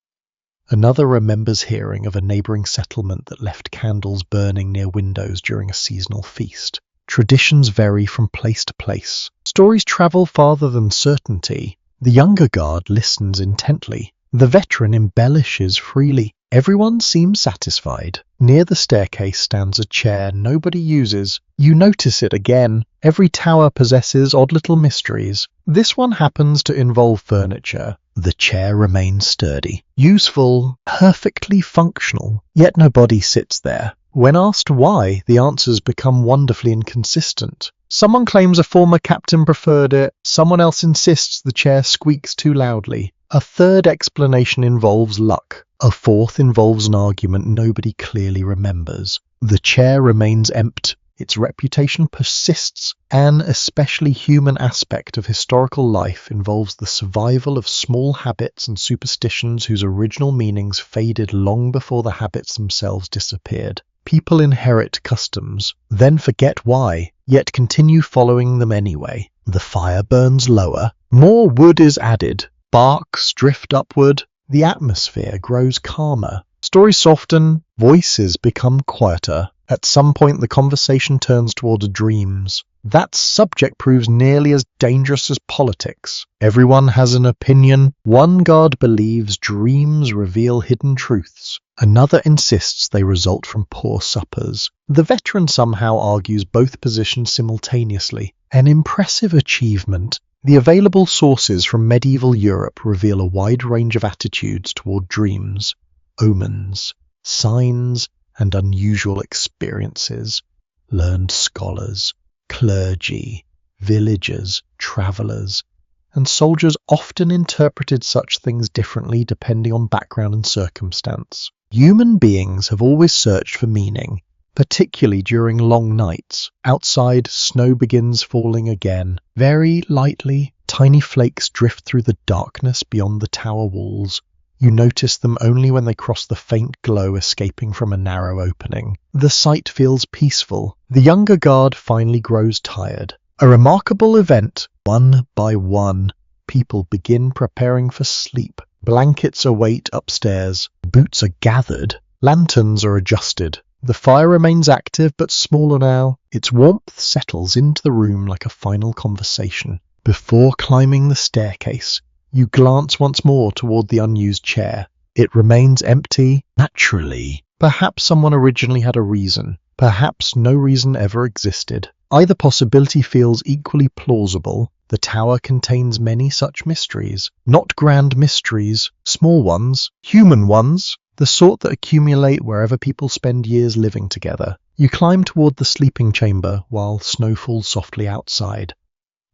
Another remembers hearing of a neighbouring settlement that left candles burning near windows during a seasonal feast. Traditions vary from place to place. Stories travel farther than certainty. The younger guard listens intently. The veteran embellishes freely. Everyone seems satisfied. Near the staircase stands a chair nobody uses. You notice it again. Every tower possesses odd little mysteries. This one happens to involve furniture. The chair remains sturdy, useful, perfectly functional, yet nobody sits there. When asked why, the answers become wonderfully inconsistent. Someone claims a former captain preferred it. Someone else insists the chair squeaks too loudly. A third explanation involves luck. A fourth involves an argument nobody clearly remembers. The chair remains empty. Its reputation persists. An especially human aspect of historical life involves the survival of small habits and superstitions whose original meanings faded long before the habits themselves disappeared. People inherit customs, then forget why, yet continue following them anyway. The fire burns lower. More wood is added. Sparks drift upward. The atmosphere grows calmer. Stories soften. Voices become quieter. At some point, the conversation turns toward dreams. That subject proves nearly as dangerous as politics. Everyone has an opinion. One guard believes dreams reveal hidden truths. Another insists they result from poor suppers. The veteran somehow argues both positions simultaneously. An impressive achievement. The available sources from medieval Europe reveal a wide range of attitudes toward dreams, omens, signs, and unusual experiences. Learned scholars, clergy, villagers, travellers, and soldiers often interpreted such things differently depending on background and circumstance. Human beings have always searched for meaning, particularly during long nights. Outside, snow begins falling again. Very lightly, tiny flakes drift through the darkness beyond the tower walls. You notice them only when they cross the faint glow escaping from a narrow opening. The sight feels peaceful. The younger guard finally grows tired. A remarkable event. One by one, people begin preparing for sleep. Blankets await upstairs. Boots are gathered. Lanterns are adjusted. The fire remains active but smaller now. Its warmth settles into the room like a final conversation. Before climbing the staircase, you glance once more toward the unused chair. It remains empty. Naturally. Perhaps someone originally had a reason. Perhaps no reason ever existed. Either possibility feels equally plausible. The tower contains many such mysteries. Not grand mysteries, small ones, human ones, the sort that accumulate wherever people spend years living together. You climb toward the sleeping chamber while snow falls softly outside.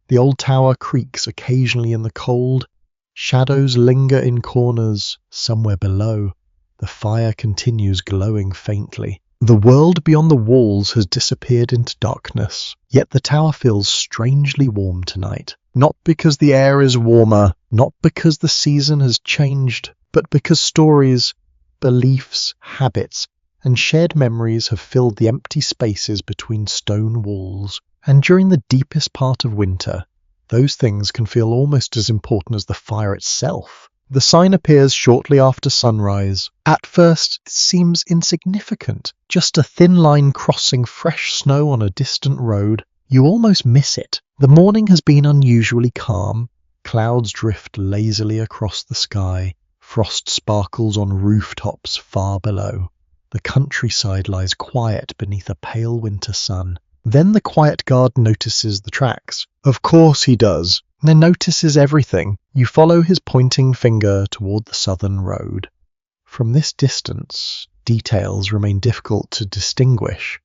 The old tower creaks occasionally in the cold. Shadows linger in corners, somewhere below. The fire continues glowing faintly. The world beyond the walls has disappeared into darkness, yet the tower feels strangely warm tonight. Not because the air is warmer, not because the season has changed, but because stories, beliefs, habits, and shared memories have filled the empty spaces between stone walls. And during the deepest part of winter, those things can feel almost as important as the fire itself. The sign appears shortly after sunrise. At first, it seems insignificant, just a thin line crossing fresh snow on a distant road. You almost miss it. The morning has been unusually calm. Clouds drift lazily across the sky. Frost sparkles on rooftops far below. The countryside lies quiet beneath a pale winter sun. Then the quiet guard notices the tracks. Of course he does. And notices everything. You follow his pointing finger toward the southern road. From this distance, details remain difficult to distinguish.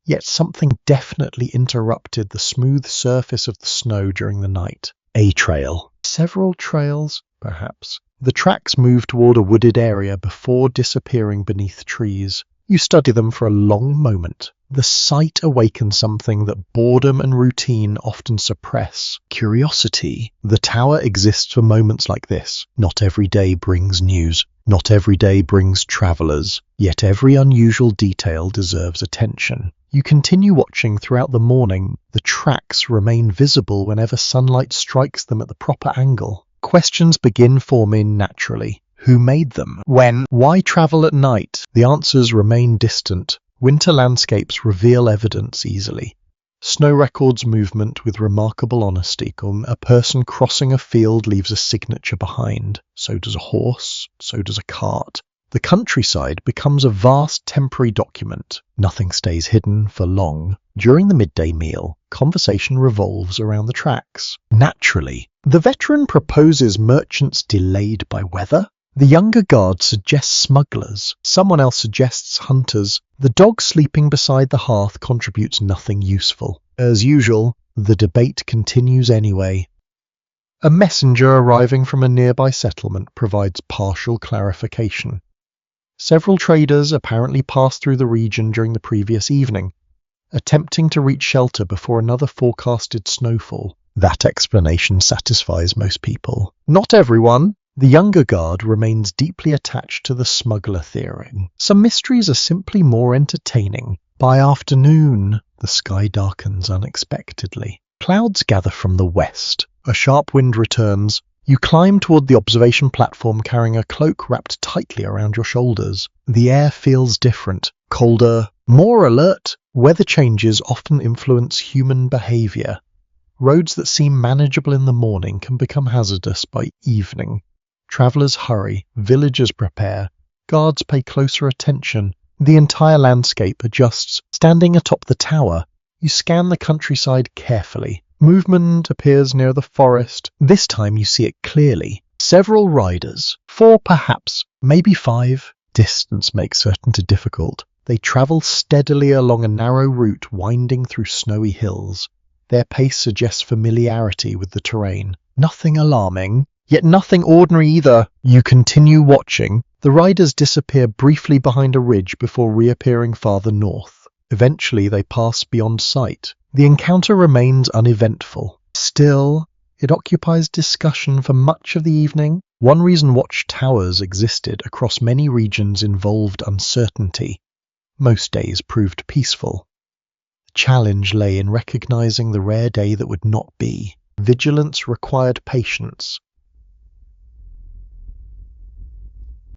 Yet something definitely interrupted the smooth surface of the snow during the night. A trail. Several trails, perhaps. The tracks move toward a wooded area before disappearing beneath trees. You study them for a long moment. The sight awakens something that boredom and routine often suppress. Curiosity. The tower exists for moments like this. Not every day brings news. Not every day brings travelers. Yet every unusual detail deserves attention. You continue watching throughout the morning. The tracks remain visible whenever sunlight strikes them at the proper angle. Questions begin forming naturally. Who made them? When? Why travel at night? The answers remain distant. Winter landscapes reveal evidence easily. Snow records movement with remarkable honesty. A person crossing a field leaves a signature behind. So does a horse. So does a cart. The countryside becomes a vast temporary document. Nothing stays hidden for long. During the midday meal, conversation revolves around the tracks. Naturally, the veteran proposes merchants delayed by weather. The younger guard suggests smugglers. Someone else suggests hunters. The dog sleeping beside the hearth contributes nothing useful. As usual, the debate continues anyway. A messenger arriving from a nearby settlement provides partial clarification. Several traders apparently passed through the region during the previous evening, attempting to reach shelter before another forecasted snowfall. That explanation satisfies most people. Not everyone. The younger guard remains deeply attached to the smuggler theory. Some mysteries are simply more entertaining. By afternoon, the sky darkens unexpectedly. Clouds gather from the west. A sharp wind returns. You climb toward the observation platform carrying a cloak wrapped tightly around your shoulders. The air feels different, colder, more alert. Weather changes often influence human behavior. Roads that seem manageable in the morning can become hazardous by evening. Travelers hurry, villagers prepare, guards pay closer attention. The entire landscape adjusts. Standing atop the tower, you scan the countryside carefully. Movement appears near the forest. This time you see it clearly. Several riders, 4 perhaps, maybe 5. Distance makes certainty difficult. They travel steadily along a narrow route winding through snowy hills. Their pace suggests familiarity with the terrain. Nothing alarming, yet nothing ordinary either. You continue watching. The riders disappear briefly behind a ridge before reappearing farther north. Eventually they pass beyond sight. The encounter remains uneventful. Still, it occupies discussion for much of the evening. One reason watchtowers existed across many regions involved uncertainty. Most days proved peaceful. The challenge lay in recognizing the rare day that would not be. Vigilance required patience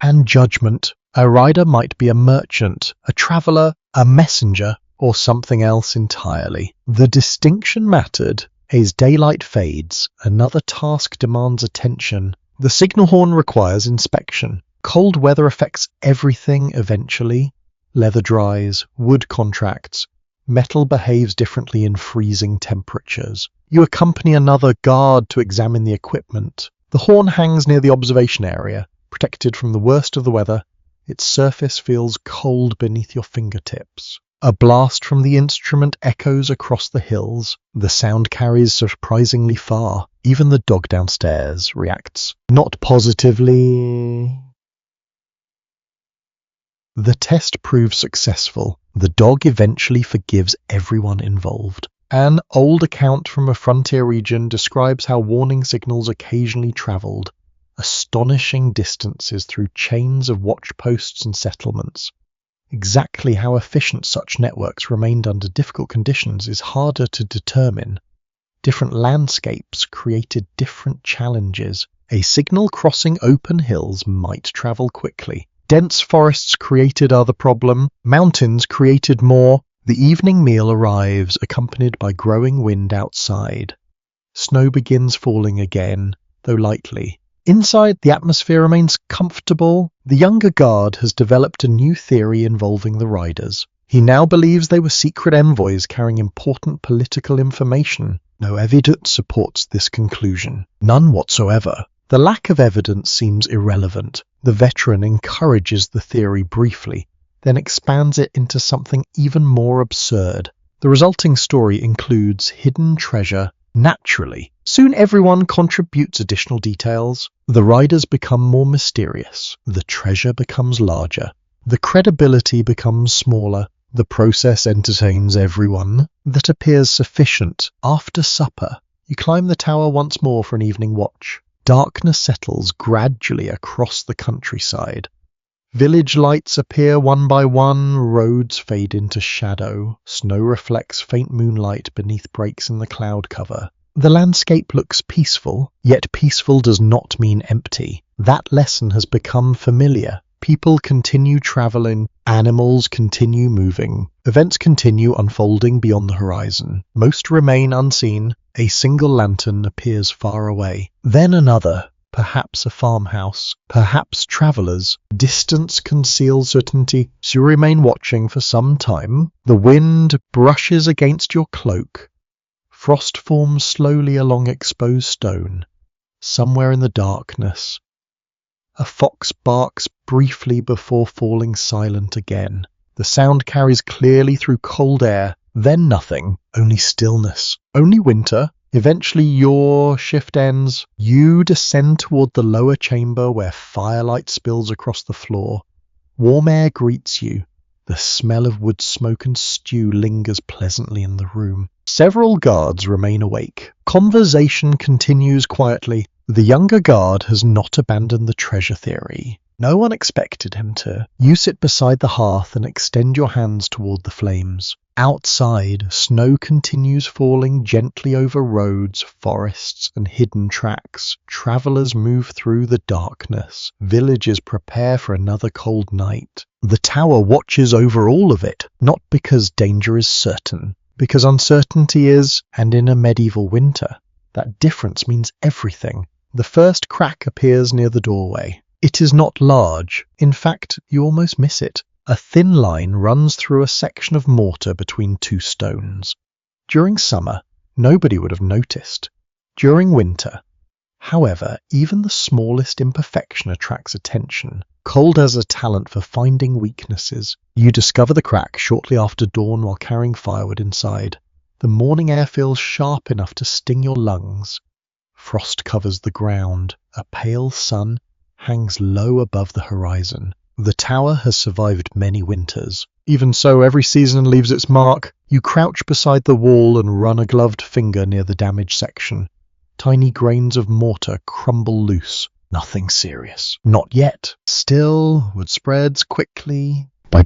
and judgment. A rider might be a merchant, a traveller, a messenger, or something else entirely. The distinction mattered. As daylight fades, another task demands attention. The signal horn requires inspection. Cold weather affects everything eventually. Leather dries, wood contracts, metal behaves differently in freezing temperatures. You accompany another guard to examine the equipment. The horn hangs near the observation area, protected from the worst of the weather. Its surface feels cold beneath your fingertips. A blast from the instrument echoes across the hills. The sound carries surprisingly far. Even the dog downstairs reacts not positively. The test proves successful. The dog eventually forgives everyone involved. An old account from a frontier region describes how warning signals occasionally travelled astonishing distances through chains of watch posts and settlements. Exactly how efficient such networks remained under difficult conditions is harder to determine. Different landscapes created different challenges. A signal crossing open hills might travel quickly. Dense forests created other problem. Mountains created more. The evening meal arrives, accompanied by growing wind outside. Snow begins falling again, though lightly. Inside, the atmosphere remains comfortable. The younger guard has developed a new theory involving the riders. He now believes they were secret envoys carrying important political information. No evidence supports this conclusion. None whatsoever. The lack of evidence seems irrelevant. The veteran encourages the theory briefly, then expands it into something even more absurd. The resulting story includes hidden treasure. Naturally, soon everyone contributes additional details. The riders become more mysterious. The treasure becomes larger. The credibility becomes smaller. The process entertains everyone. That appears sufficient. After supper, you climb the tower once more for an evening watch. Darkness settles gradually across the countryside. Village lights appear one by one, roads fade into shadow, snow reflects faint moonlight beneath breaks in the cloud cover. The landscape looks peaceful, yet peaceful does not mean empty. That lesson has become familiar. People continue traveling, animals continue moving, events continue unfolding beyond the horizon. Most remain unseen. A single lantern appears far away. Then another. Perhaps a farmhouse, perhaps travellers. Distance conceals certainty, so you remain watching for some time. The wind brushes against your cloak. Frost forms slowly along exposed stone. Somewhere in the darkness, a fox barks briefly before falling silent again. The sound carries clearly through cold air, then nothing, only stillness, only winter. Eventually your shift ends. You descend toward the lower chamber where firelight spills across the floor. Warm air greets you. The smell of wood smoke and stew lingers pleasantly in the room. Several guards remain awake. Conversation continues quietly. The younger guard has not abandoned the treasure theory. No one expected him to. You sit beside the hearth and extend your hands toward the flames. Outside, snow continues falling gently over roads, forests, and hidden tracks. Travelers move through the darkness. Villages prepare for another cold night. The tower watches over all of it, not because danger is certain, because uncertainty is, and in a medieval winter, that difference means everything. The first crack appears near the doorway. It is not large. In fact, you almost miss it. A thin line runs through a section of mortar between two stones. During summer, nobody would have noticed. During winter, however, even the smallest imperfection attracts attention. Cold has a talent for finding weaknesses. You discover the crack shortly after dawn while carrying firewood inside. The morning air feels sharp enough to sting your lungs. Frost covers the ground. A pale sun hangs low above the horizon. The tower has survived many winters. Even so, every season leaves its mark. You crouch beside the wall and run a gloved finger near the damaged section. Tiny grains of mortar crumble loose. Nothing serious. Not yet. Still, word spreads quickly. By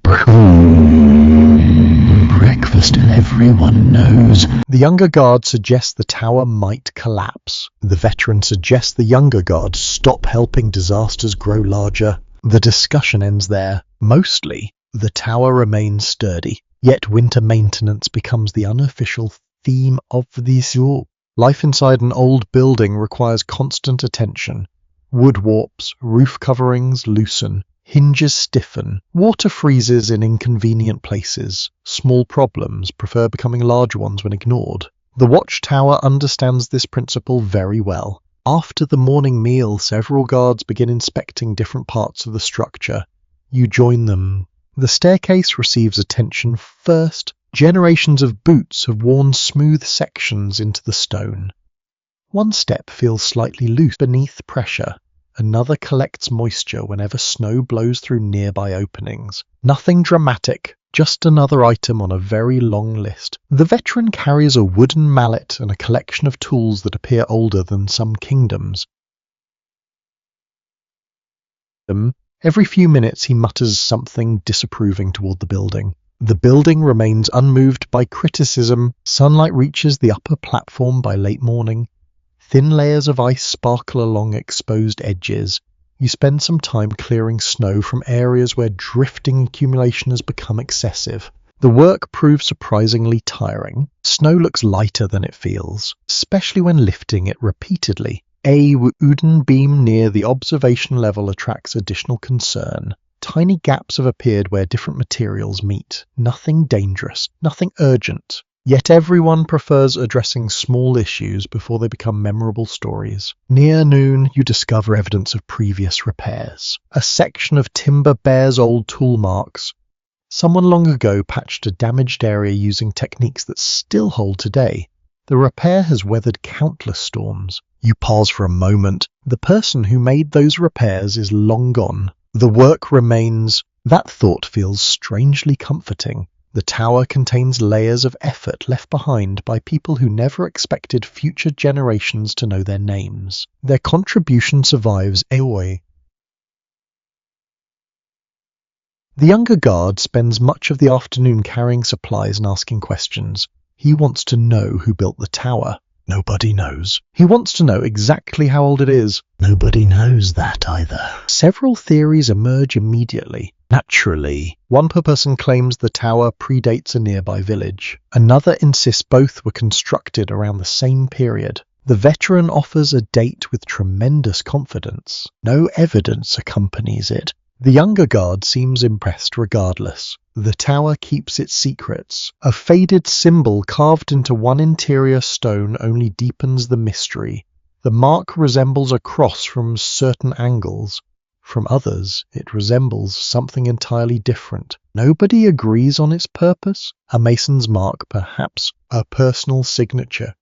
breakfast, everyone knows. The younger guard suggests the tower might collapse. The veteran suggests the younger guard stop helping disasters grow larger. The discussion ends there. Mostly, the tower remains sturdy, yet winter maintenance becomes the unofficial theme of the zoo. Life inside an old building requires constant attention. Wood warps, roof coverings loosen, hinges stiffen, water freezes in inconvenient places. Small problems prefer becoming large ones when ignored. The Watchtower understands this principle very well. After the morning meal, several guards begin inspecting different parts of the structure. You join them. The staircase receives attention first. Generations of boots have worn smooth sections into the stone. One step feels slightly loose beneath pressure. Another collects moisture whenever snow blows through nearby openings. Nothing dramatic, just another item on a very long list. The veteran carries a wooden mallet and a collection of tools that appear older than some kingdoms. Every few minutes he mutters something disapproving toward the building. The building remains unmoved by criticism. Sunlight reaches the upper platform by late morning. Thin layers of ice sparkle along exposed edges. You spend some time clearing snow from areas where drifting accumulation has become excessive. The work proves surprisingly tiring. Snow looks lighter than it feels, especially when lifting it repeatedly. A wooden beam near the observation level attracts additional concern. Tiny gaps have appeared where different materials meet. Nothing dangerous, nothing urgent. Yet everyone prefers addressing small issues before they become memorable stories. Near noon, you discover evidence of previous repairs. A section of timber bears old tool marks. Someone long ago patched a damaged area using techniques that still hold today. The repair has weathered countless storms. You pause for a moment. The person who made those repairs is long gone. The work remains. That thought feels strangely comforting. The tower contains layers of effort left behind by people who never expected future generations to know their names. Their contribution survives Aoi. The younger guard spends much of the afternoon carrying supplies and asking questions. He wants to know who built the tower. Nobody knows. He wants to know exactly how old it is. Nobody knows that either. Several theories emerge immediately. Naturally, one person claims the tower predates a nearby village. Another insists both were constructed around the same period. The veteran offers a date with tremendous confidence. No evidence accompanies it. The younger guard seems impressed regardless. The tower keeps its secrets. A faded symbol carved into one interior stone only deepens the mystery. The mark resembles a cross from certain angles. From others, it resembles something entirely different. Nobody agrees on its purpose. A mason's mark, perhaps a personal signature.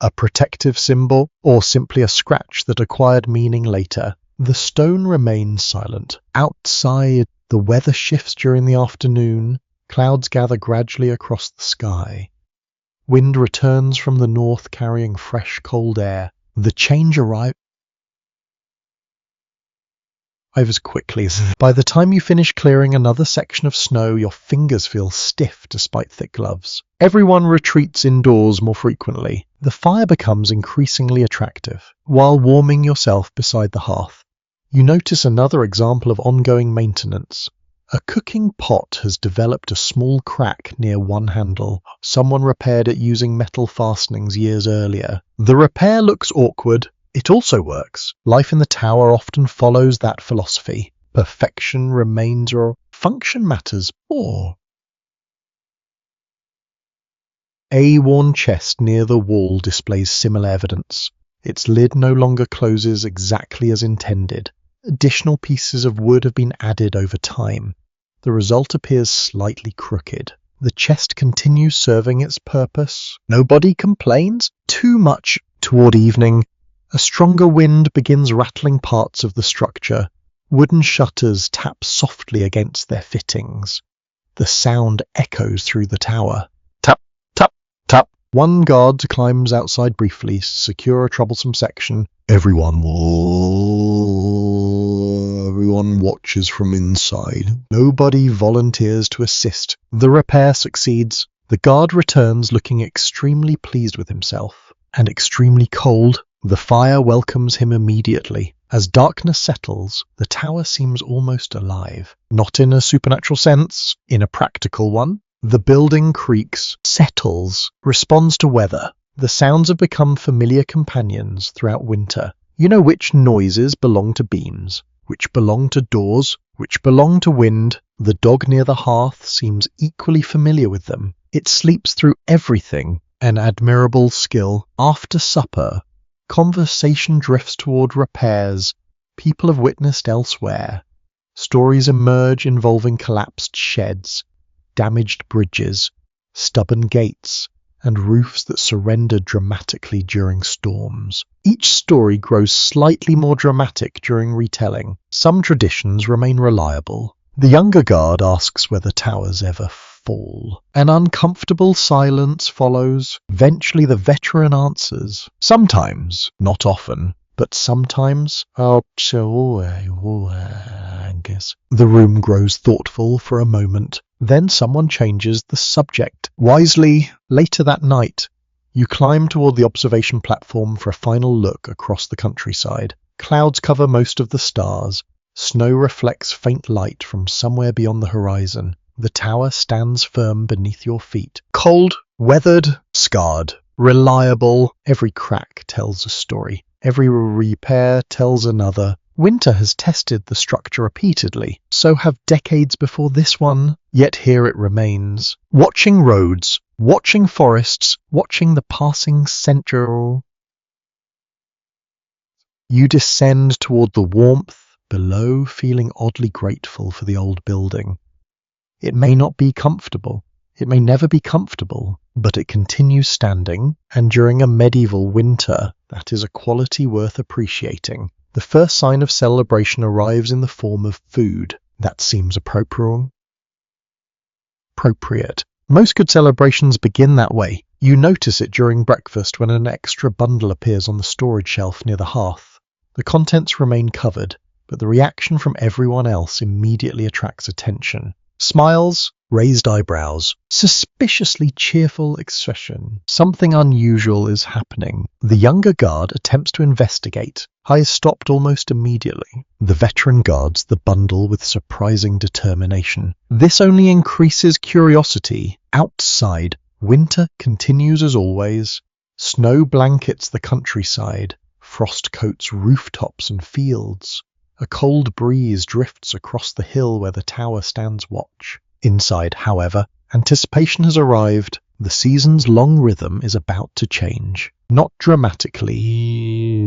A protective symbol, or simply a scratch that acquired meaning later. The stone remains silent. Outside, the weather shifts during the afternoon. Clouds gather gradually across the sky. Wind returns from the north carrying fresh, cold air. The change arrives as quickly as... By the time you finish clearing another section of snow, your fingers feel stiff despite thick gloves. Everyone retreats indoors more frequently. The fire becomes increasingly attractive. While warming yourself beside the hearth, you notice another example of ongoing maintenance. A cooking pot has developed a small crack near one handle. Someone repaired it using metal fastenings years earlier. The repair looks awkward. It also works. Life in the tower often follows that philosophy. Perfection remains or function matters more. A worn chest near the wall displays similar evidence. Its lid no longer closes exactly as intended. Additional pieces of wood have been added over time. The result appears slightly crooked. The chest continues serving its purpose. Nobody complains. Too much. Toward evening, a stronger wind begins rattling parts of the structure. Wooden shutters tap softly against their fittings. The sound echoes through the tower. Tap, tap, tap. One guard climbs outside briefly to secure a troublesome section. Everyone watches from inside. Nobody volunteers to assist. The repair succeeds. The guard returns looking extremely pleased with himself. And extremely cold. The fire welcomes him immediately. As darkness settles, the tower seems almost alive. Not in a supernatural sense, in a practical one. The building creaks, settles, responds to weather. The sounds have become familiar companions throughout winter. You know which noises belong to beams, which belong to doors, which belong to wind. The dog near the hearth seems equally familiar with them. It sleeps through everything, an admirable skill. After supper, conversation drifts toward repairs people have witnessed elsewhere. Stories emerge involving collapsed sheds, damaged bridges, stubborn gates, and roofs that surrendered dramatically during storms. Each story grows slightly more dramatic during retelling. Some traditions remain reliable. The younger guard asks whether towers ever fall. An uncomfortable silence follows. Eventually the veteran answers. Sometimes, not often, but sometimes. The room grows thoughtful for a moment. Then someone changes the subject. Wisely, later that night, you climb toward the observation platform for a final look across the countryside. Clouds cover most of the stars. Snow reflects faint light from somewhere beyond the horizon. The tower stands firm beneath your feet. Cold, weathered, scarred, reliable. Every crack tells a story. Every repair tells another. Winter has tested the structure repeatedly. So have decades before this one. Yet here it remains. Watching roads, watching forests, watching the passing century. You descend toward the warmth below, feeling oddly grateful for the old building. It may not be comfortable. It may never be comfortable, but it continues standing, and during a medieval winter, that is a quality worth appreciating. The first sign of celebration arrives in the form of food. That seems appropriate. Most good celebrations begin that way. You notice it during breakfast when an extra bundle appears on the storage shelf near the hearth. The contents remain covered, but the reaction from everyone else immediately attracts attention. Smiles, raised eyebrows, suspiciously cheerful expression. Something unusual is happening. The younger guard attempts to investigate. He is stopped almost immediately. The veteran guards the bundle with surprising determination. This only increases curiosity. Outside, winter continues as always. Snow blankets the countryside. Frost coats rooftops and fields. A cold breeze drifts across the hill where the tower stands watch. Inside, however, anticipation has arrived. The season's long rhythm is about to change. Not dramatically,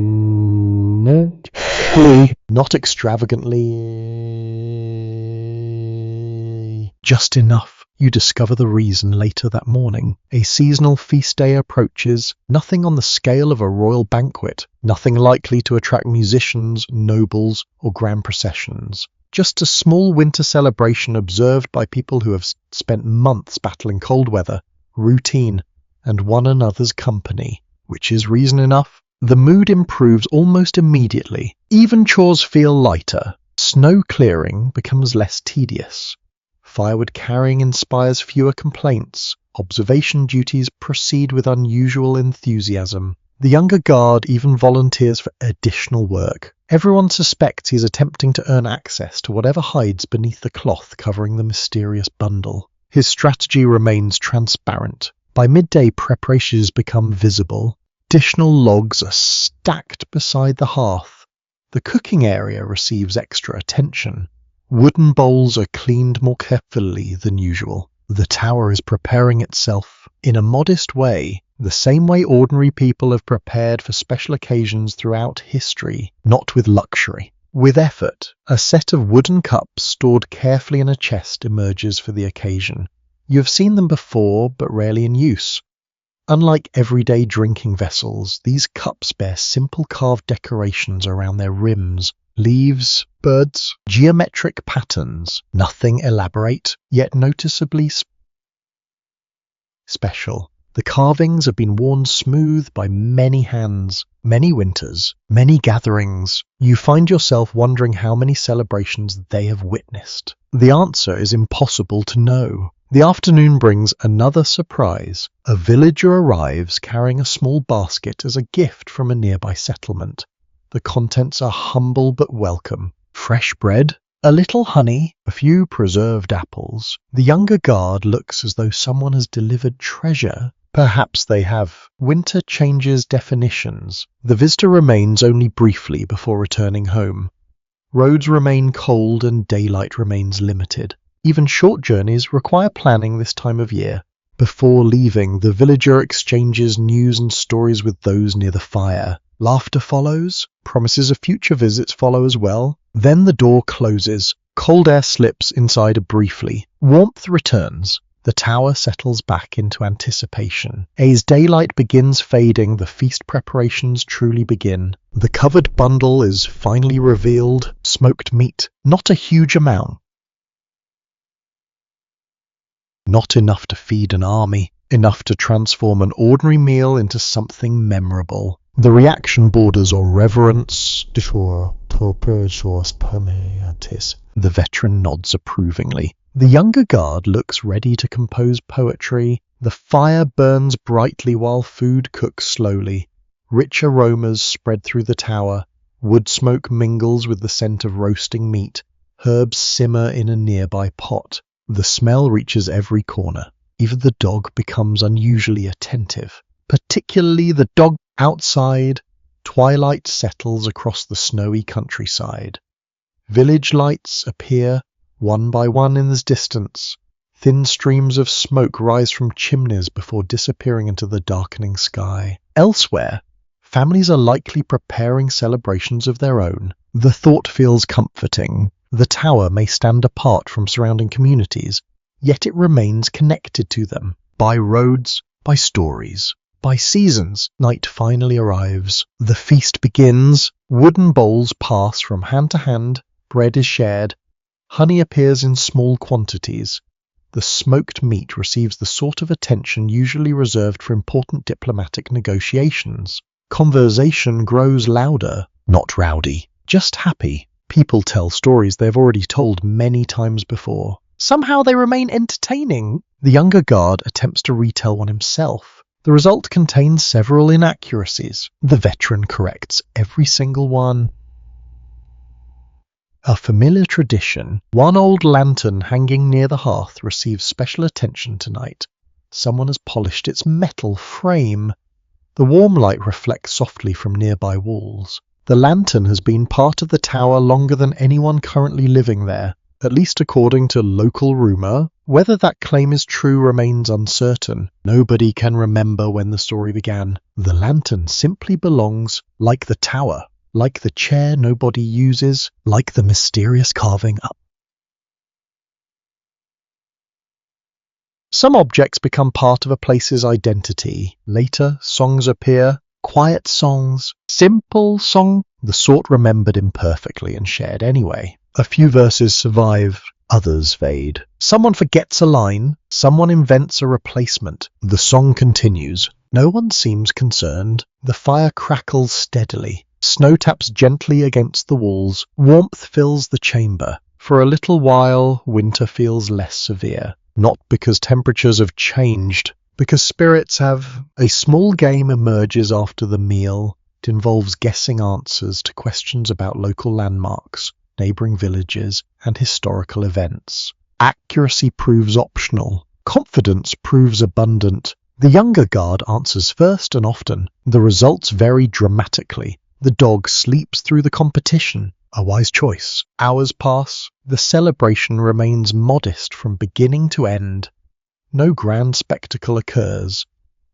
not extravagantly, just enough. You discover the reason later that morning. A seasonal feast day approaches, nothing on the scale of a royal banquet, nothing likely to attract musicians, nobles, or grand processions. Just a small winter celebration observed by people who have spent months battling cold weather, routine, and one another's company, which is reason enough. The mood improves almost immediately. Even chores feel lighter. Snow clearing becomes less tedious. Firewood carrying inspires fewer complaints. Observation duties proceed with unusual enthusiasm. The younger guard even volunteers for additional work. Everyone suspects he is attempting to earn access to whatever hides beneath the cloth covering the mysterious bundle. His strategy remains transparent. By midday, preparations become visible. Additional logs are stacked beside the hearth. The cooking area receives extra attention. Wooden bowls are cleaned more carefully than usual. The tower is preparing itself in a modest way, the same way ordinary people have prepared for special occasions throughout history, not with luxury. With effort, a set of wooden cups stored carefully in a chest emerges for the occasion. You have seen them before, but rarely in use. Unlike everyday drinking vessels, these cups bear simple carved decorations around their rims. Leaves, birds, geometric patterns, nothing elaborate, yet noticeably special. The carvings have been worn smooth by many hands, many winters, many gatherings. You find yourself wondering how many celebrations they have witnessed. The answer is impossible to know. The afternoon brings another surprise. A villager arrives carrying a small basket as a gift from a nearby settlement. The contents are humble but welcome. Fresh bread, a little honey, a few preserved apples. The younger guard looks as though someone has delivered treasure. Perhaps they have. Winter changes definitions. The visitor remains only briefly before returning home. Roads remain cold and daylight remains limited. Even short journeys require planning this time of year. Before leaving, the villager exchanges news and stories with those near the fire. Laughter follows. Promises of future visits follow as well. Then the door closes. Cold air slips inside briefly. Warmth returns. The tower settles back into anticipation. As daylight begins fading, the feast preparations truly begin. The covered bundle is finally revealed. Smoked meat. Not a huge amount. Not enough to feed an army. Enough to transform an ordinary meal into something memorable. The reaction borders on reverence. The veteran nods approvingly. The younger guard looks ready to compose poetry. The fire burns brightly while food cooks slowly. Rich aromas spread through the tower. Wood smoke mingles with the scent of roasting meat. Herbs simmer in a nearby pot. The smell reaches every corner. Even the dog becomes unusually attentive. Particularly the dog outside. Twilight settles across the snowy countryside. Village lights appear, one by one in the distance. Thin streams of smoke rise from chimneys before disappearing into the darkening sky. Elsewhere, families are likely preparing celebrations of their own. The thought feels comforting. The tower may stand apart from surrounding communities, yet it remains connected to them. By roads, by stories, by seasons. Night finally arrives. The feast begins. Wooden bowls pass from hand to hand. Bread is shared. Honey appears in small quantities. The smoked meat receives the sort of attention usually reserved for important diplomatic negotiations. Conversation grows louder, not rowdy, just happy. People tell stories they've already told many times before. Somehow they remain entertaining. The younger guard attempts to retell one himself. The result contains several inaccuracies. The veteran corrects every single one. A familiar tradition, one old lantern hanging near the hearth receives special attention tonight. Someone has polished its metal frame. The warm light reflects softly from nearby walls. The lantern has been part of the tower longer than anyone currently living there, at least according to local rumour. Whether that claim is true remains uncertain. Nobody can remember when the story began. The lantern simply belongs, like the tower, like the chair nobody uses, like the mysterious carving up. Some objects become part of a place's identity. Later, songs appear. Quiet songs, simple song, the sort remembered imperfectly and shared anyway. A few verses survive, others fade. Someone forgets a line, someone invents a replacement. The song continues. No one seems concerned. The fire crackles steadily. Snow taps gently against the walls. Warmth fills the chamber. For a little while, winter feels less severe. Not because temperatures have changed, because spirits have. A small game emerges after the meal. It involves guessing answers to questions about local landmarks, neighbouring villages, and historical events. Accuracy proves optional. Confidence proves abundant. The younger guard answers first and often. The results vary dramatically. The dog sleeps through the competition. A wise choice. Hours pass. The celebration remains modest from beginning to end. No grand spectacle occurs.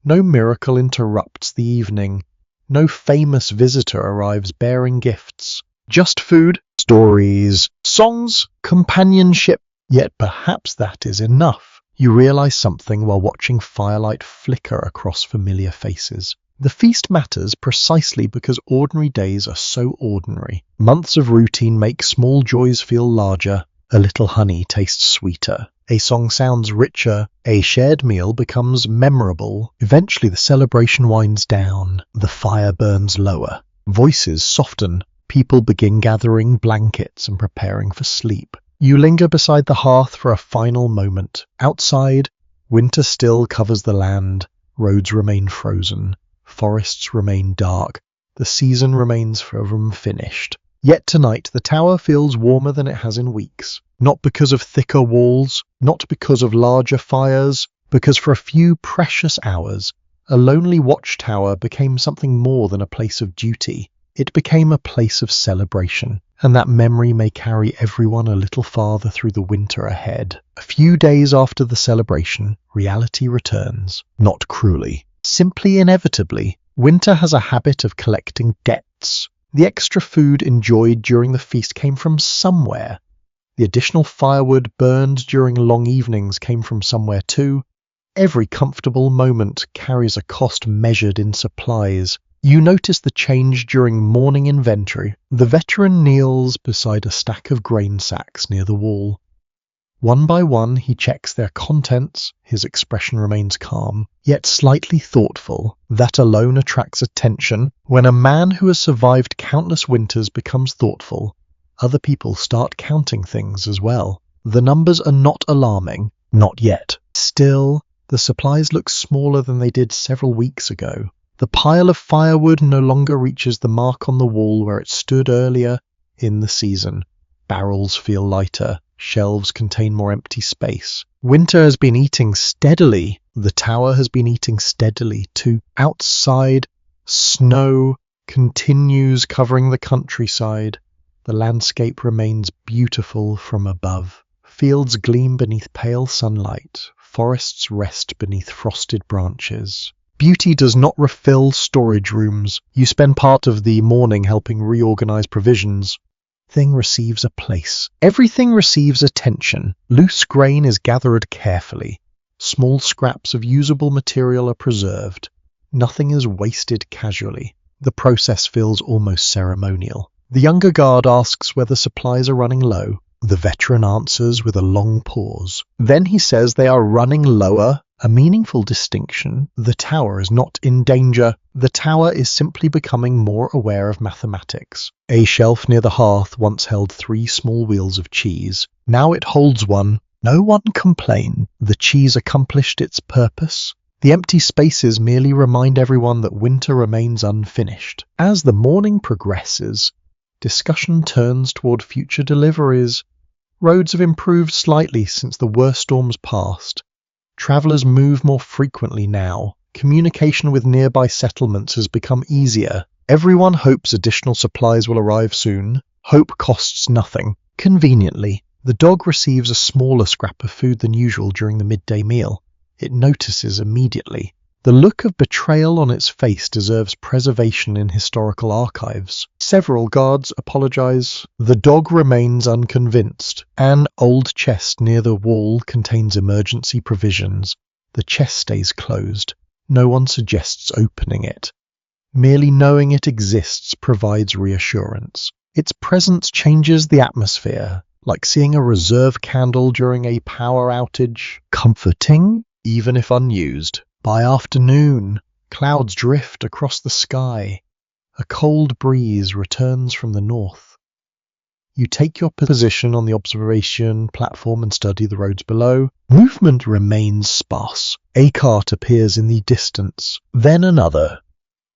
No miracle interrupts the evening. No famous visitor arrives bearing gifts. Just food, stories, songs, companionship. Yet perhaps that is enough. You realize something while watching firelight flicker across familiar faces. The feast matters precisely because ordinary days are so ordinary. Months of routine make small joys feel larger. A little honey tastes sweeter. A song sounds richer. A shared meal becomes memorable. Eventually the celebration winds down. The fire burns lower. Voices soften. People begin gathering blankets and preparing for sleep. You linger beside the hearth for a final moment. Outside, winter still covers the land. Roads remain frozen. Forests remain dark. The season remains forever unfinished. Yet tonight the tower feels warmer than it has in weeks. Not because of thicker walls, not because of larger fires, because for a few precious hours, a lonely watchtower became something more than a place of duty. It became a place of celebration, and that memory may carry everyone a little farther through the winter ahead. A few days after the celebration, reality returns, not cruelly, simply inevitably. Winter has a habit of collecting debts. The extra food enjoyed during the feast came from somewhere. The additional firewood burned during long evenings came from somewhere too. Every comfortable moment carries a cost measured in supplies. You notice the change during morning inventory. The veteran kneels beside a stack of grain sacks near the wall. One by one he checks their contents. His expression remains calm, yet slightly thoughtful. That alone attracts attention. When a man who has survived countless winters becomes thoughtful, other people start counting things as well. The numbers are not alarming, not yet. Still, the supplies look smaller than they did several weeks ago. The pile of firewood no longer reaches the mark on the wall where it stood earlier in the season. Barrels feel lighter. Shelves contain more empty space. Winter has been eating steadily. The tower has been eating steadily too. Outside, snow continues covering the countryside. The landscape remains beautiful from above. Fields gleam beneath pale sunlight. Forests rest beneath frosted branches. Beauty does not refill storage rooms. You spend part of the morning helping reorganize provisions. Everything receives a place. Everything receives attention. Loose grain is gathered carefully. Small scraps of usable material are preserved. Nothing is wasted casually. The process feels almost ceremonial. The younger guard asks whether supplies are running low. The veteran answers with a long pause. Then he says they are running lower. A meaningful distinction. The tower is not in danger. The tower is simply becoming more aware of mathematics. A shelf near the hearth once held 3 small wheels of cheese. Now it holds one. No one complained. The cheese accomplished its purpose. The empty spaces merely remind everyone that winter remains unfinished. As the morning progresses, discussion turns toward future deliveries. Roads have improved slightly since the worst storms passed. Travelers move more frequently now. Communication with nearby settlements has become easier. Everyone hopes additional supplies will arrive soon. Hope costs nothing. Conveniently, the dog receives a smaller scrap of food than usual during the midday meal. It notices immediately. The look of betrayal on its face deserves preservation in historical archives. Several guards apologize. The dog remains unconvinced. An old chest near the wall contains emergency provisions. The chest stays closed. No one suggests opening it. Merely knowing it exists provides reassurance. Its presence changes the atmosphere, like seeing a reserve candle during a power outage. Comforting, even if unused. By afternoon, clouds drift across the sky. A cold breeze returns from the north. You take your position on the observation platform and study the roads below. Movement remains sparse. A cart appears in the distance. Then another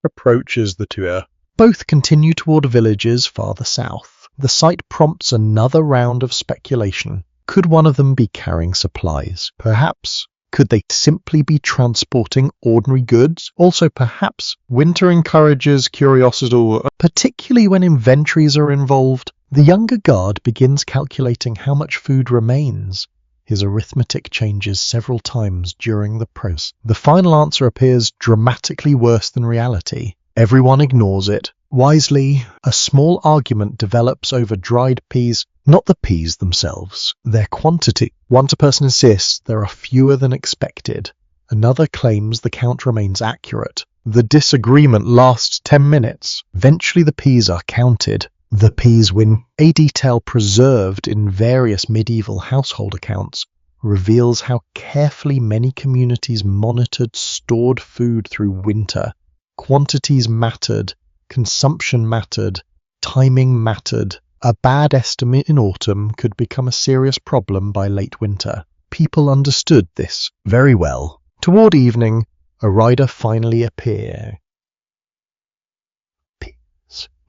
approaches the tour. Both continue toward villages farther south. The sight prompts another round of speculation. Could one of them be carrying supplies? Perhaps. Could they simply be transporting ordinary goods? Also, perhaps, winter encourages curiosity, particularly when inventories are involved. The younger guard begins calculating how much food remains. His arithmetic changes several times during the process. The final answer appears dramatically worse than reality. Everyone ignores it. Wisely, a small argument develops over dried peas, not the peas themselves, their quantity. Once a person insists there are fewer than expected. Another claims the count remains accurate. The disagreement lasts 10 minutes. Eventually the peas are counted. The Peaswin, a detail preserved in various medieval household accounts, reveals how carefully many communities monitored stored food through winter. Quantities mattered, consumption mattered, timing mattered. A bad estimate in autumn could become a serious problem by late winter. People understood this very well. Toward evening, a rider finally appeared.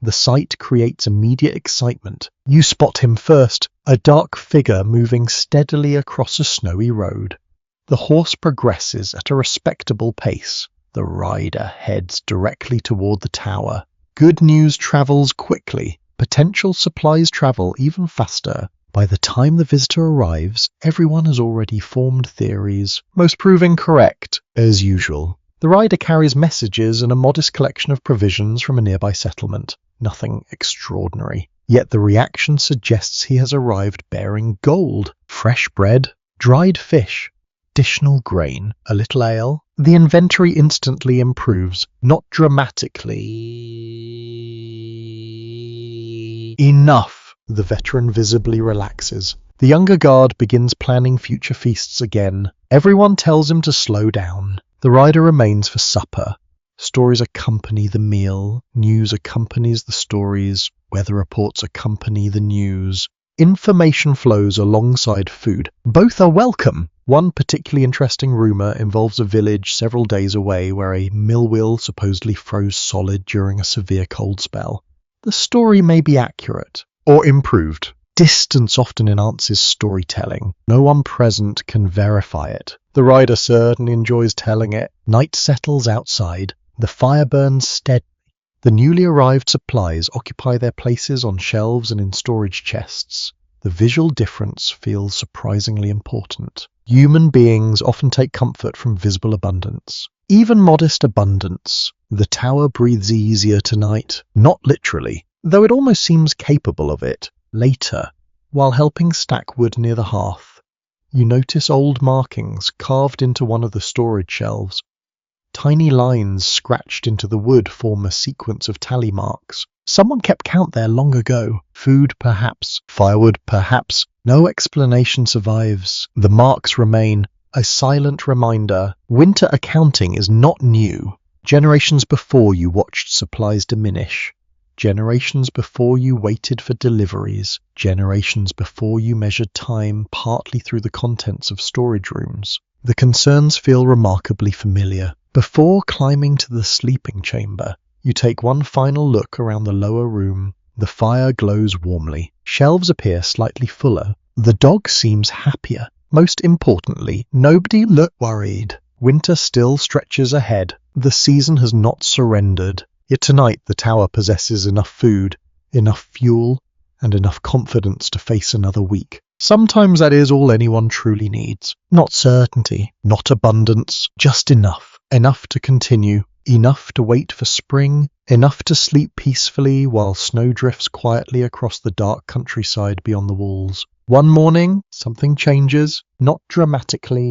The sight creates immediate excitement. You spot him first, a dark figure moving steadily across a snowy road. The horse progresses at a respectable pace. The rider heads directly toward the tower. Good news travels quickly. Potential supplies travel even faster. By the time the visitor arrives, everyone has already formed theories, most proving correct, as usual. The rider carries messages and a modest collection of provisions from a nearby settlement. Nothing extraordinary. Yet the reaction suggests he has arrived bearing gold, fresh bread, dried fish, additional grain, a little ale. The inventory instantly improves, not dramatically. Enough! The veteran visibly relaxes. The younger guard begins planning future feasts again. Everyone tells him to slow down. The rider remains for supper. Stories accompany the meal, news accompanies the stories, weather reports accompany the news. Information flows alongside food. Both are welcome. One particularly interesting rumour involves a village several days away where a mill wheel supposedly froze solid during a severe cold spell. The story may be accurate, or improved. Distance often enhances storytelling. No one present can verify it. The rider certainly enjoys telling it. Night settles outside. The fire burns steadily. The newly arrived supplies occupy their places on shelves and in storage chests. The visual difference feels surprisingly important. Human beings often take comfort from visible abundance. Even modest abundance. The tower breathes easier tonight. Not literally, though it almost seems capable of it. Later, while helping stack wood near the hearth, you notice old markings carved into one of the storage shelves. Tiny lines scratched into the wood form a sequence of tally marks. Someone kept count there long ago. Food, perhaps. Firewood, perhaps. No explanation survives. The marks remain, a silent reminder. Winter accounting is not new. Generations before you watched supplies diminish. Generations before you waited for deliveries. Generations before you measured time partly through the contents of storage rooms. The concerns feel remarkably familiar. Before climbing to the sleeping chamber, you take one final look around the lower room. The fire glows warmly. Shelves appear slightly fuller. The dog seems happier. Most importantly, nobody looked worried. Winter still stretches ahead. The season has not surrendered. Yet tonight the tower possesses enough food, enough fuel, and enough confidence to face another week. Sometimes that is all anyone truly needs. Not certainty, not abundance, just enough. Enough to continue, enough to wait for spring, enough to sleep peacefully while snow drifts quietly across the dark countryside beyond the walls. One morning, something changes, not dramatically,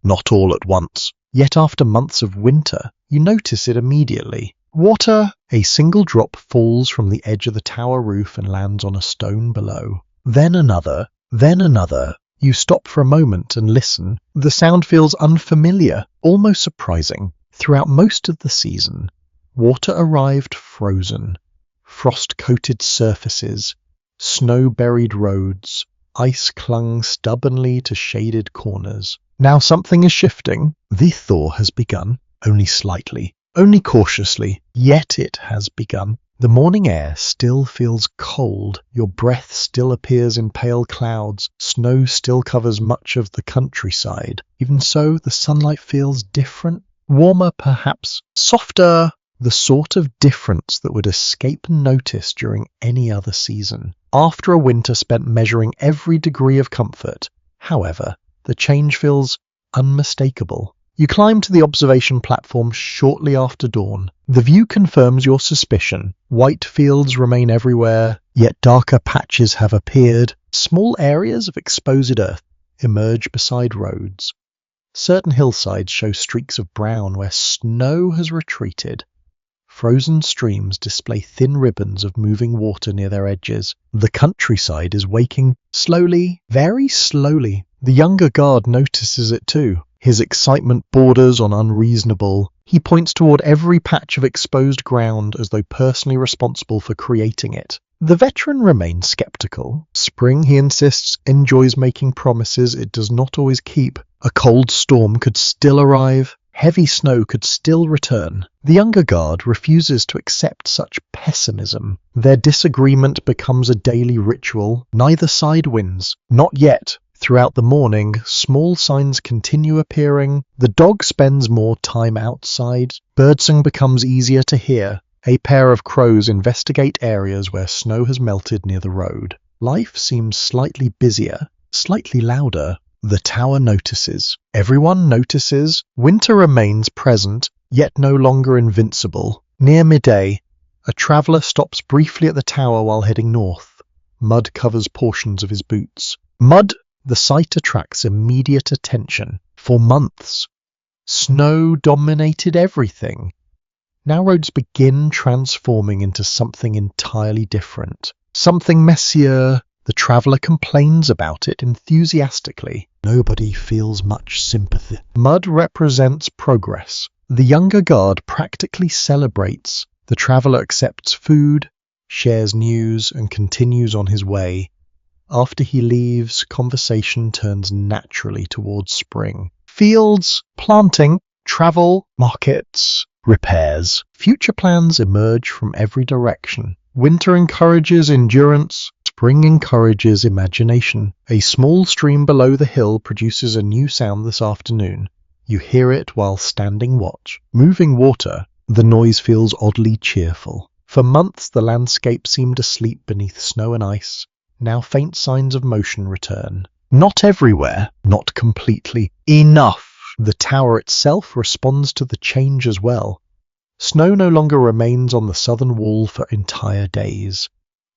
not all at once. Yet after months of winter, you notice it immediately. Water, a single drop falls from the edge of the tower roof and lands on a stone below. Then another, then another. You stop for a moment and listen. The sound feels unfamiliar, almost surprising. Throughout most of the season, water arrived frozen. Frost-coated surfaces, snow-buried roads, ice clung stubbornly to shaded corners. Now something is shifting. The thaw has begun, only slightly, only cautiously, yet it has begun. The morning air still feels cold, your breath still appears in pale clouds, snow still covers much of the countryside. Even so, the sunlight feels different, warmer perhaps, softer, the sort of difference that would escape notice during any other season. After a winter spent measuring every degree of comfort, however, the change feels unmistakable. You climb to the observation platform shortly after dawn. The view confirms your suspicion. White fields remain everywhere, yet darker patches have appeared. Small areas of exposed earth emerge beside roads. Certain hillsides show streaks of brown where snow has retreated. Frozen streams display thin ribbons of moving water near their edges. The countryside is waking slowly, very slowly. The younger guard notices it too. His excitement borders on unreasonable. He points toward every patch of exposed ground as though personally responsible for creating it. The veteran remains skeptical. Spring, he insists, enjoys making promises it does not always keep. A cold storm could still arrive. Heavy snow could still return. The younger guard refuses to accept such pessimism. Their disagreement becomes a daily ritual. Neither side wins. Not yet. Throughout the morning, small signs continue appearing. The dog spends more time outside. Birdsong becomes easier to hear. A pair of crows investigate areas where snow has melted near the road. Life seems slightly busier, slightly louder. The tower notices. Everyone notices. Winter remains present, yet no longer invincible. Near midday, a traveller stops briefly at the tower while heading north. Mud covers portions of his boots. Mud! The sight attracts immediate attention. For months, snow dominated everything. Now roads begin transforming into something entirely different. Something messier. The traveller complains about it enthusiastically. Nobody feels much sympathy. Mud represents progress. The younger guard practically celebrates. The traveller accepts food, shares news, and continues on his way. After he leaves, conversation turns naturally towards spring. Fields, planting, travel, markets, repairs. Future plans emerge from every direction. Winter encourages endurance. Spring encourages imagination. A small stream below the hill produces a new sound this afternoon. You hear it while standing watch. Moving water, the noise feels oddly cheerful. For months the landscape seemed asleep beneath snow and ice. Now faint signs of motion return. Not everywhere, not completely. Enough! The tower itself responds to the change as well. Snow no longer remains on the southern wall for entire days.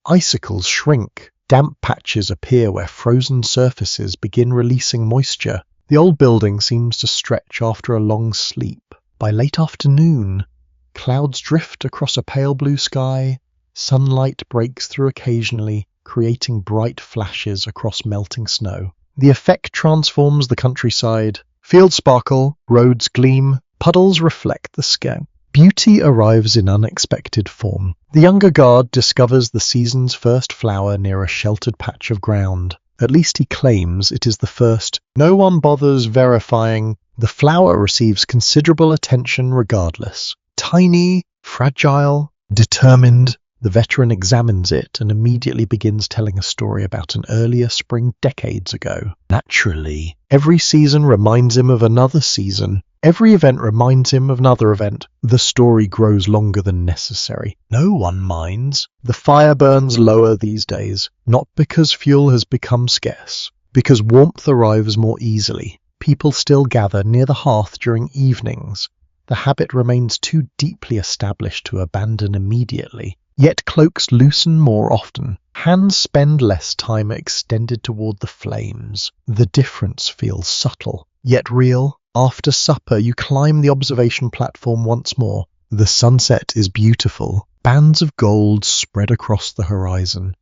Icicles shrink. Damp patches appear where frozen surfaces begin releasing moisture. The old building seems to stretch after a long sleep. By late afternoon, clouds drift across a pale blue sky. Sunlight breaks through occasionally, creating bright flashes across melting snow. The effect transforms the countryside. Fields sparkle, roads gleam, puddles reflect the sky. Beauty arrives in unexpected form. The younger guard discovers the season's first flower near a sheltered patch of ground. At least he claims it is the first. No one bothers verifying. The flower receives considerable attention regardless. Tiny, fragile, determined. The veteran examines it and immediately begins telling a story about an earlier spring decades ago. Naturally, every season reminds him of another season. Every event reminds him of another event. The story grows longer than necessary. No one minds. The fire burns lower these days, not because fuel has become scarce, because warmth arrives more easily. People still gather near the hearth during evenings. The habit remains too deeply established to abandon immediately. Yet cloaks loosen more often. Hands spend less time extended toward the flames. The difference feels subtle, yet real. After supper, you climb the observation platform once more. The sunset is beautiful. Bands of gold spread across the horizon.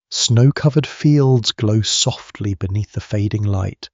Snow-covered fields glow softly beneath the fading light.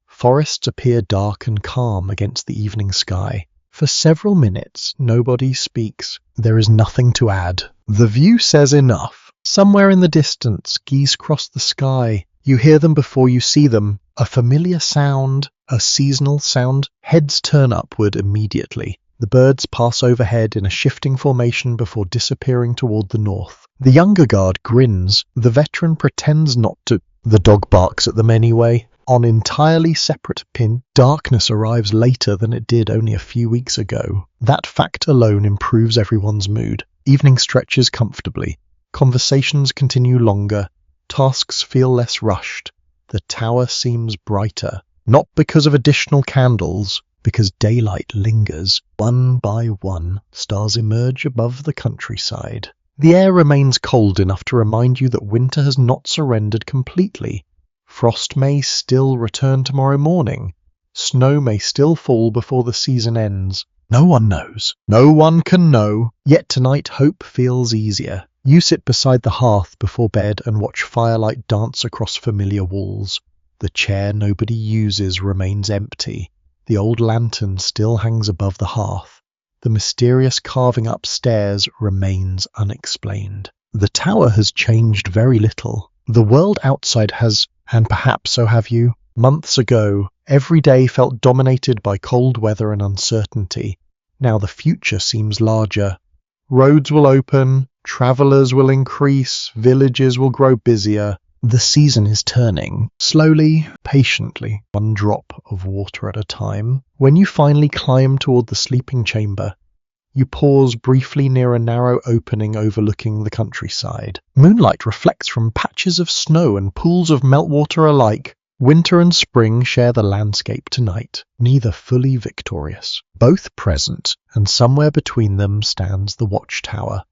Forests appear dark and calm against the evening sky. For several minutes, nobody speaks. There is nothing to add. The view says enough. Somewhere in the distance, geese cross the sky. You hear them before you see them. A familiar sound, a seasonal sound. Heads turn upward immediately. The birds pass overhead in a shifting formation before disappearing toward the north. The younger guard grins. The veteran pretends not to. The dog barks at them anyway. On entirely separate pin, darkness arrives later than it did only a few weeks ago. That fact alone improves everyone's mood. Evening stretches comfortably. Conversations continue longer. Tasks feel less rushed. The tower seems brighter, not because of additional candles, because daylight lingers. One by one, stars emerge above the countryside. The air remains cold enough to remind you that winter has not surrendered completely. Frost may still return tomorrow morning. Snow may still fall before the season ends. No one knows. No one can know. Yet tonight hope feels easier. You sit beside the hearth before bed and watch firelight dance across familiar walls. The chair nobody uses remains empty. The old lantern still hangs above the hearth. The mysterious carving upstairs remains unexplained. The tower has changed very little. The world outside has, and perhaps so have you. Months ago, every day felt dominated by cold weather and uncertainty. Now the future seems larger. Roads will open, travellers will increase, villages will grow busier. The season is turning, slowly, patiently, one drop of water at a time. When you finally climb toward the sleeping chamber, you pause briefly near a narrow opening overlooking the countryside. Moonlight reflects from patches of snow and pools of meltwater alike. Winter and spring share the landscape tonight, neither fully victorious. Both present, and somewhere between them stands the Watchtower,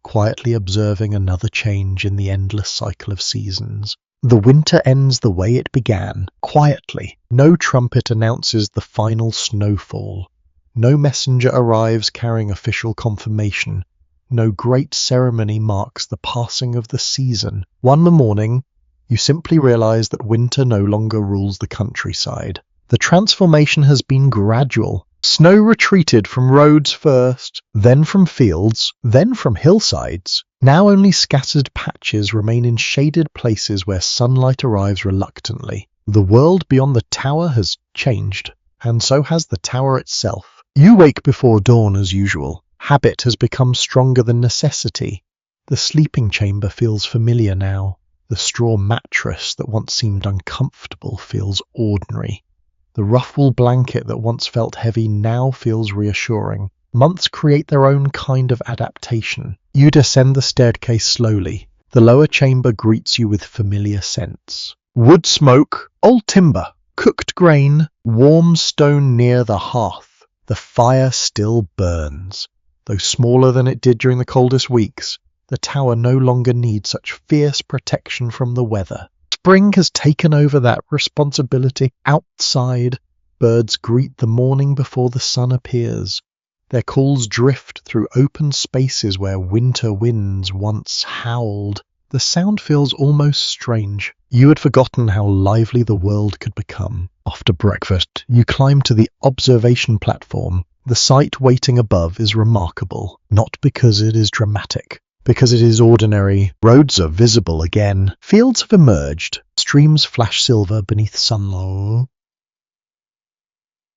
quietly observing another change in the endless cycle of seasons. The winter ends the way it began, quietly. No trumpet announces the final snowfall. No messenger arrives carrying official confirmation. No great ceremony marks the passing of the season. One morning, you simply realize that winter no longer rules the countryside. The transformation has been gradual. Snow retreated from roads first, then from fields, then from hillsides. Now only scattered patches remain in shaded places where sunlight arrives reluctantly. The world beyond the tower has changed, and so has the tower itself. You wake before dawn as usual. Habit has become stronger than necessity. The sleeping chamber feels familiar now. The straw mattress that once seemed uncomfortable feels ordinary. The rough wool blanket that once felt heavy now feels reassuring. Months create their own kind of adaptation. You descend the staircase slowly. The lower chamber greets you with familiar scents. Wood smoke, old timber, cooked grain, warm stone near the hearth. The fire still burns, though smaller than it did during the coldest weeks. The tower no longer needs such fierce protection from the weather. Spring has taken over that responsibility. Outside, birds greet the morning before the sun appears. Their calls drift through open spaces where winter winds once howled. The sound feels almost strange. You had forgotten how lively the world could become. After breakfast, you climb to the observation platform. The sight waiting above is remarkable, not because it is dramatic, because it is ordinary. Roads are visible again. Fields have emerged. Streams flash silver beneath sunlight.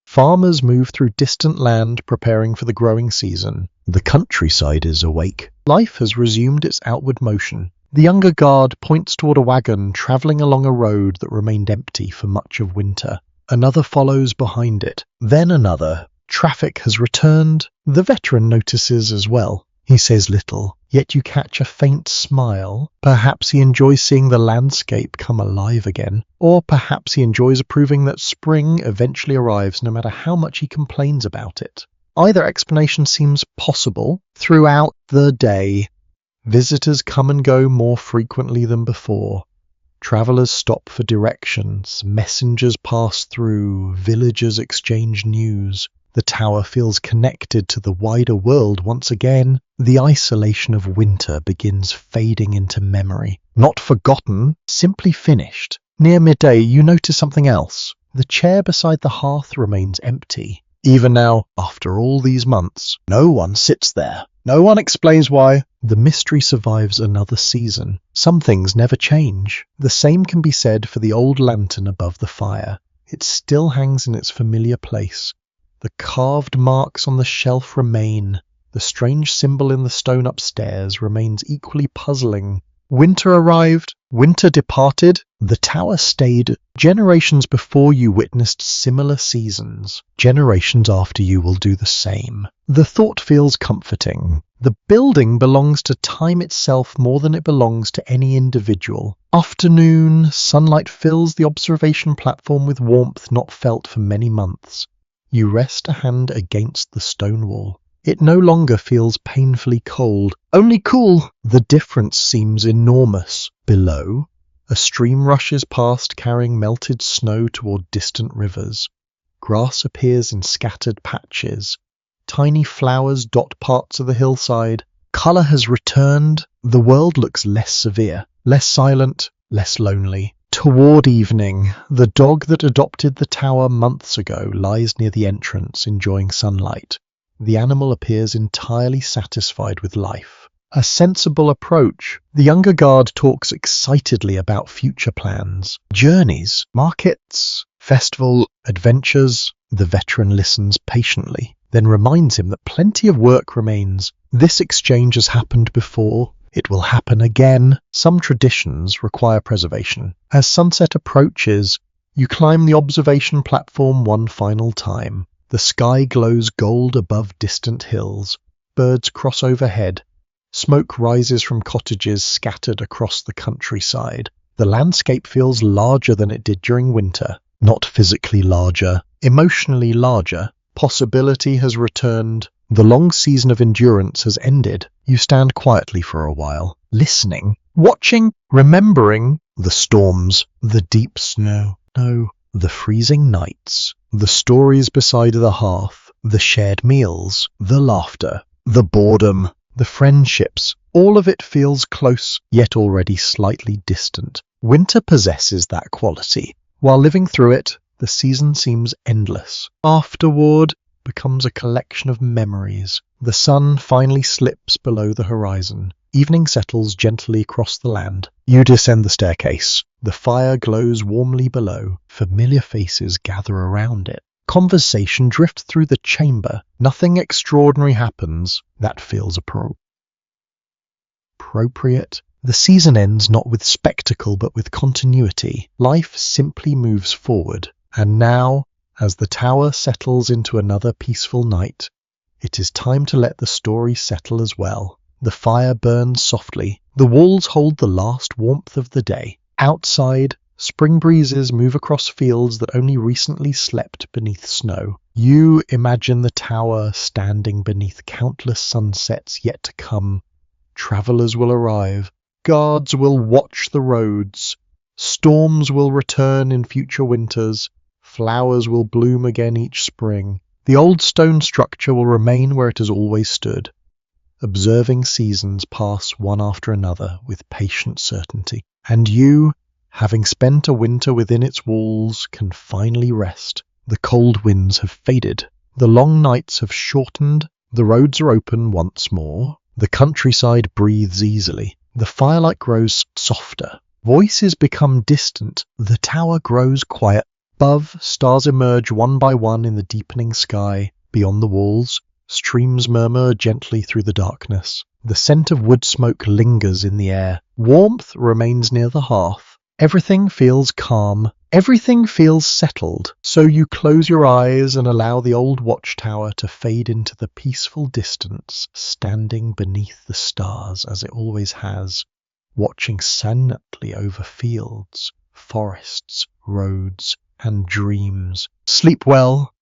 Farmers move through distant land preparing for the growing season. The countryside is awake. Life has resumed its outward motion. The younger guard points toward a wagon travelling along a road that remained empty for much of winter. Another follows behind it. Then another. Traffic has returned. The veteran notices as well. He says little, yet you catch a faint smile. Perhaps he enjoys seeing the landscape come alive again. Or perhaps he enjoys proving that spring eventually arrives no matter how much he complains about it. Either explanation seems possible. Throughout the day, visitors come and go more frequently than before. Travellers stop for directions, messengers pass through, villagers exchange news. The tower feels connected to the wider world once again. The isolation of winter begins fading into memory. Not forgotten, simply finished. Near midday, you notice something else. The chair beside the hearth remains empty. Even now, after all these months, no one sits there. No one explains why. The mystery survives another season. Some things never change. The same can be said for the old lantern above the fire. It still hangs in its familiar place. The carved marks on the shelf remain. The strange symbol in the stone upstairs remains equally puzzling. Winter arrived. Winter departed. The tower stayed. Generations before you witnessed similar seasons. Generations after you will do the same. The thought feels comforting. The building belongs to time itself more than it belongs to any individual. Afternoon, sunlight fills the observation platform with warmth not felt for many months. You rest a hand against the stone wall. It no longer feels painfully cold, only cool. The difference seems enormous. Below, a stream rushes past carrying melted snow toward distant rivers. Grass appears in scattered patches. Tiny flowers dot parts of the hillside. Colour has returned. The world looks less severe, less silent, less lonely. Toward evening, the dog that adopted the tower months ago lies near the entrance, enjoying sunlight. The animal appears entirely satisfied with life. A sensible approach. The younger guard talks excitedly about future plans. Journeys, markets, festival, adventures. The veteran listens patiently, then reminds him that plenty of work remains. This exchange has happened before. It will happen again. Some traditions require preservation. As sunset approaches, you climb the observation platform one final time. The sky glows gold above distant hills. Birds cross overhead. Smoke rises from cottages scattered across the countryside. The landscape feels larger than it did during winter. Not physically larger, emotionally larger. Possibility has returned. The long season of endurance has ended. You stand quietly for a while, listening, watching, remembering the storms, the deep snow, the freezing nights, the stories beside the hearth, the shared meals, the laughter, the boredom, the friendships. All of it feels close, yet already slightly distant. Winter possesses that quality. While living through it, the season seems endless. Afterward becomes a collection of memories. The sun finally slips below the horizon. Evening settles gently across the land. You descend the staircase. The fire glows warmly below. Familiar faces gather around it. Conversation drifts through the chamber. Nothing extraordinary happens. That feels appropriate. The season ends not with spectacle but with continuity. Life simply moves forward. And now, as the tower settles into another peaceful night, it is time to let the story settle as well. The fire burns softly. The walls hold the last warmth of the day. Outside, spring breezes move across fields that only recently slept beneath snow. You imagine the tower standing beneath countless sunsets yet to come. Travelers will arrive. Guards will watch the roads. Storms will return in future winters. Flowers will bloom again each spring. The old stone structure will remain where it has always stood, observing seasons pass one after another with patient certainty. And you, having spent a winter within its walls, can finally rest. The cold winds have faded. The long nights have shortened. The roads are open once more. The countryside breathes easily. The firelight grows softer. Voices become distant. The tower grows quiet. Above, stars emerge one by one in the deepening sky. Beyond the walls, streams murmur gently through the darkness. The scent of wood smoke lingers in the air. Warmth remains near the hearth. Everything feels calm. Everything feels settled. So you close your eyes and allow the old watchtower to fade into the peaceful distance, standing beneath the stars as it always has, watching silently over fields, forests, roads, and dreams. Sleep well.